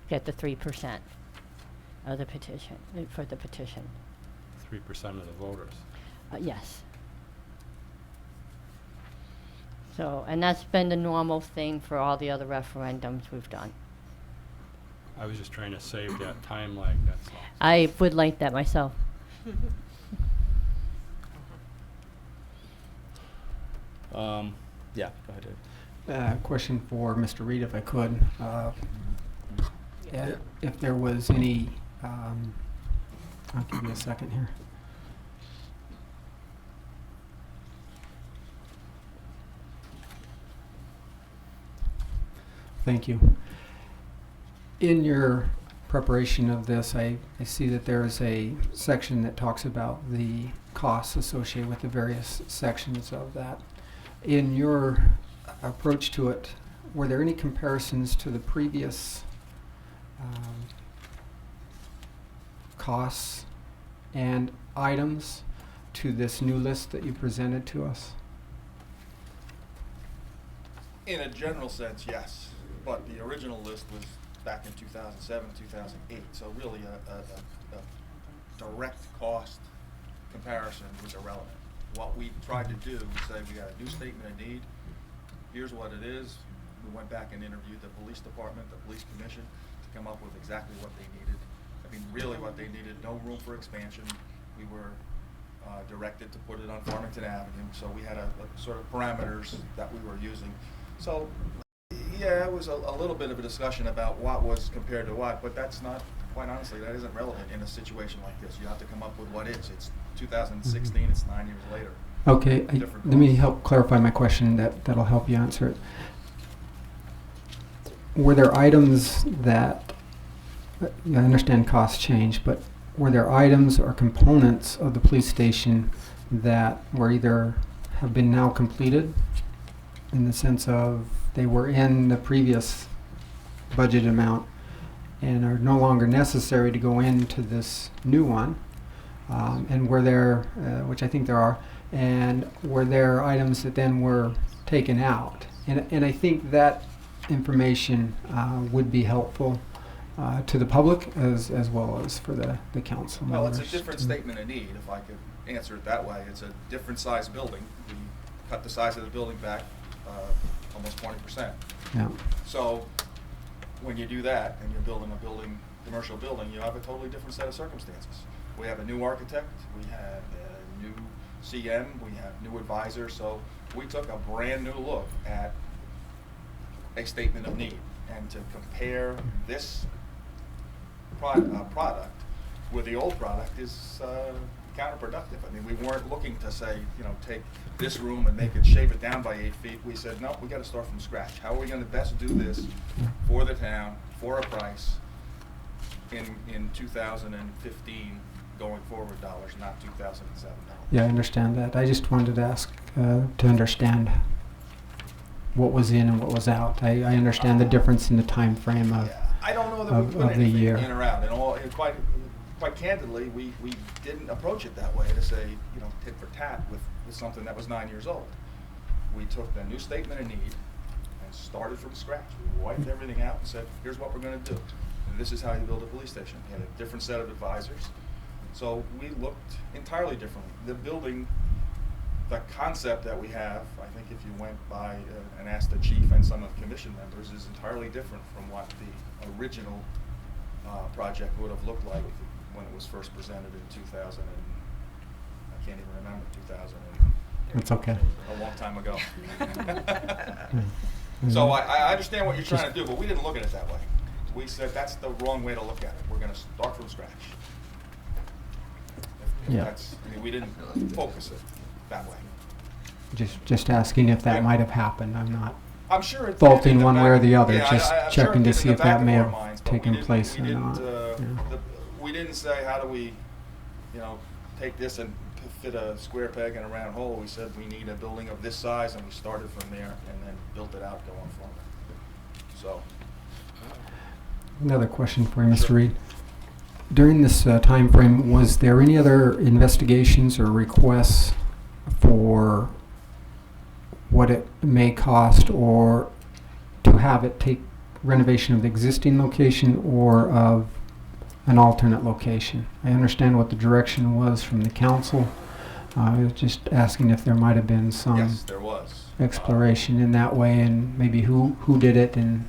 get the 3% of the petition, for the petition. 3% of the voters. Yes. So, and that's been the normal thing for all the other referendums we've done. I was just trying to save that time lag, that's all. I would like that myself. Yeah, go ahead, Dave. Question for Mr. Reed, if I could. If there was any, I'll give you a second here. Thank you. In your preparation of this, I see that there is a section that talks about the costs associated with the various sections of that. In your approach to it, were there any comparisons to the previous costs and items to this new list that you presented to us? In a general sense, yes, but the original list was back in 2007, 2008, so really a direct cost comparison was irrelevant. What we tried to do was say we got a new statement of need, here's what it is. We went back and interviewed the police department, the police commission, to come up with exactly what they needed. I mean, really what they needed, no room for expansion. We were directed to put it on Farmington Avenue, so we had a sort of parameters that we were using. So, yeah, it was a little bit of a discussion about what was compared to what, but that's not, quite honestly, that isn't relevant in a situation like this. You have to come up with what is. It's 2016, it's 9 years later. Okay, let me help clarify my question. That'll help you answer it. Were there items that, I understand costs change, but were there items or components of the police station that were either have been now completed in the sense of they were in the previous budget amount and are no longer necessary to go into this new one? And were there, which I think there are, and were there items that then were taken out? And I think that information would be helpful to the public as well as for the council Well, members. it's a different statement of need, if I could answer it that way. It's a different size building. We cut the size of the building back almost 20%. Yeah. So when you do that and you're building a commercial building, you have a totally different set of circumstances. We have a new architect, we have a new CM, we have new advisors, so we took a brand new look at a statement of need. And to compare this product with the old product is counterproductive. I mean, we weren't looking to say, take this room and make it, shave it down by 8 feet. We said, no, we got to start from scratch. How are we going to best do this for the town, for a price, in 2015 going forward dollars, not 2007 dollars? Yeah, I understand that. I just wanted to ask to understand what was in and what was out. I understand the difference in the time frame of I don't know that we put the anything year. in or out. And quite candidly, we didn't approach it that way to say, tit for tat with something that was 9 years old. We took the new statement of need and started from scratch. We wiped everything out and said, here's what we're going to do. And this is how you build a police station. We had a different set of advisors. So we looked entirely differently. The building, the concept that we have, I think if you went by and asked the chief and some of the commission members, is entirely different from what the original project would have looked like when it was first presented in 2000 and I can't even remember 2000. That's okay. A long time ago. So I understand what you're trying to do, but we didn't look at it that way. We said that's the wrong way to look at it. We're going to start from scratch. Yeah. We didn't focus it that way. Just asking if that might have happened. I'm sure it's faulting one way or the other. Yeah, just I'm checking sure to see if that may have minds, taken place or not. We didn't say how do we, take this and fit a square peg in a round hole. We said we need a building of this size, and we started from there and then built it out going forward. So. Another question for you, Mr. Reed. During this time frame, was there any other investigations or requests for what it may cost or to have it take renovation of the existing location or of an alternate location? I understand what the direction was from the council. I was just asking if there might have been some Yes, there was. exploration in that way, and maybe who did it, and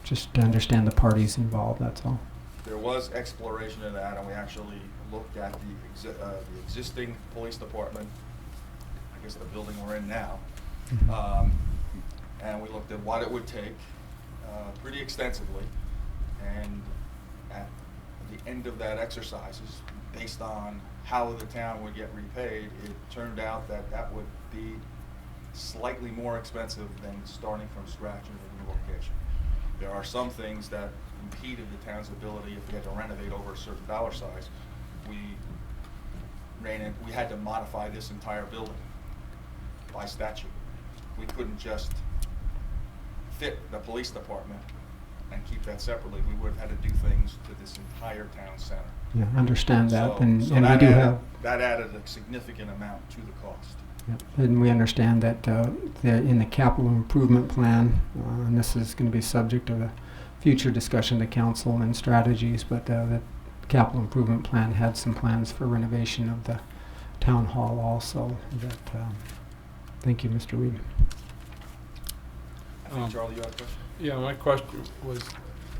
Just to understand the parties involved, that's all. There was exploration of that, and we actually looked at the existing police department, I guess the building we're in now, and we looked at what it would take pretty extensively, and at the end of that exercise, based on how the town would get repaid, it turned out that that would be slightly more expensive than starting from scratch in a new location. There are some things that impeded the town's ability. If we had to renovate over a certain dollar size, we had to modify this entire building by statute. We couldn't just fit the police department and keep that separately. We would have had to do things to this entire town center. Yeah, understand that, So and that we do added, have. that added a significant amount to the cost. Yep. And we understand that in the capital improvement plan, and this is going to be subject of a future discussion to council and strategies, but the capital improvement plan had some plans for renovation of the town hall also. Thank you, Mr. Weed. I think, Charlie, you had a question? Yeah, my question was,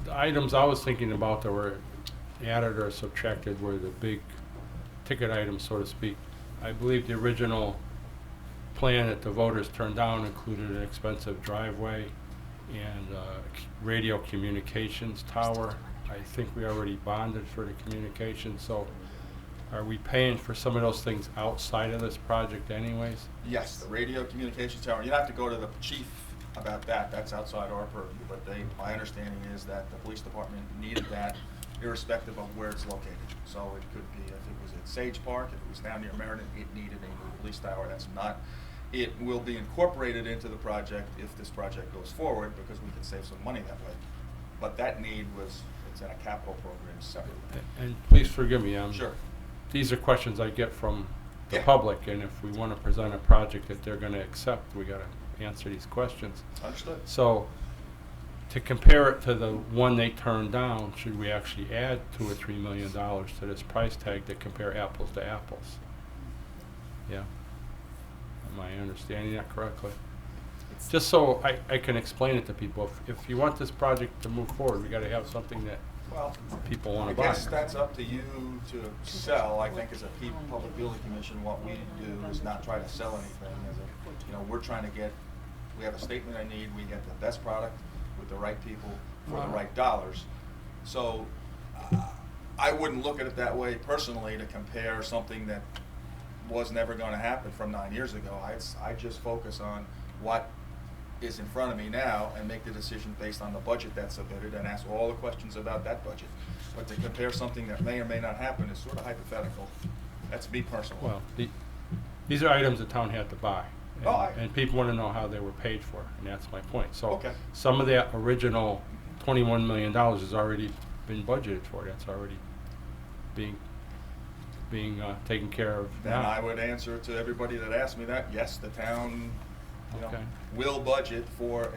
the items I was thinking about that were added or subtracted were the big ticket items, so to speak. I believe the original plan that the voters turned down included an expensive driveway and radio communications tower. I think we already bonded for the communications, so are we paying for some of those things outside of this project anyways? Yes, the radio communications tower. You'd have to go to the chief about that. That's outside our purview, but my understanding is that the police department needed that irrespective of where it's located. So it could be, if it was at Sage Park, if it was down near Meriden, it needed a new police tower. That's not, it will be incorporated into the project if this project goes forward, because we can save some money that way. But that need it's in a capital program separately. And please forgive me, Sure. these are questions I get from the Yeah. public, and if we want to present a project that they're going to accept, we got to answer these questions. Understood. So, to compare it to the one they turned down, should we actually add $2 or $3 million to this price tag to compare apples to apples? Yeah. Am I understanding that correctly? Just so I can explain it to people. If you want this project to move forward, we got to have something that people want to buy. I guess that's up to you to sell. I think as a public building commission, what we do is not try to sell anything. We're trying to we have a statement I need, we get the best product with the right people for the right dollars. So I wouldn't look at it that way personally to compare something that was never going to happen from 9 years ago. I just focus on what is in front of me now and make the decision based on the budget that's submitted and ask all the questions about that budget. But to compare something that may or may not happen is sort of hypothetical. That's me personally. Well, these are items the town had to buy. And, and people want to know how they were paid for, and that's my point. So some of that original $21 million has already been budgeted for. That's already being taken care of Then now. I would answer to everybody that asked me that, yes, the town will budget for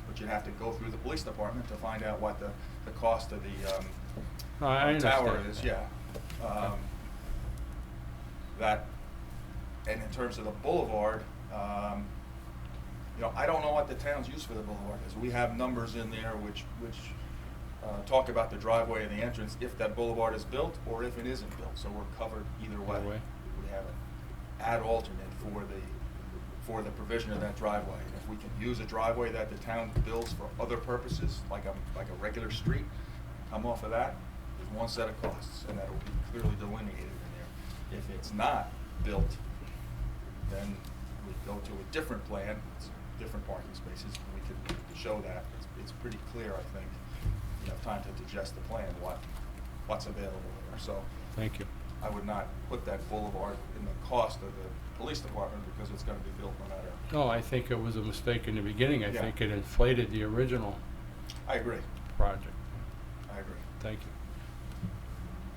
but you'd have to go through the police department to find out what the cost of the I tower understand is, and in terms of the boulevard, I don't know what the town's use for the boulevard is. We have numbers in there which talk about the driveway and the entrance if that boulevard is built or if it isn't built. So we're covered either way. We have an ad alternate for the provision of that driveway. And if we can use a driveway that the town builds for other purposes, like a regular street, come off of that, there's one set of costs, and that will be clearly delineated in there. If it's not built, then we go to a different plan, it's different parking spaces, and we can show that. It's pretty clear, I think. You have time to digest the plan, what's available there. So thank you. I would not put that boulevard in the cost of the police department because it's going to be built no matter. No, I think it was a mistake in the beginning. I think it inflated the original I agree. project. I agree. Thank you.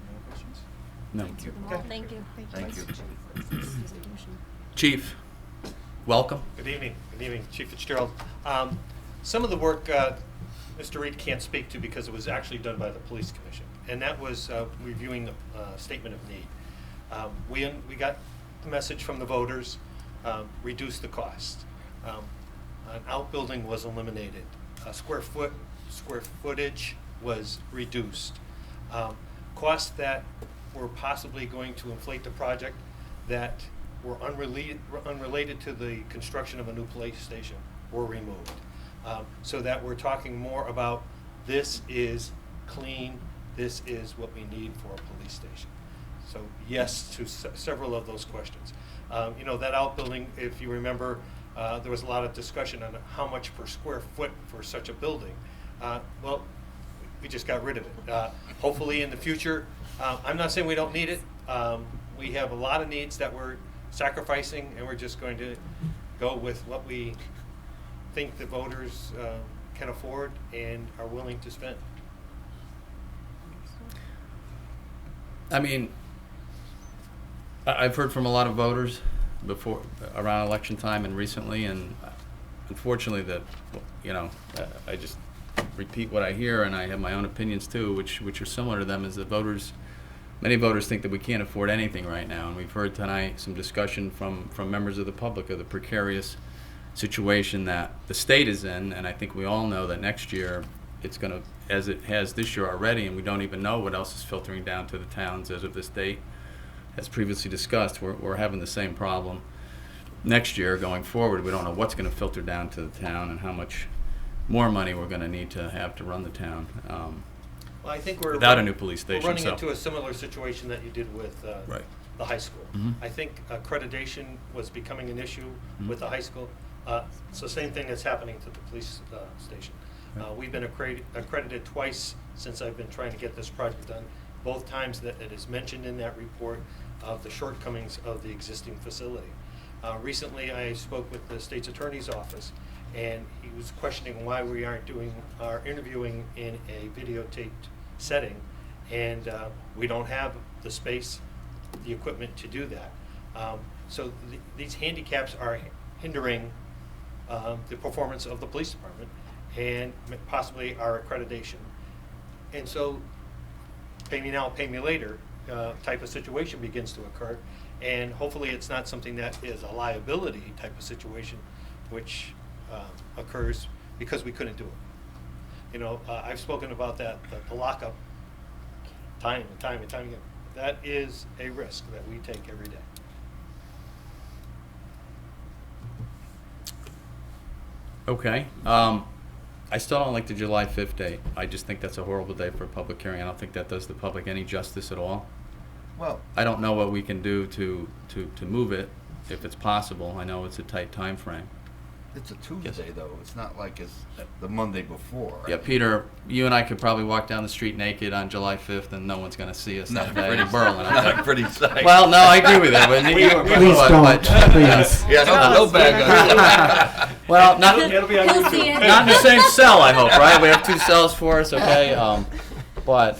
Any other questions? No. Thank you. Thank you. Chief, welcome. Good evening. Good evening, Chief Fitzgerald. Some of the work Mr. Reed can't speak to because it was actually done by the Police Commission, and that was reviewing the statement of need. We got the message from the voters, reduce the cost. An outbuilding was eliminated. square footage was reduced. Costs that were possibly going to inflate the project that were unrelated to the construction of a new police station were removed. So that we're talking more about this is clean, this is what we need for a police station. So yes to several of those questions. You know, that outbuilding, if you remember, there was a lot of discussion on how much per square foot for such a building. Well, we just got rid of it. Hopefully in the future, I'm not saying we don't need it. We have a lot of needs that we're sacrificing, and we're just going to go with what we think the voters can afford and are willing to spend. I mean, I've heard from a lot of voters before, around election time and recently, and unfortunately that, you know, I just repeat what I hear, and I have my own opinions too, which are similar to them, is that many voters think that we can't afford anything right now, and we've heard tonight some discussion from members of the public of the precarious situation that the state is in, and I think we all know that next year it's going to, as it has this year already, and we don't even know what else is filtering down to the towns as of this date. As previously discussed, we're having the same problem next year going forward. We don't know what's going to filter down to the town and how much more money we're going to need to have to run the town. Well, I think we're without a new police station. We're running into a similar situation that you did with right. the high school. Mm-hmm. I think accreditation was becoming an issue with the high school. It's the same thing that's happening to the police station. We've been accredited twice since I've been trying to get this project done. Both times that it is mentioned in that report of the shortcomings of the existing facility. Recently, I spoke with the state's attorney's office, and he was questioning why we aren't doing our interviewing in a videotaped setting, and we don't have the space, the equipment to do that. So these handicaps are hindering the performance of the police department and possibly our accreditation. And so pay me now, pay me later type of situation begins to occur, and hopefully it's not something that is a liability type of situation which occurs because we couldn't do it. You know, I've spoken about that, the lockup time and time and time again. That is a risk that we take every day. Okay. I still don't like the July 5th date. I just think that's a horrible day for a public hearing. I don't think that does the public any justice at all. Well, I don't know what we can do to move it, if it's possible. I know it's a tight time frame. it's a Tuesday though. It's not like it's the Monday before. Yeah, Peter, you and I could probably walk down the street naked on July 5th and no one's going to see us that day in Berlin. Not pretty sight. Well, no, I agree with that. Please don't, please. Yeah, no bag on. Well, not It'll be on YouTube. not in the same cell, I hope, right? We have two cells for us, okay? But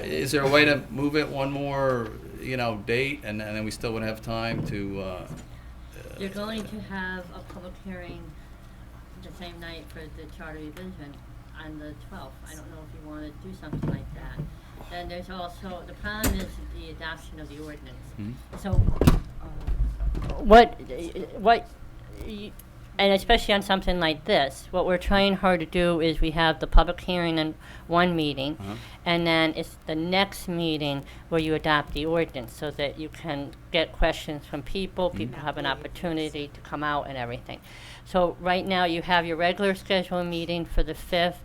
is there a way to move it one more, date, and then we still would have time to? You're going to have a public hearing the same night for the charter revision on the 12th. I don't know if you want to do something like that. Then there's also, the problem is the adoption of the ordinance. Mm-hmm. So, and especially on something like this, what we're trying hard to do is we have the public hearing in one meeting, and then it's the next meeting where you adopt the ordinance so that you can get questions from people, people have an opportunity to come out and everything. So right now you have your regular scheduled meeting for the 5th.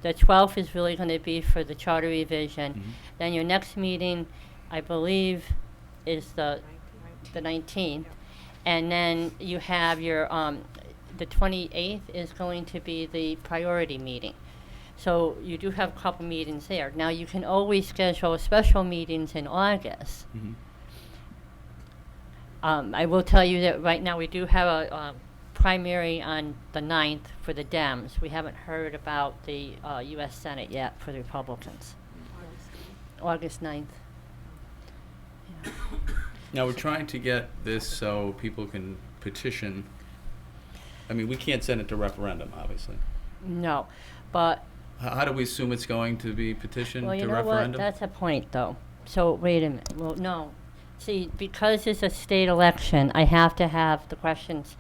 The 12th is really going to be for the charter revision. Then your next meeting, I believe, is the 19th. And then you have your, the 28th is going to be the priority meeting. So you do have a couple meetings there. Now you can always schedule special meetings in August. I will tell you that right now we do have a primary on the 9th for the Dems. We haven't heard about the U.S. Senate yet for the Republicans. August 9th. Yeah. Now, we're trying to get this so people can petition. I mean, we can't send it to referendum, obviously. No, but... How do we assume it's going to be petitioned well, to you know referendum? what? That's a point, though. So, wait a minute. Well, no. See, because it's a state election, I have to have the questions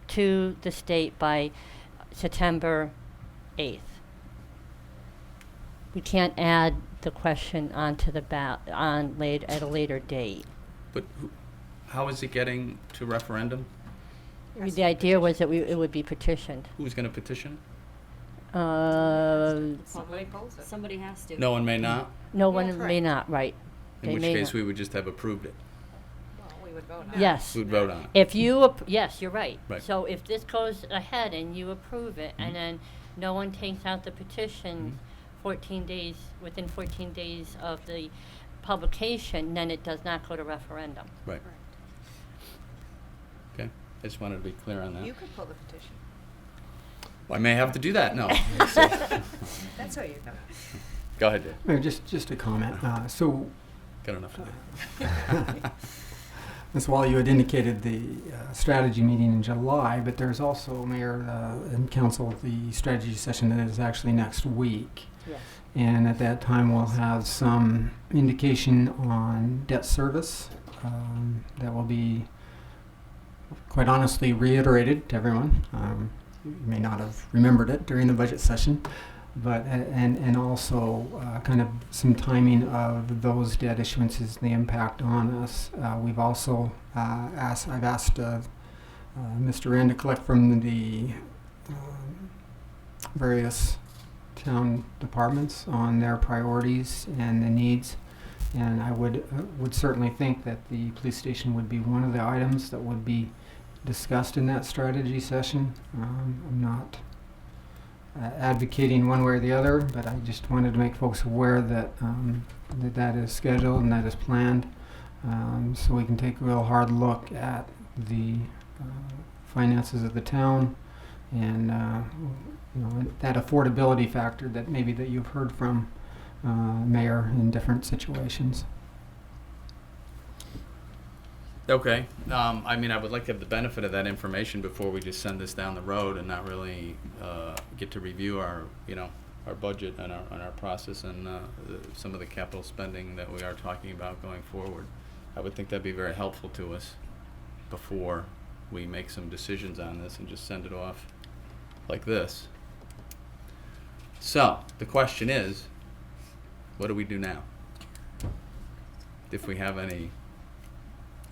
to the state by September 8th. We can't add the question onto the at a later date. But how is it getting to referendum? The idea was that it would be petitioned. Who's going to petition? Somebody has to. No one may not? No one may not, right. In They which may case not. we would just have approved it. We would vote on it. Yes. We'd vote on it. If you, yes, you're right. Right. So if this goes ahead and you approve it, and then no one takes out the petition 14 days, within 14 days of the publication, then it does not go to referendum. Right. Okay. I just wanted to be clear on that. You could pull the petition. Well, I may have to do that. No. That's how you know. Go ahead, Dave. Mayor, just a comment. So, Got enough to do. Ms. Wall, you had indicated the strategy meeting in July, but there's also, Mayor and Council, the strategy session that is actually next week. Yes. And at that time, we'll have some indication on debt service that will be, quite honestly, reiterated to everyone. You may not have remembered it during the budget session, but and also kind of some timing of those debt issuances, the impact on us. We've also I've asked Mr. Rand to collect from the various town departments on their priorities and the needs, and I would certainly think that the police station would be one of the items that would be discussed in that strategy session. I'm not advocating one way or the other, but I just wanted to make folks aware that that is scheduled and that is planned, so we can take a real hard look at the finances of the town and that affordability factor that maybe that you've heard from Mayor in different situations. Okay. I mean, I would like to have the benefit of that information before we just send this down the road and not really get to review our budget and our process and some of the capital spending that we are talking about going forward. I would think that'd be very helpful to us before we make some decisions on this and just send it off like this. So the question is, what do we do now? If we have any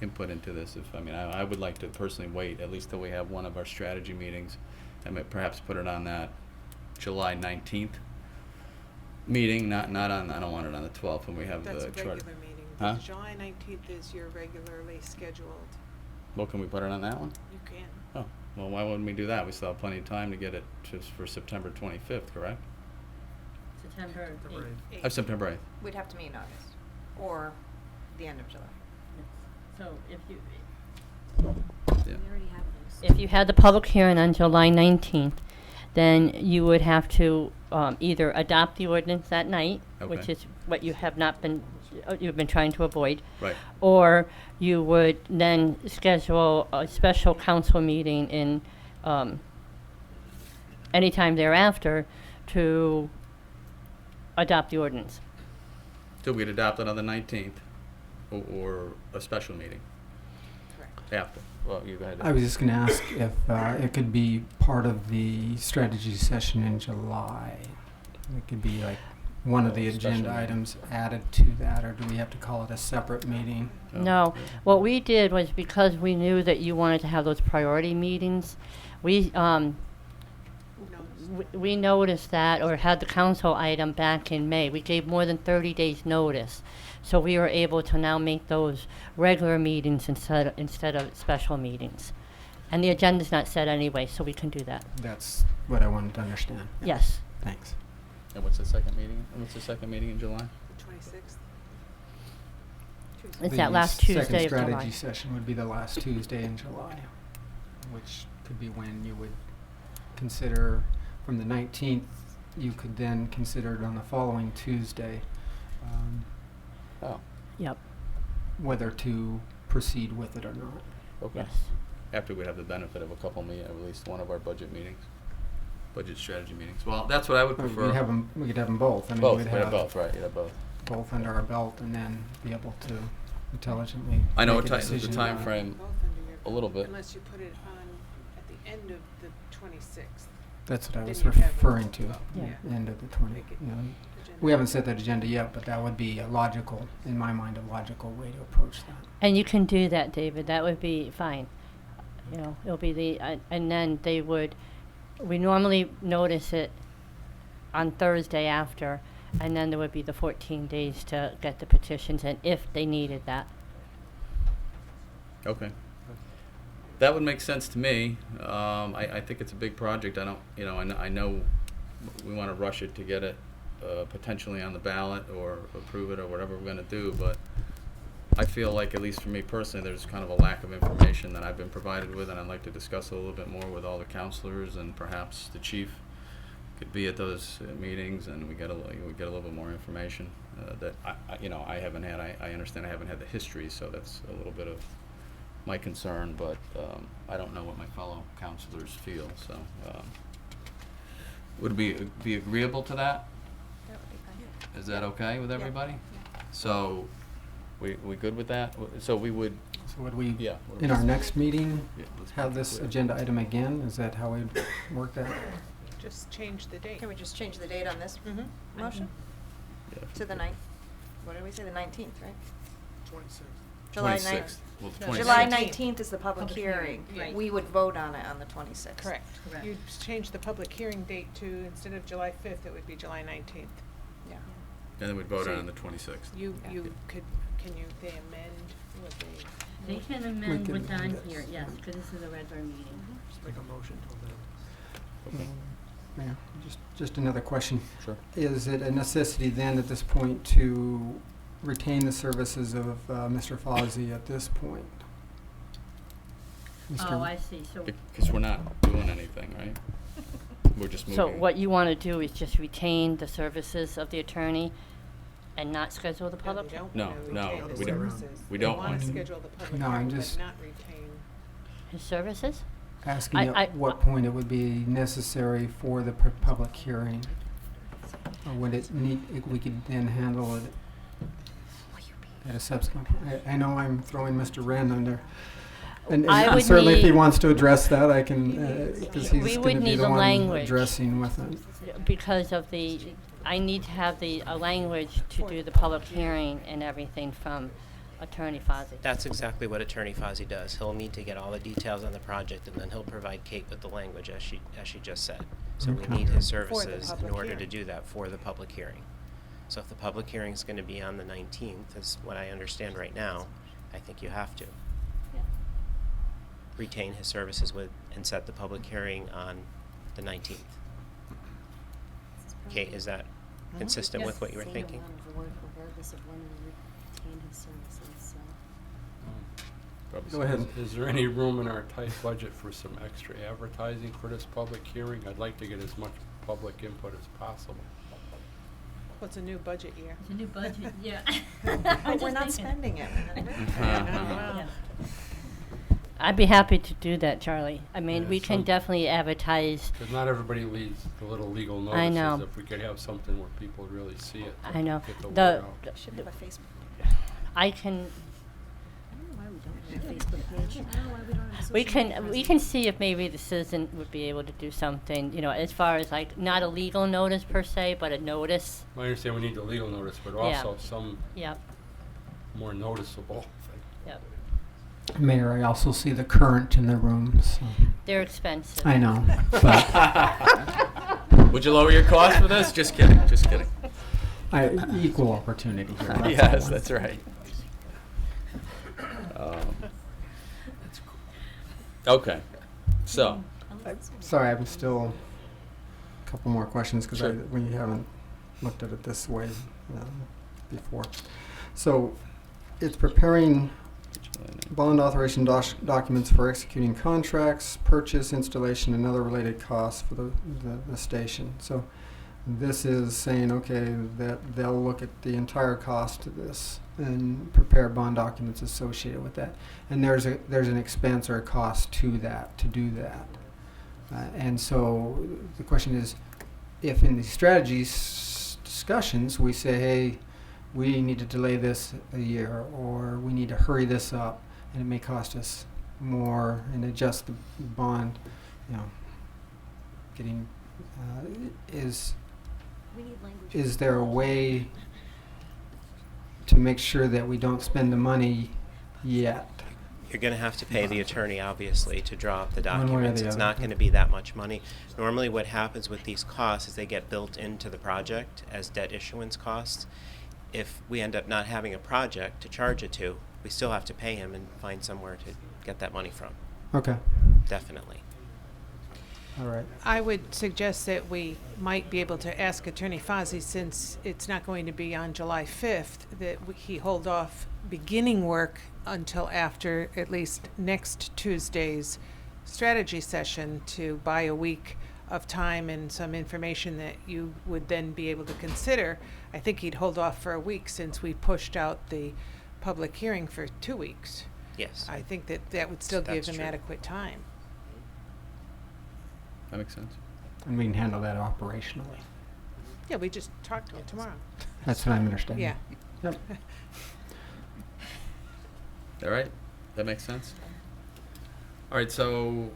input into this, I would like to personally wait at least till we have one of our strategy meetings and perhaps put it on that July 19th meeting, not on, I don't want it on the 12th when we have That's the a charter. regular meeting. Huh? July 19th is your regularly scheduled. Well, can we put it on that one? You can. Oh, well, why wouldn't we do that? We still have plenty of time to get it for September 25th, correct? September 8th. September 8th. We'd have to meet in August or the end of July. So if you Yeah. We already have those. if you had the public hearing on July 19th, then you would have to either adopt the ordinance that night, which Okay. is what you have not been, you've been trying to avoid, Right. or you would then schedule a special council meeting in anytime thereafter to adopt the ordinance. So we'd adopt it on the 19th or a special meeting? Correct. After. Well, you go ahead. I was just going to ask if it could be part of the strategy session in July. It could be like one of the Special agenda meeting. items added to that, or do we have to call it a separate meeting? No, what we did was because we knew that you wanted to have those priority meetings, we noticed that, or had the council item back in May. We gave more than 30 days notice. So we were able to now make those regular meetings instead of special meetings. And the agenda's not set anyway, so we can do that. That's what I wanted to understand. Yes. Thanks. And what's the second meeting? What's the second meeting in July? The 26th. It's The that last Tuesday of second July. strategy session would be the last Tuesday in July, which could be when you would consider from the 19th. You could then consider it on the following Tuesday. Yep. Whether to proceed with it or not. Okay. Yes. After we have the benefit of a couple at least one of our budget meetings, budget strategy meetings. Well, that's what I would prefer. We could have them both. I mean, Both. we'd We have both, right? You'd have both. both under our belt and then be able to intelligently I know make it a tightens the decision time on it. frame Both under your a little bit. Unless you put it on at the end of the 26th. That's what I Then was you have it. referring to, Yeah. end of the 20. Make it You know, agenda. we haven't set that agenda yet, but that would be a logical, in my mind, a logical way to approach that. And you can do that, David. That would be fine. You know, it'll be and then they would, we normally notice it on Thursday after, and then there would be the 14 days to get the petitions in if they needed that. Okay. That would make sense to me. I think it's a big project. I don't, you know, I know we want to rush it to get it potentially on the ballot or approve it or whatever we're going to do, but I feel like, at least for me personally, there's kind of a lack of information that I've been provided with, and I'd like to discuss a little bit more with all the counselors, and perhaps the chief could be at those meetings, and we get a little bit more information that you know, I haven't had. I understand I haven't had the history, so that's a little bit of my concern, but I don't know what my fellow counselors feel. So, would it be agreeable to that? That would be fine. Is that okay with Yeah. everybody? So, we good with that? So we would. So would we, Yeah. in our next meeting, Yeah, let's have make it this clear. agenda item again? Is that how we'd work that? Just change the date. Can we just change the date on this motion? Yeah. To the what did we say, the 19th, right? 26th. July 26th. 9th. Well, No, 26th. July 19th is the public Public hearing. hearing, right. We would vote on it on the 26th. Correct. You change the public hearing date to, instead of July 5th, it would be July 19th. Yeah. And then we'd vote So on the 26th. You Yeah. could, they amend what they? They can amend what's can- on yes. here, yes, because this is a regular meeting. Just make a motion to amend. Okay. Yeah, just another question. Sure. Is it a necessity then at this point to retain the services of Mr. Fozzie at this point? Mr. Oh, I see. So, Because we're not doing anything, right? We're just moving. so what you want to do is just retain the services of the attorney and not schedule the public? They don't No, wanna no, retain the we don't- services. we don't They want want to to. schedule the public No, I'm hearing, just- but not retain. His services? Asking I- at what point it would be necessary for the public hearing? Or would it need, we could then handle it at a subsequent, I know I'm throwing Mr. Wren under, and I would certainly if he need- wants to address that, I can, because We he's would going to be need the the one language. addressing with it. Because of I need to have the language to do the public hearing and everything from Attorney Fozzie. That's exactly what Attorney Fozzie does. He'll need to get all the details on the project, and then he'll provide Kate with the language, as she just said. So we Okay. need his For the services in public order to hearing. do that for the public hearing. So if the public hearing is going to be on the 19th, is what I understand right now, I think you have to retain his services and set the public hearing on the 19th. Kate, is that consistent with what you were thinking? Same amount of work regardless of when we retain his services, so. Probably Go so. ahead. Is there any room in our tight budget for some extra advertising for this public hearing? I'd like to get as much public input as possible. Well, it's a new budget year. It's a new budget, yeah. But we're not spending it, remember? Yeah. I'd be happy to do that, Charlie. I mean, Yeah, we can some- definitely advertise. Because not everybody reads the little legal notices. I know. If we could have something where people really see it. I know. Get the word The- out. Should have a Facebook. I can, I don't know why we don't have a Facebook page. I don't know why we don't have a social we media can presence. see if maybe the citizen would be able to do something, as far as like, not a legal notice per se, but a notice. I understand we need the legal notice, but Yeah. also some Yep, more noticeable. yep. Mayor, I also see the current in the room, so. They're expensive. I know, but Would you lower your cost for this? Just kidding, just kidding. Equal opportunity here. that's Yes, all. that's right. Okay, so, Sorry, I'm still, a couple more questions, because Sure. we haven't looked at it this way before. So, it's preparing bond authorization documents for executing contracts, purchase, installation, and other related costs for the station. So, this is saying, okay, that they'll look at the entire cost of this and prepare bond documents associated with that. And there's an expense or a cost to that, to do that. And so the question is, if in the strategies discussions we say, hey, we need to delay this a year, or we need to hurry this up, and it may cost us more, and adjust the bond, getting, is We need language. is there a way to make sure that we don't spend the money yet? You're going to have to pay the attorney, obviously, to draw up the One way or documents. the It's other. not going to be that much money. Normally what happens with these costs is they get built into the project as debt issuance costs. If we end up not having a project to charge it to, we still have to pay him and find somewhere to get that money from. Okay. Definitely. All right. I would suggest that we might be able to ask Attorney Fozzie, since it's not going to be on July 5th, that he hold off beginning work until after at least next Tuesday's strategy session, to buy a week of time and some information that you would then be able to consider. I think he'd hold off for a week, since we pushed out the public hearing for 2 weeks. Yes. I think that that would still give That's him true. adequate time. That makes sense. And we can handle that operationally. Yeah, we just talk to him tomorrow. That's what I'm understanding. Yeah. Yep. All right, that makes sense. All right, so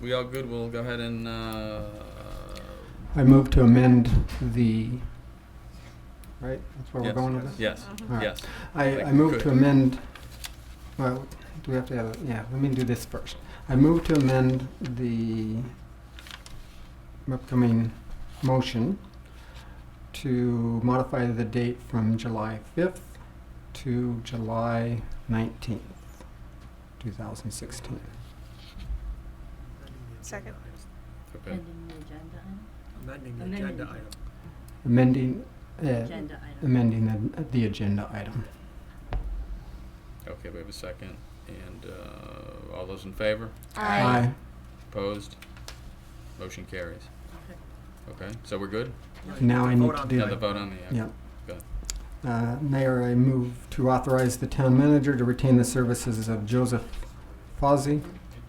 we all good? We'll go ahead and I move to amend the, right? That's where Yes. we're going with this? Yes. All right. Yes. I move Good. to amend, well, do we have to have, yeah, let me do this first. I move to amend the upcoming motion to modify the date from July 5th to July 19th, 2016. Second. Okay. Amending the agenda item. Amending, Agenda item. amending the agenda item. Okay, we have a second. And all those in favor? Aye. Aye. Opposed? Motion carries. Okay, so we're good? Now I need to do. Yeah, the vote on the. Yeah. Go ahead. Mayor, I move to authorize the town manager to retain the services of Joseph Fozzie,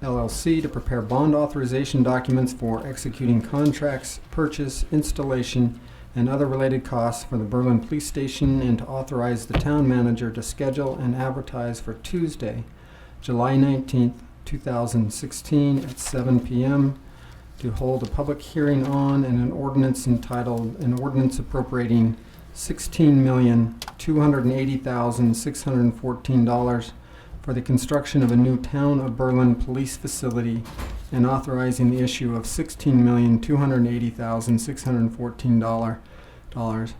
LLC, to prepare bond authorization documents for executing contracts, purchase, installation, and other related costs for the Berlin Police Station, and to authorize the town manager to schedule and advertise for Tuesday, July 19th, 2016 at 7 p.m. to hold a public hearing on and an ordinance entitled, an ordinance appropriating $16,280,614 for the construction of a new Town of Berlin police facility, and authorizing the issue of $16,280,614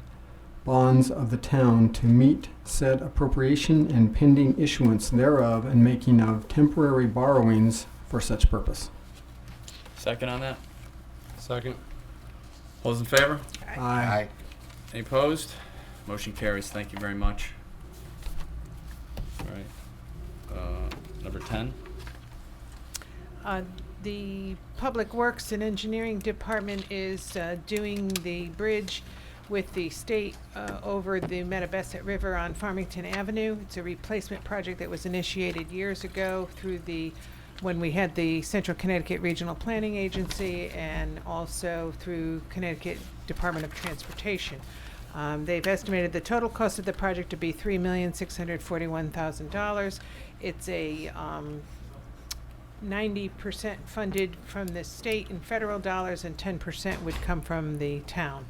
bonds of the town to meet said appropriation and pending issuance thereof, and making of temporary borrowings for such purpose. Second on that? Second. All those in favor? Aye. Any opposed? Motion carries. Thank you very much. All right. Number 10? The Public Works and Engineering Department is doing the bridge with the state over the Mattabesset River on Farmington Avenue. It's a replacement project that was initiated years ago through when we had the Central Connecticut Regional Planning Agency, and also through Connecticut Department of Transportation. They've estimated the total cost of the project to be $3,641,000. It's a 90% funded from the state and federal dollars, and 10% would come from the town.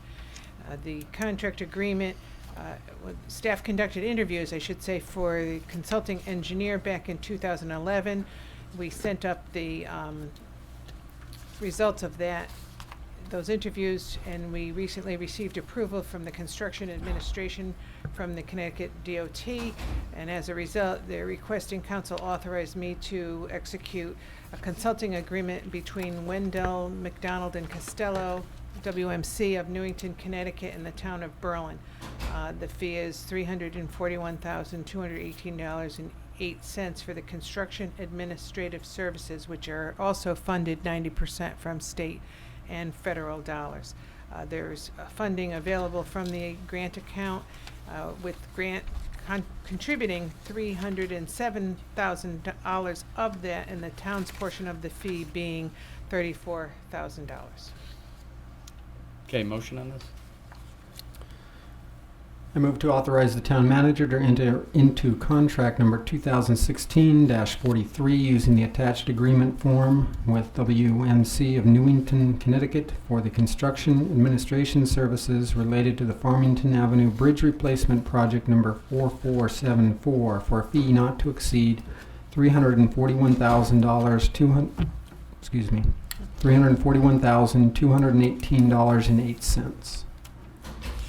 The contract agreement, staff conducted interviews, I should say, for the consulting engineer back in 2011. We sent up the results of those interviews, and we recently received approval from the construction administration from the Connecticut DOT, and as a result, they're requesting council authorize me to execute a consulting agreement between Wendell, McDonald, and Costello, WMC of Newington, Connecticut, and the town of Berlin. The fee is $341,218.08 for the construction administrative services, which are also funded 90% from state and federal dollars. There's funding available from the grant account, with grant contributing $307,000 of that, and the town's portion of the fee being $34,000. Okay, motion on this? I move to authorize the town manager to enter into contract number 2016-43 using the attached agreement form with WMC of Newington, Connecticut for the construction administration services related to the Farmington Avenue Bridge Replacement Project number 4474 for a fee not to exceed $341,218.08.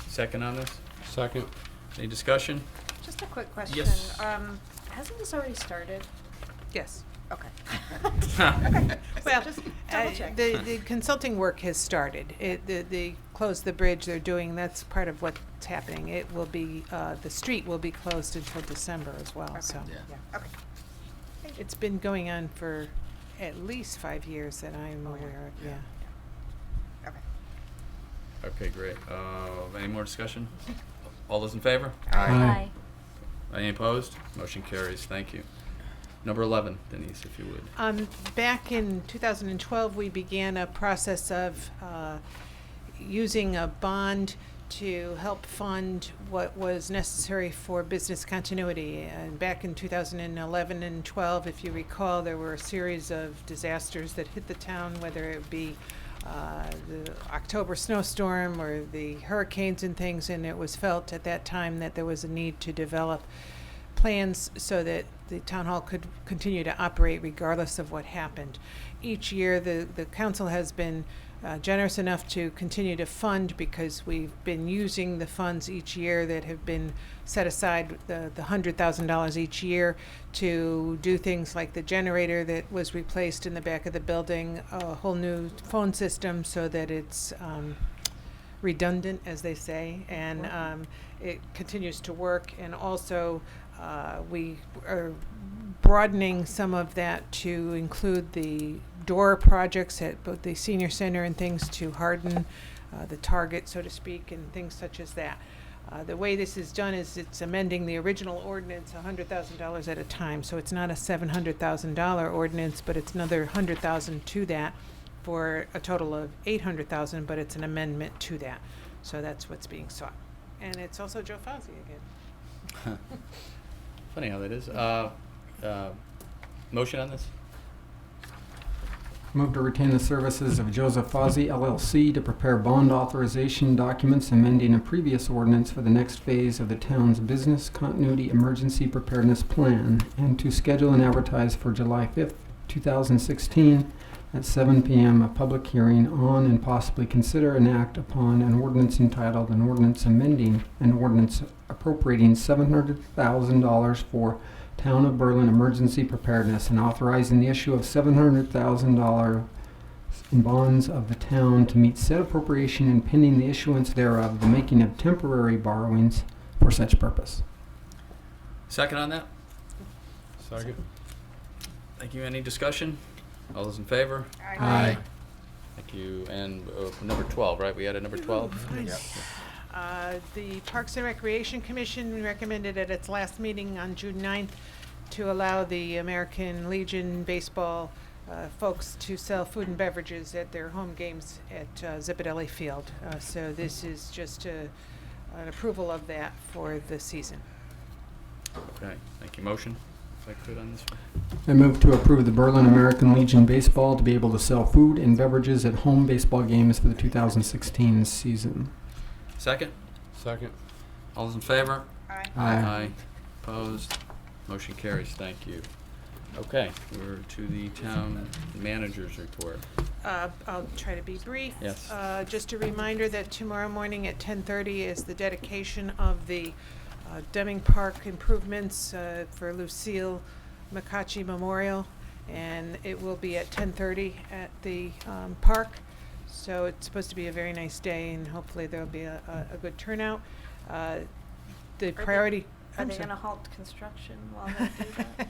Second on this? Second. Any discussion? Just a quick question. Yes. Hasn't this already started? Yes. Okay. Okay. Well, Just double check. the consulting work has started. They closed the bridge they're doing, that's part of what's happening. It will be, the street will be closed until December as well, so. Yeah. Okay. It's been going on for at least 5 years that I'm aware of, yeah. Okay, great. Any more discussion? All those in favor? Aye. Any opposed? Motion carries. Thank you. Number 11, Denise, if you would. Back in 2012, we began a process of using a bond to help fund what was necessary for business continuity. And back in 2011 and 12, if you recall, there were a series of disasters that hit the town, whether it be the October snowstorm or the hurricanes and things, and it was felt at that time that there was a need to develop plans so that the town hall could continue to operate regardless of what happened. Each year the council has been generous enough to continue to fund, because we've been using the funds each year that have been set aside, the $100,000 each year, to do things like the generator that was replaced in the back of the building, a whole new phone system so that it's redundant, as they say, and it continues to work. And also we are broadening some of that to include the door projects at both the senior center and things to harden the target, so to speak, and things such as that. The way this is done is it's amending the original ordinance $100,000 at a time, so it's not a $700,000 ordinance, but it's another $100,000 to that for a total of $800,000, but it's an amendment to that. So that's what's being sought. And it's also Joe Fauzi again. Funny how that is. Motion on this? Move to retain the services of Joseph Fozzie LLC to prepare bond authorization documents amending a previous ordinance for the next phase of the town's business continuity emergency preparedness plan, and to schedule and advertise for July 5th, 2016 at 7 p.m. a public hearing on and possibly consider and act upon an ordinance entitled an ordinance amending an ordinance appropriating $700,000 for Town of Berlin emergency preparedness and authorizing the issue of $700,000 in bonds of the town to meet said appropriation and pending the issuance thereof, the making of temporary borrowings for such purpose. Second on that? Second. Thank you. Any discussion? All those in favor? Aye. Thank you. And number 12, right? We added number 12? Nice. The Parks and Recreation Commission recommended at its last meeting on June 9th to allow the American Legion baseball folks to sell food and beverages at their home games at Zipadelli Field. So this is just an approval of that for the season. Okay. Thank you. Motion? If I could on this one. I move to approve the Berlin American Legion baseball to be able to sell food and beverages at home baseball games for the 2016 season. Second? Second. All those in favor? Aye. Aye. Opposed? Motion carries. Thank you. Okay, we're to the town manager's report. I'll try to be brief. Yes. Just a reminder that tomorrow morning at 10:30 is the dedication of the Deming Park improvements for Lucille McCacci Memorial, and it will be at 10:30 at the park. So it's supposed to be a very nice day, and hopefully there'll be a good turnout. The priority. Are they going to halt construction while they do that?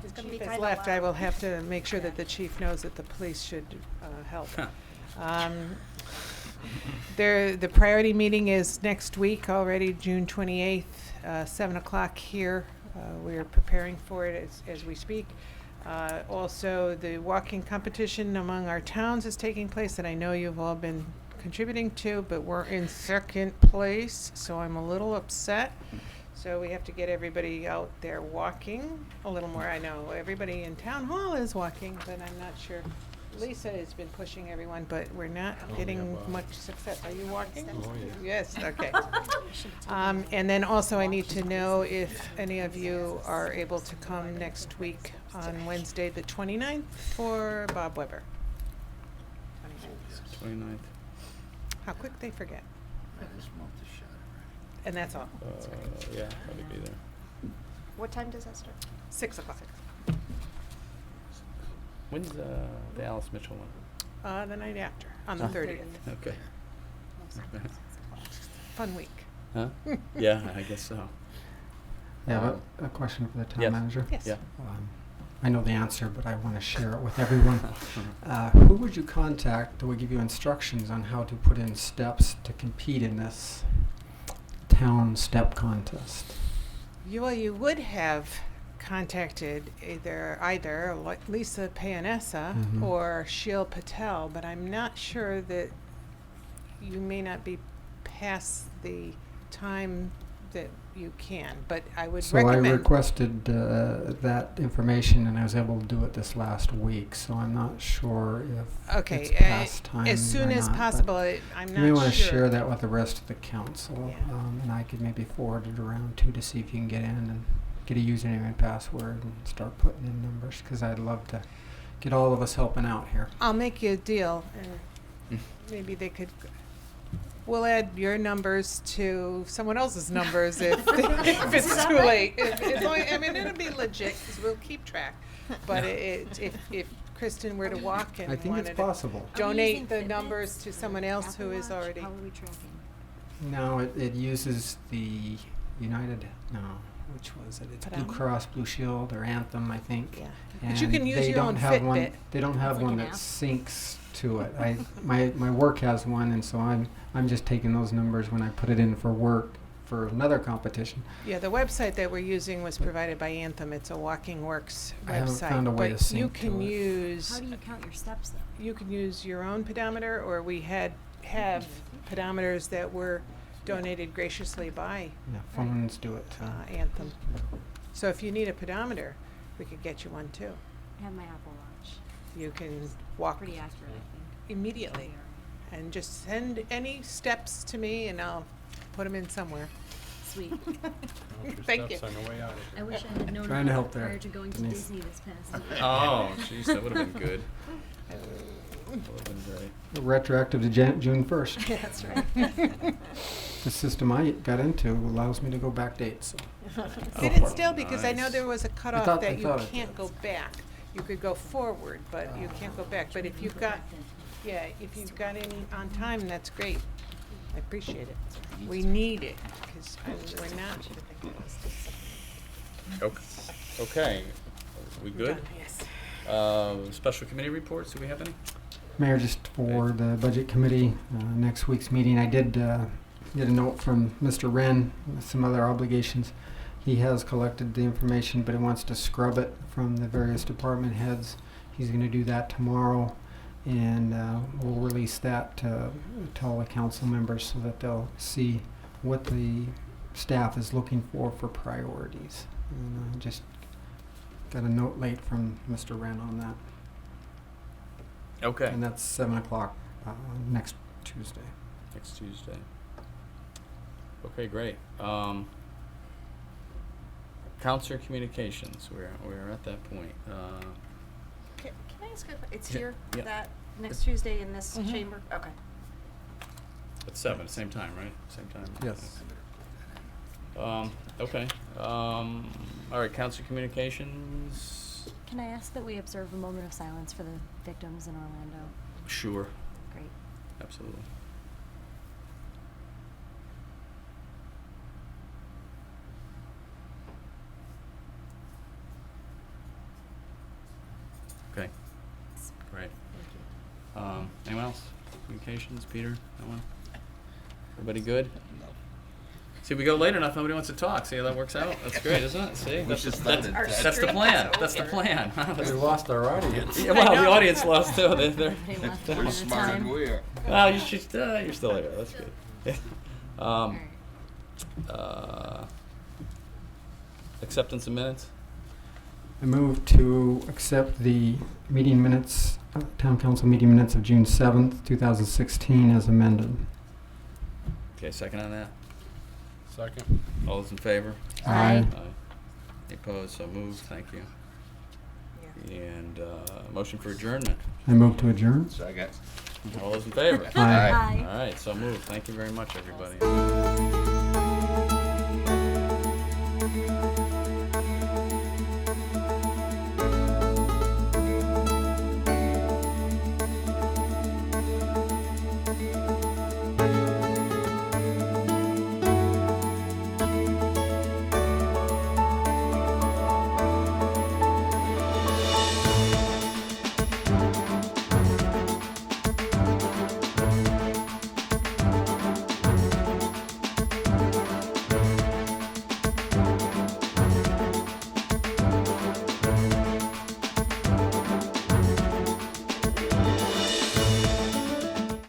The gonna chief be has kinda left. I loud. will have to make sure that the chief knows that the police should help. The priority meeting is next week already, June 28th, 7 o'clock here. We're preparing for it as we speak. Also, the walking competition among our towns is taking place, and I know you've all been contributing to, but we're in second place, so I'm a little upset. So we have to get everybody out there walking a little more. I know everybody in town hall is walking, but I'm not sure. Lisa has been pushing everyone, but we're not getting much success. Are you walking? Oh, yeah. Yes, okay. And then also I need to know if any of you are able to come next week on Wednesday, the 29th for Bob Weber. 29th. How quick they forget. This month is shot already. And that's all. Yeah, probably be there. What time does that start? 6 o'clock. When's the Alice Mitchell one? The night after, on the 30th. Okay. Fun week. Huh? Yeah, I guess so. Yeah, a question for the town Yes. manager. Yes. Yeah. I know the answer, but I want to share it with everyone. Who would you contact that would give you instructions on how to put in steps to compete in this town step contest? You would have contacted either Lisa Payanessa Mhm. or Sheil Patel, but I'm not sure that you may not be past the time that you can, but I would So recommend. I requested that information, and I was able to do it this last week. So I'm not sure if Okay, it's past time as soon or as not, but possible. I'm you may not want to sure. share that with the rest of the council, Yeah. and I could maybe forward it around too to see if you can get in and get a username and password and start putting in numbers, because I'd love to get all of us helping out here. I'll make you a deal, and maybe they could. We'll add your numbers to someone else's numbers if it's too late. I mean, it'll be legit because we'll keep track. But if Kristen were to walk and I think wanted it's possible. to donate the numbers to someone else who is already. How are we tracking? No, it uses the United. No, which was it? It's Blue Padam? Cross Blue Shield or Anthem, I think. Yeah. And But you can use they your don't own have one. Fitbit. They don't have It's like one an that app. syncs to it. My work has one, and so I'm just taking those numbers when I put it in for work for another competition. Yeah, the website that we're using was provided by Anthem. It's a Walking Works website. I haven't found a way but to you sync can to it. use. How do you count your steps though? You can use your own pedometer, or we have pedometers that were donated graciously by Yeah, phones do it too. Anthem. So if you need a pedometer, we could get you one too. I have my Apple Watch. You can walk Pretty accurate, I think. immediately, and just send any steps to me, and I'll put them in somewhere. Sweet. Thank you. On the way out of I here. wish I had known Trying to about help it there, prior to going to Denise. Disney this past week. Oh, jeez, that would have been good. That would have been great. Retroactive to June 1st. Yeah, that's right. The system I got into allows me to go back dates. So. Did it still? Because I know Nice. there was a cutoff I that you thought it can't did. go back. You could go forward, but you can't go back. But if you've got, if you've got in on time, that's great. I appreciate it. We need it, because we're not. Okay. We good? Done, yes. Special committee reports, do we have any? Mayor, just for the budget committee, next week's meeting, I did get a note from Mr. Wren with some other obligations. He has collected the information, but he wants to scrub it from the various department heads. He's going to do that tomorrow, and we'll release that to all the council members so that they'll see what the staff is looking for priorities. And just got a note late from Mr. Wren on that. Okay. And that's 7 o'clock next Tuesday. Next Tuesday. Okay, great. Counselor communications, we're at that point. Can I ask it's Yeah, here, yeah. that next Tuesday in this Mhm. chamber? Okay. At 7, same time, right? Same time? Yes. Okay. All right, counselor communications. Can I ask that we observe a moment of silence for the victims in Orlando? Sure. Great. Absolutely. Okay. Great. Anyone else? Communications, Peter? No one? Everybody good? See, we go late enough, nobody wants to talk. See how that works out? That's great, isn't it? See, We that's, should that's, start it. that's the plan. That's the plan. We lost our audience. Yeah, well, the audience lost too. They're They're smarter than we are. well, you're still here. That's good. Acceptance of minutes. I move to accept the meeting minutes, town council meeting minutes of June 7th, 2016 as amended. Okay, second on that. Second. All those in favor? Aye. Any opposed? So moved. Thank you. And motion for adjournment. I move to adjourn. Second. All those in favor? Aye. Aye. All right, so moved. Thank you very much, everybody.